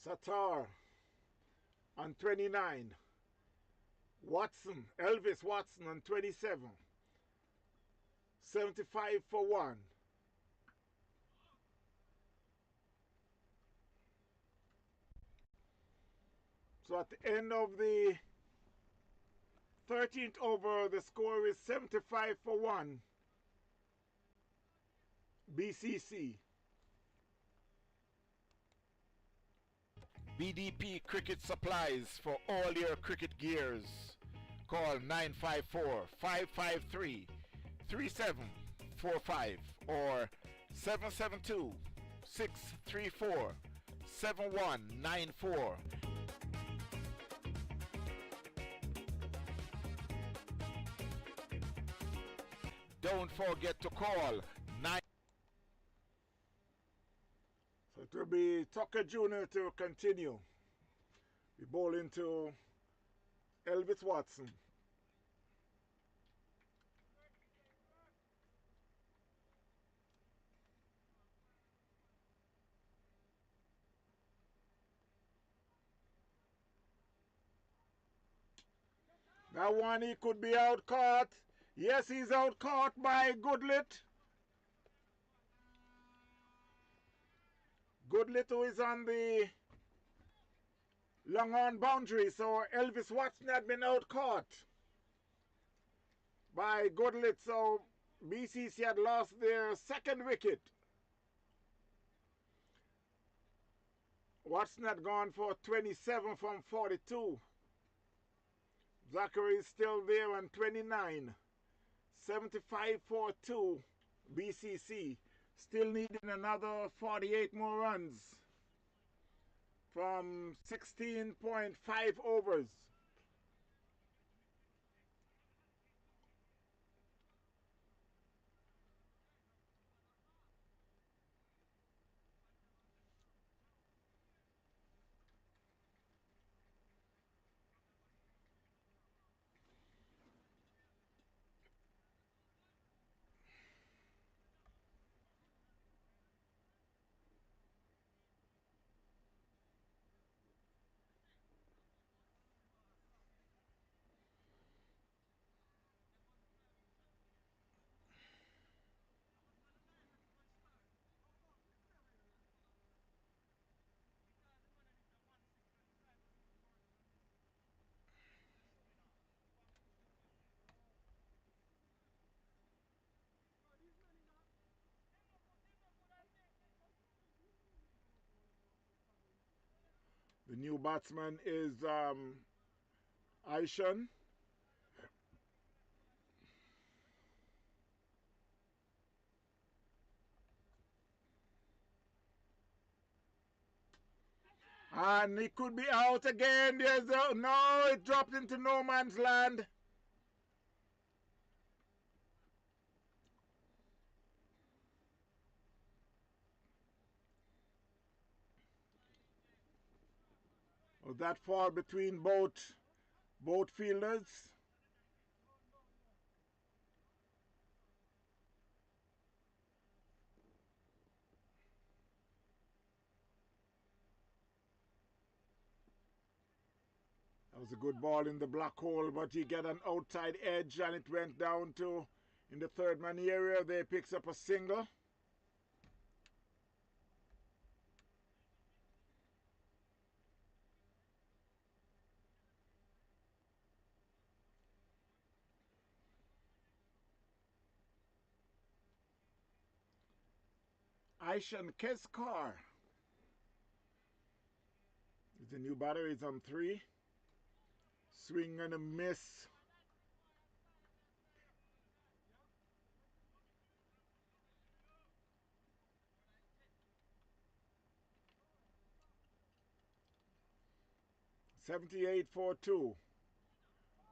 Satar on 29. Watson, Elvis Watson on 27. 75 for 1. So at the end of the 13th over, the score is 75 for 1. BCC. BDP Cricket Supplies for all your cricket gears. Call 954-553-3745 or 772-634-7194. Don't forget to call 9. So it will be Tucker Jr. to continue. We bowl into Elvis Watson. That one he could be out caught. Yes, he's out caught by Goodlit. Goodlit who is on the long on boundary. So Elvis Watson had been out caught by Goodlit. So BCC had lost their second wicket. Watson had gone for 27 from 42. Zachary is still there on 29. 75 for 2. BCC still needing another 48 more runs from 16.5 overs. The new batsman is Aishan. And he could be out again. There's no, it dropped into no man's land. Was that fall between both fielders? That was a good ball in the black hole, but he got an outside edge and it went down to, in the third man area, they picks up a single. Aishan Keskar is the new batter. He's on 3. Swing and a miss. $78-4-2.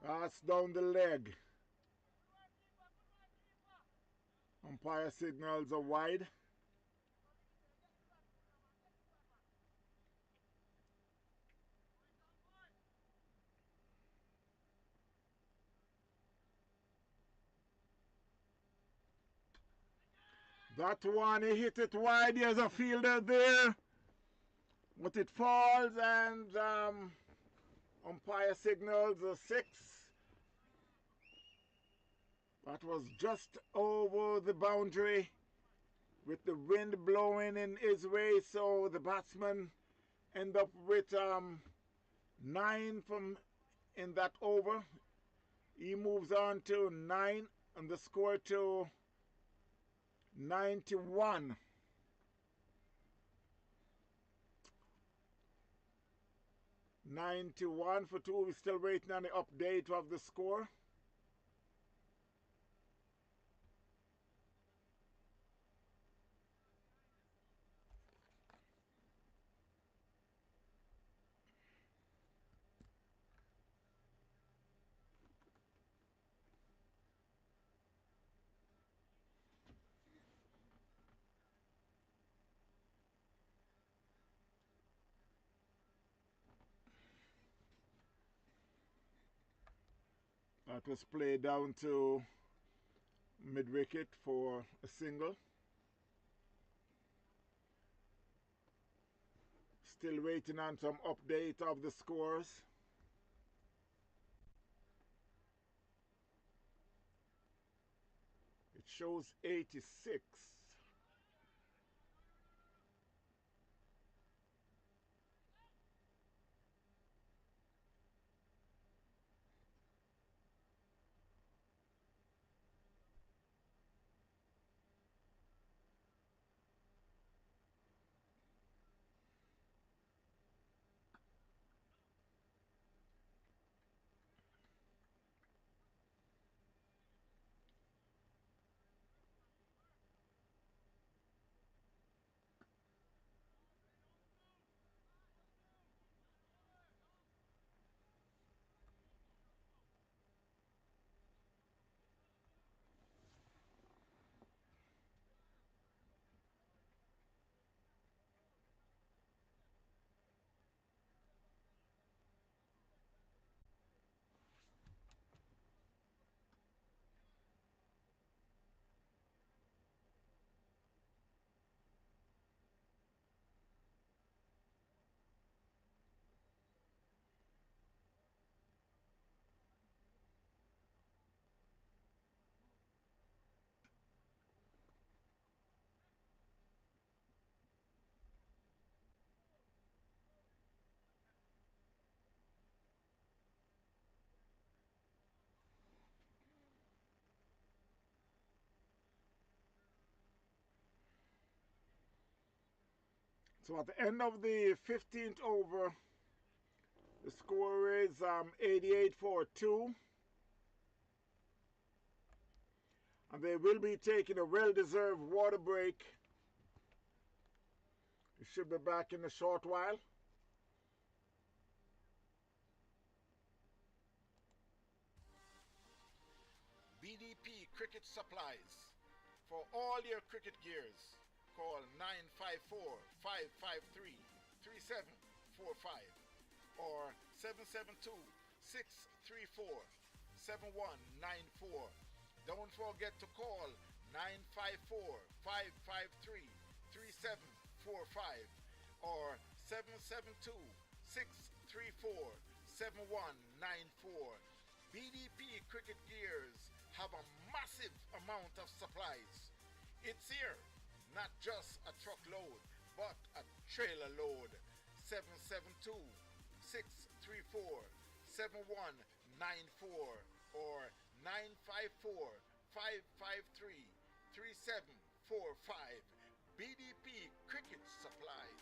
That's down the leg. Umpire signals a wide. That one, he hit it wide. There's a fielder there. But it falls and umpire signals a 6. That was just over the boundary with the wind blowing in his way. So the batsman end up with 9 from in that over. He moves on to 9 and the score to 91. For 2. We're still waiting on the update of the score. That was played down to mid-wicket for a single. Still waiting on some update of the scores. It shows 86. So at the end of the 15th over, the score is 88-2. And they will be taking a well-deserved water break. We should be back in a short while. BDP Cricket Supplies. For all your cricket gears, call 954-553-3745 or 772-634-7194. Don't forget to call 954-553-3745 or 772-634-7194. BDP Cricket Gears have a massive amount of supplies. It's here, not just a truckload, but a trailer load. 772-634-7194 or 954-553-3745. BDP Cricket Supplies.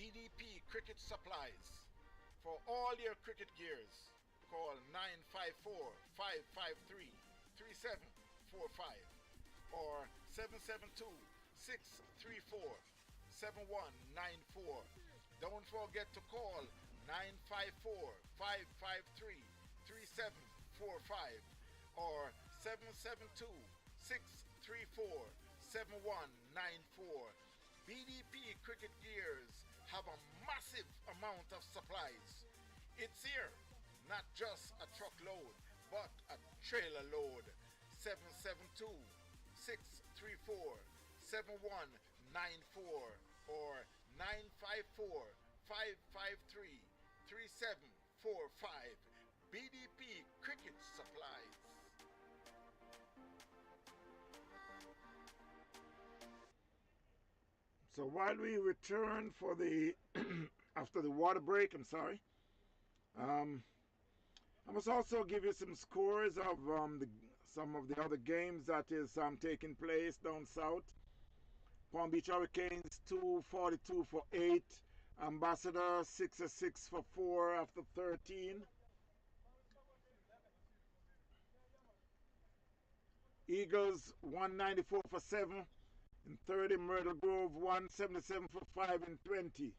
BDP Cricket Supplies. For all your cricket gears, call 954-553-3745 or 772-634-7194. Don't forget to call 954-553-3745 or 772-634-7194. BDP Cricket Gears have a massive amount of supplies. It's here, not just a truckload, but a trailer load. 772-634-7194 or 954-553-3745. BDP Cricket Supplies. So while we return for the after the water break, I must also give you some scores of some of the other games that is taking place down south. Palm Beach Hurricanes 242 for 8, Ambassador 66 for 4 after 13. Eagles 194 for 7 in 30. Myrtle Grove 177 for 5 in 20.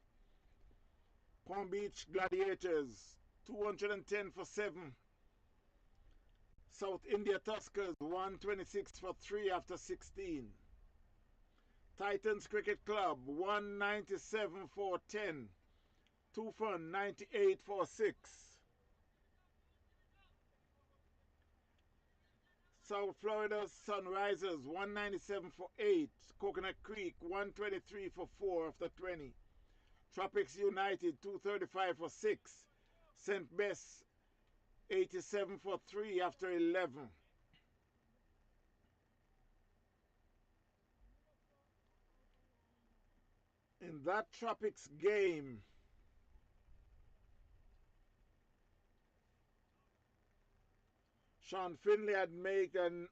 Palm Beach Gladiators 210 for 7. South India Tuskers 126 for 3 after 16. Titans Cricket Club 197 for 10. Tufan 98 for 6. South Florida Sunrisers 197 for 8. Coconut Creek 123 for 4 after 20. Tropics United 235 for 6. St. Bess 87 for 3 after 11. In that Tropics game, Sean Finley had made an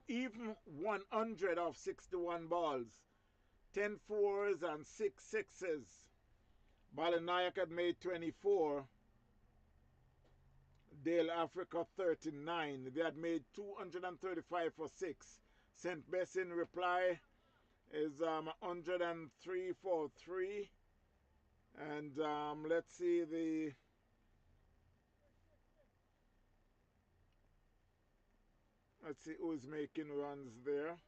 even 100 of 61 balls, 10 fours and 6 sixes. Balanayak had made 24. Dale Africa 39. They had made 235 for 6. St. Bess in reply is 103 for 3. And let's see the let's see who's making runs there.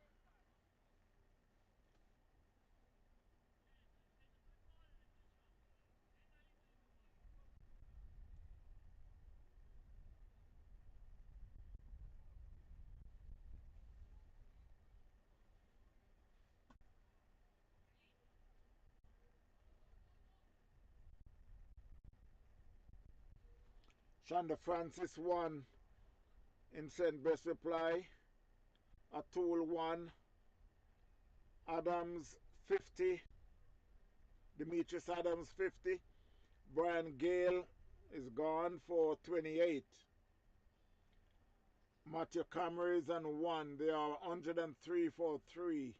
Shonda Francis 1 in St. Bess reply. Atul 1. Adams 50. Demetrius Adams 50. Brian Gale is gone for 28. Matthew Camry is on 1. They are 103 for 3.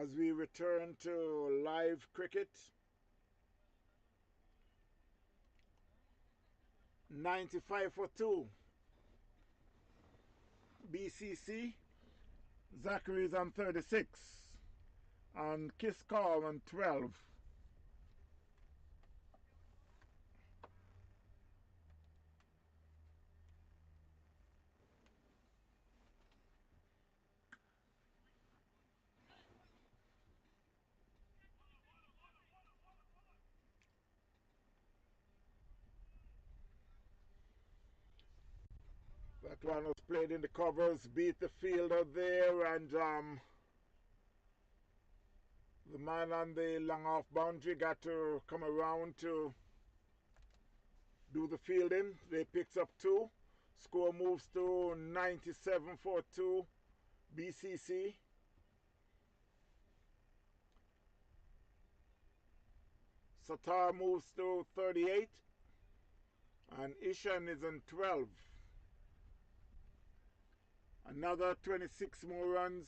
As we return to live cricket, 95 for 2. BCC, Zachary is on 36. And Kiskall on 12. That one was played in the covers, beat the fielder there, and the man on the long off boundary got to come around to do the fielding. They picks up 2. Score moves to 97 for 2. BCC. Satar moves to 38. And Ishan is on 12. Another 26 more runs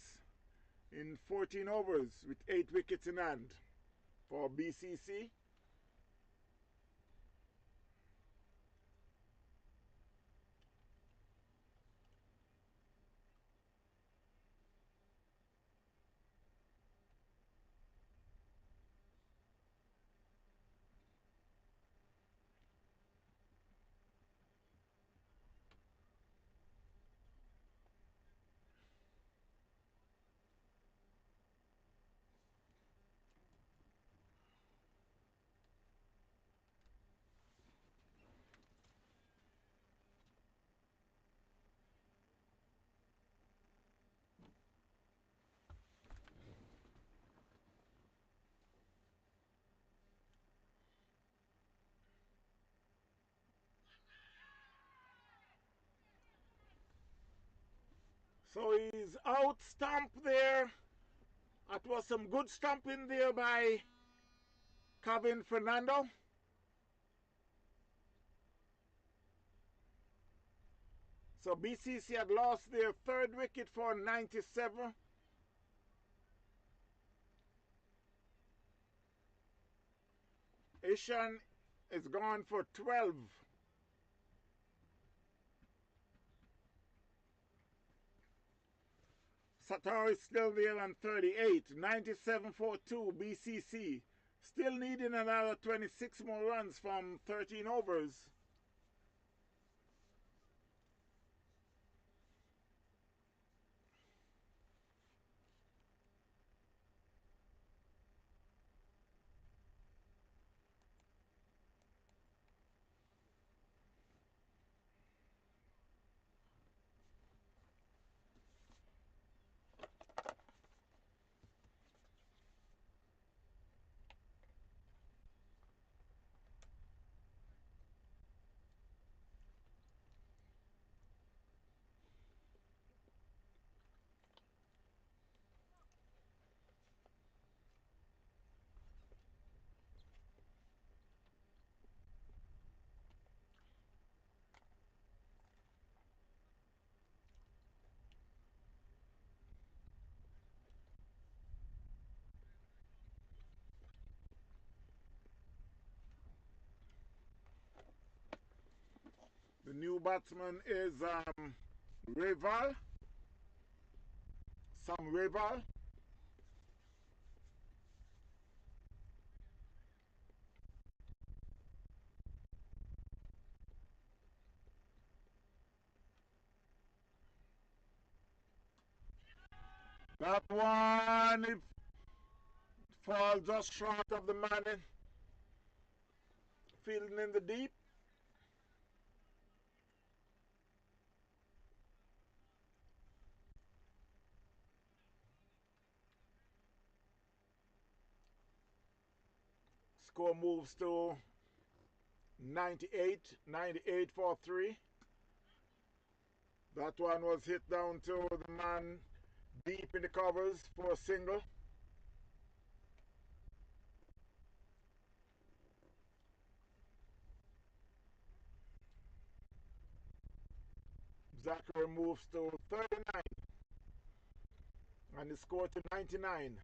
in 14 overs with 8 wickets in hand for BCC. So he's out, stomp there. That was some good stomping there by Kevin Fernando. So BCC had lost their third wicket for 97. Ishan is gone for 12. Satar is still there on 38. 97 for 2 BCC. Still needing another 26 more runs from 13 overs. The new batsman is Reval. Sam Reval. That one, it falls just short of the man fielding in the deep. Score moves to 98, 98 for 3. That one was hit down to the man deep in the covers for a single. Zachary moves to 39 and the score to 99.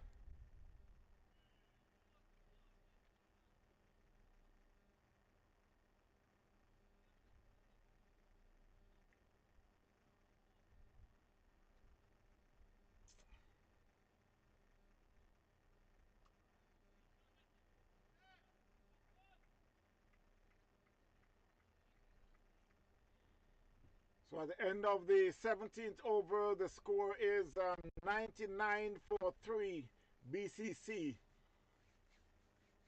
So at the end of the 17th over, the score is 99 for 3 BCC.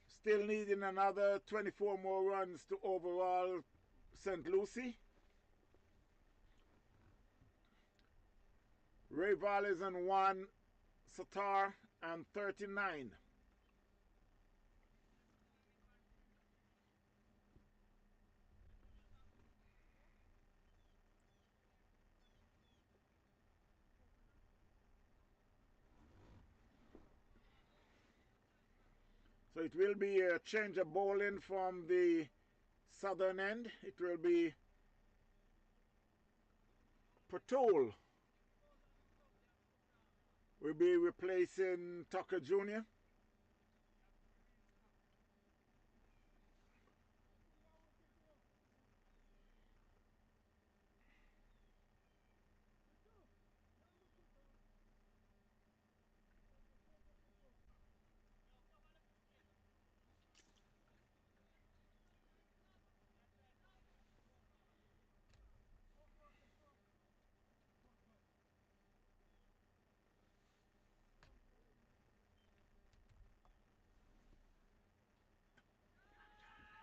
Still needing another 24 more runs to overall St. Lucie. Reval is on 1, Satar and 39. So it will be a change of bowling from the southern end. It will be Patul will be replacing Tucker Jr.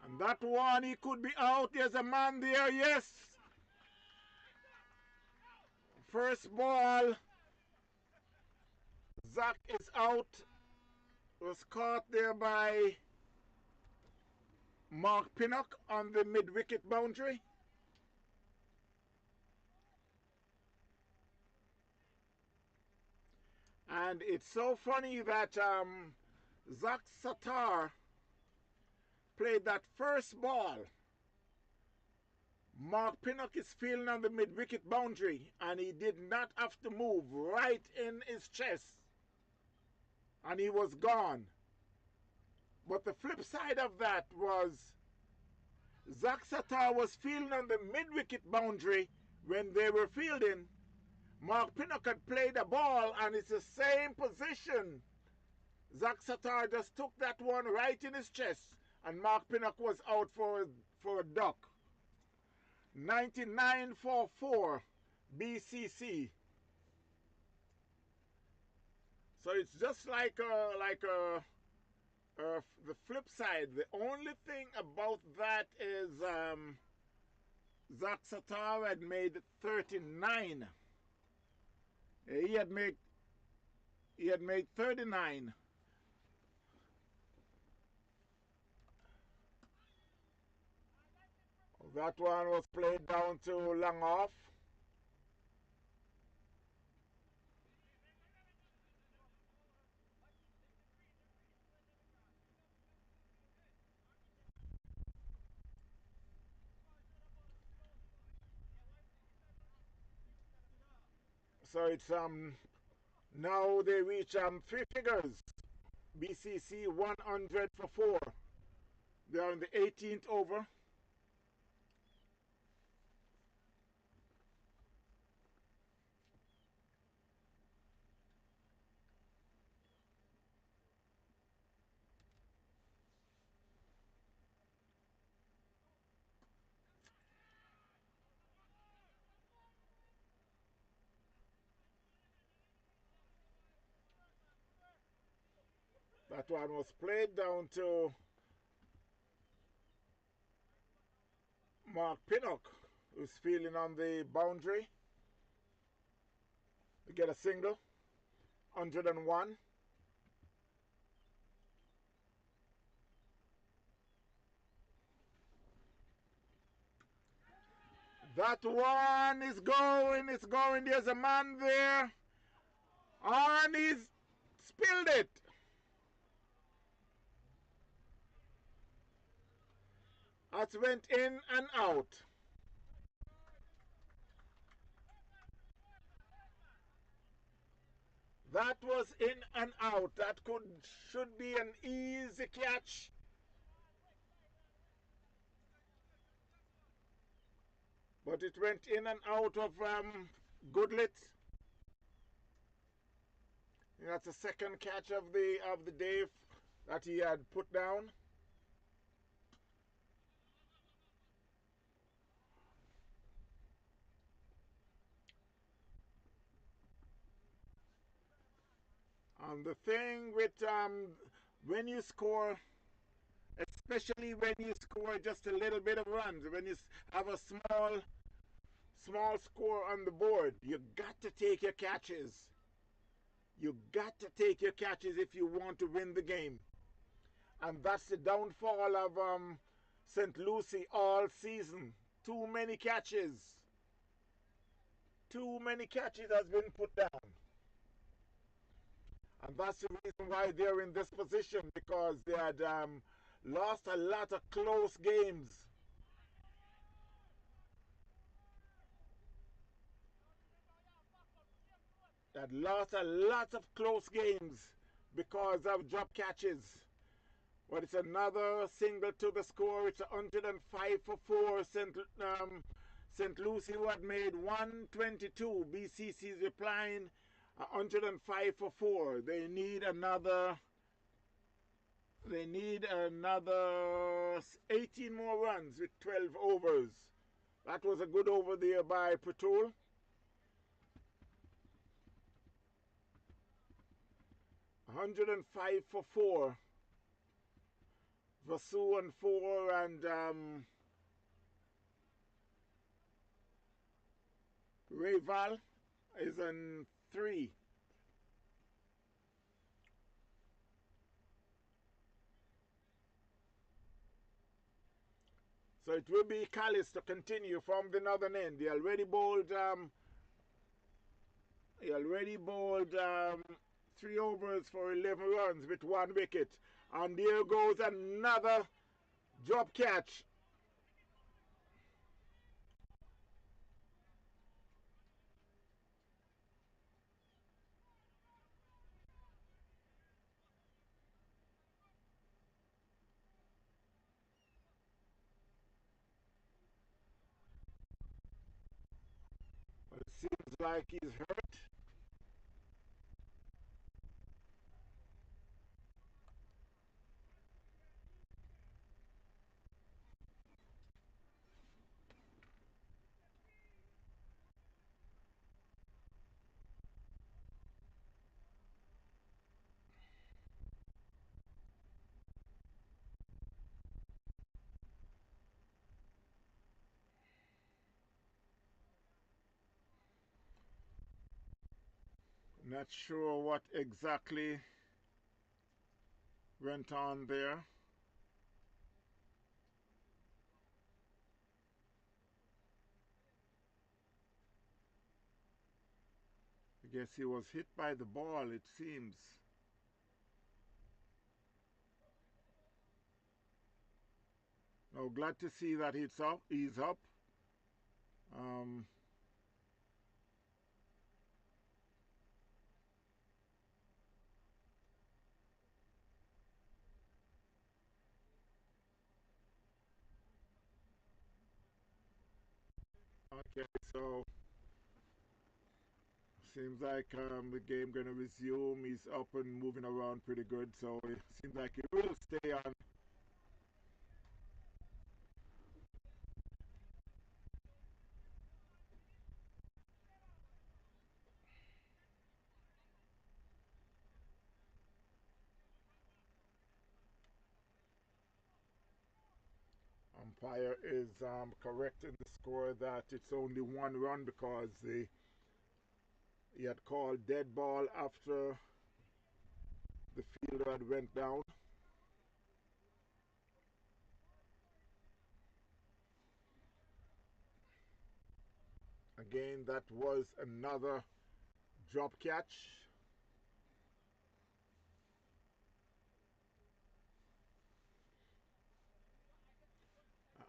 And that one, he could be out. There's a man there, yes. First ball. Zach is out. Was caught there by Mark Pinnock on the mid-wicket boundary. And it's so funny that Zach Satar played that first ball. Mark Pinnock is fielding on the mid-wicket boundary, and he did not have to move, right in his chest. And he was gone. But the flip side of that was Zach Satar was fielding on the mid-wicket boundary when they were fielding. Mark Pinnock had played a ball, and it's the same position. Zach Satar just took that one right in his chest, and Mark Pinnock was out for a duck. 99 for 4 BCC. So it's just like the flip side. The only thing about that is Zach Satar had made 39. He had made 39. That one was played down to long off. So it's now they reach three figures. BCC 100 for 4. They are in the 18th over. That one was played down to Mark Pinnock, who's fielding on the boundary. We get a single, 101. That one is going, it's going. There's a man there, and he's spilled it. That went in and out. That was in and out. That should be an easy catch. But it went in and out of Goodlet. That's the second catch of the day that he had put down. And the thing with when you score, especially when you score just a little bit of runs, when you have a small score on the board, you got to take your catches. You got to take your catches if you want to win the game. And that's the downfall of St. Lucie all season. Too many catches. Too many catches has been put down. And that's the reason why they're in this position, because they had lost a lot of close games. that lost a lot of close games because of drop catches. But it's another single to the score. It's 105 for 4. St. Lucie, who had made 122. BCC is replying 105 for 4. They need another 18 more runs with 12 overs. That was a good over there by Patul. 105 for 4. Vasu on 4 and Rayval is on 3. So it will be Callis to continue from the northern end. He already bowled 3 overs for 11 runs with 1 wicket. And there goes another drop catch. It seems like he's hurt. Not sure what exactly went on there. I guess he was hit by the ball, it seems. Now, glad to see that it's up. He's up. Um, okay, so seems like the game gonna resume. He's up and moving around pretty good, so it seems like he will stay on. Umpire is correcting the score that it's only 1 run because he had called dead ball after the fielder had went down. Again, that was another drop catch.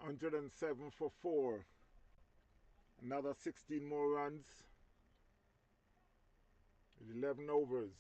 107 for 4. Another 16 more runs. 11 overs.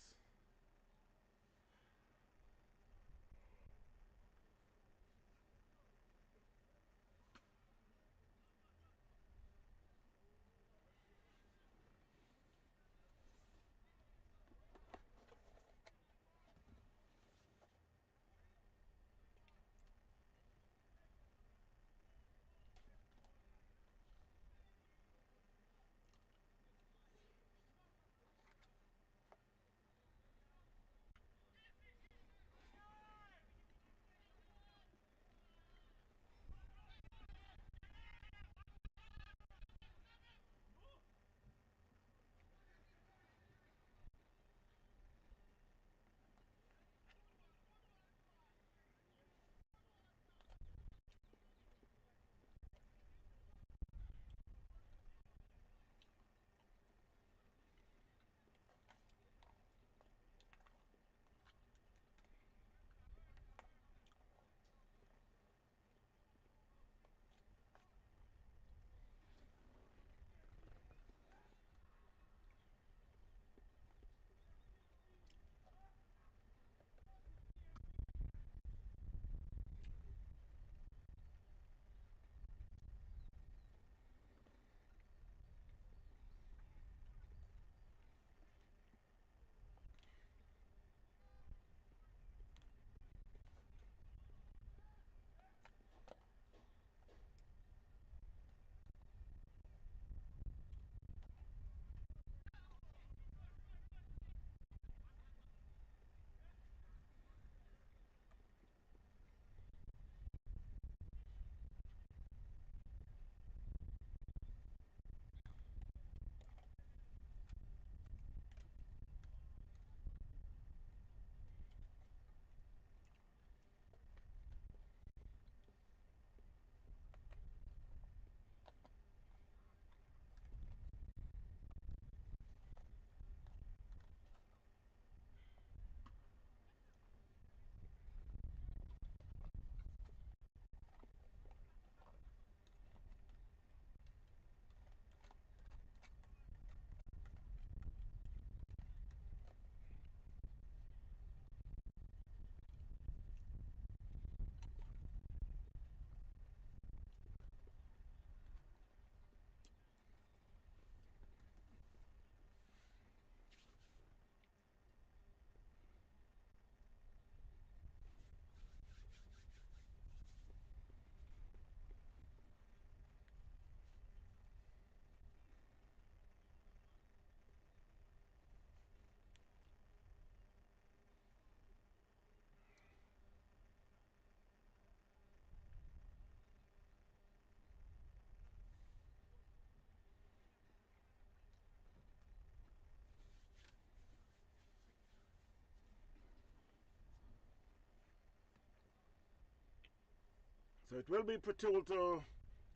So it will be Patul to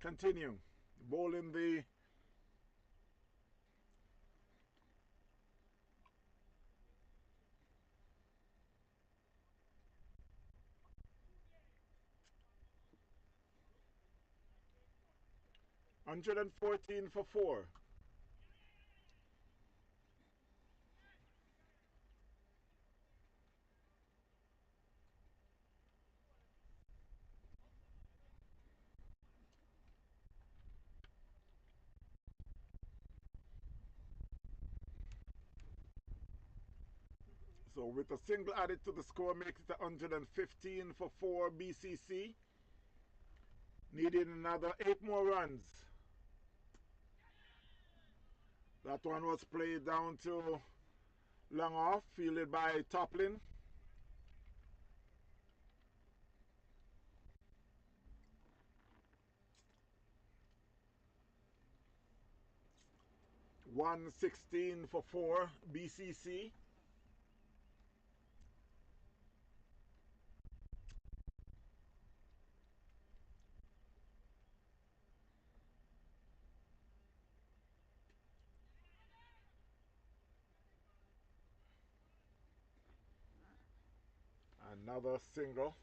continue bowling the $114 for 4. So with a single added to the score makes it 115 for 4 BCC. Needing another 8 more runs. That one was played down to long off, fielded by Toplin. $116 for 4 BCC. Another single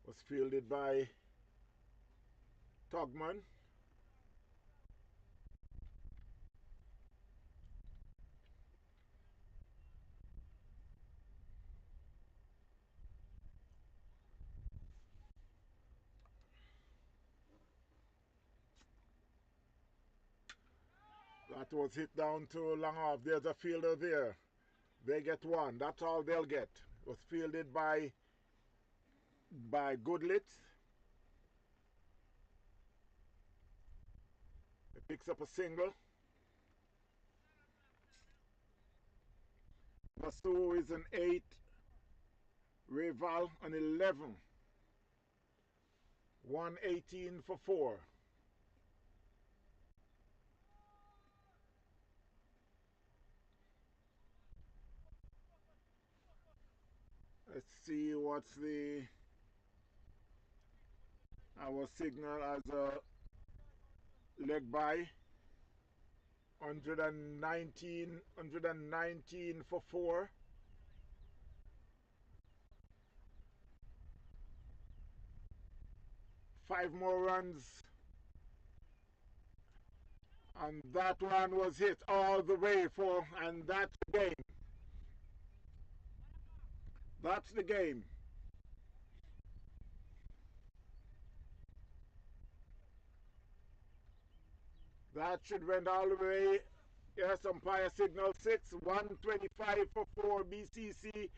was fielded by Togman. That was hit down to long off. There's a fielder there. They get one. That's all they'll get. It was fielded by Goodlit. It picks up a single. Masu is an 8. Reval an 11. 118 for 4. Let's see what's our signal as a leg by. 119 for 4. Five more runs. And that one was hit all the way for, and that's the game. That's the game. That should went all the way. Yes, umpire signal 6. 125 for 4 BCC.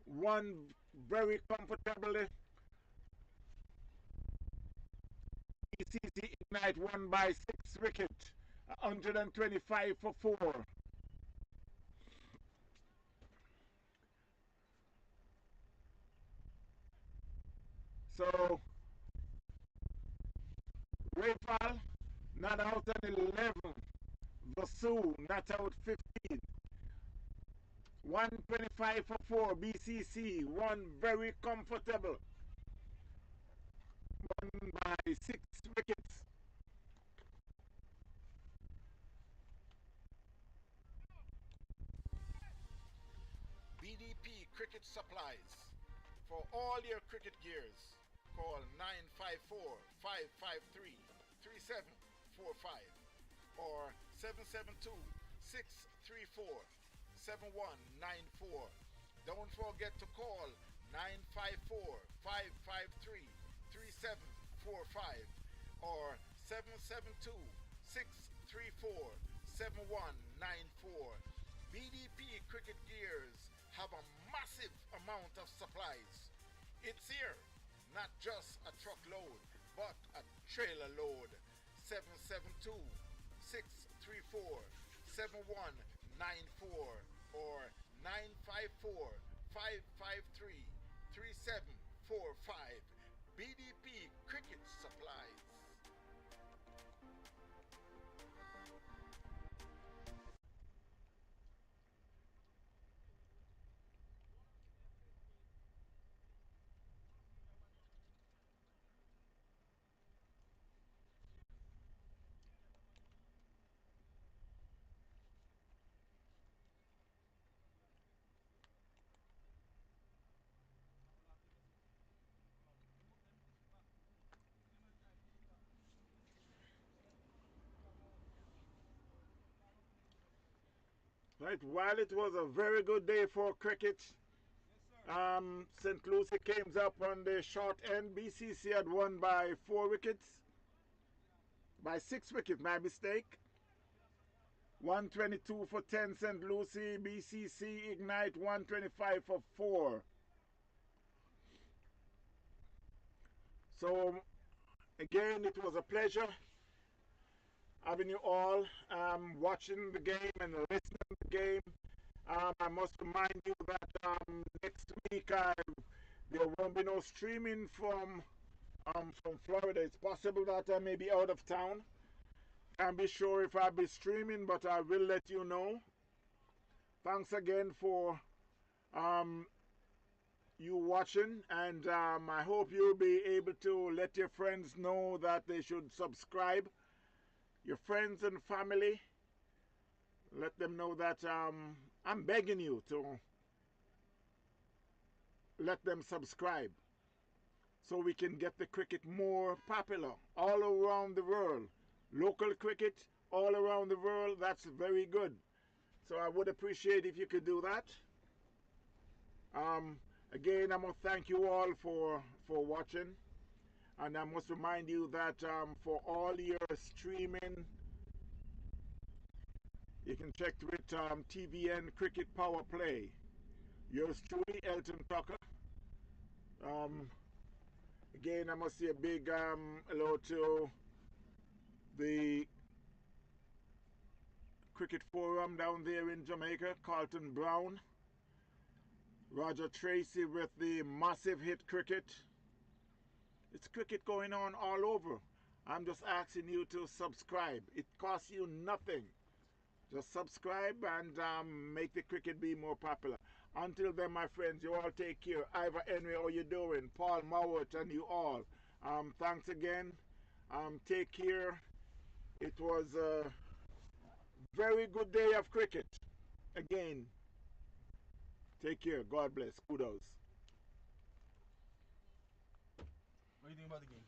One very comfortably. BCC Ignite won by 6 wickets. 125 for 4. So, Rayfall not out at 11. Vasu not out 15. 125 for 4 BCC. One very comfortable. Won by 6 wickets. BDP Cricket Supplies. For all your cricket gears, call 954-553-3745 or 772-634-7194. Don't forget to call 954-553-3745 or 772-634-7194. BDP Cricket Gears have a massive amount of supplies. It's here, not just a truckload, but a trailer load. 772-634-7194 or 954-553-3745. BDP Cricket Supplies. Right, while it was a very good day for cricket, St. Lucie came up on the short end. BCC had won by 4 wickets. By 6 wickets, my mistake. 122 for 10 St. Lucie. BCC Ignite 125 for 4. So again, it was a pleasure having you all watching the game and listening to the game. I must remind you that next week there won't be no streaming from Florida. It's possible that I may be out of town. Can't be sure if I'll be streaming, but I will let you know. Thanks again for you watching, and I hope you'll be able to let your friends know that they should subscribe. Your friends and family, let them know that I'm begging you to let them subscribe so we can get the cricket more popular all around the world. Local cricket all around the world, that's very good. So I would appreciate if you could do that. Again, I must thank you all for watching. And I must remind you that for all your streaming, you can check with TVN Cricket Power Play. Yours truly, Elton Tucker. Again, I must say a big hello to the Cricket Forum down there in Jamaica, Carlton Brown. Roger Tracy with the massive hit cricket. It's cricket going on all over. I'm just asking you to subscribe. It costs you nothing. Just subscribe and make the cricket be more popular. Until then, my friends, you all take care. Ivor Henry, how you doing? Paul Mowat and you all. Thanks again. Take care. It was a very good day of cricket. Again, take care. God bless. Kudos. What do you think about the game?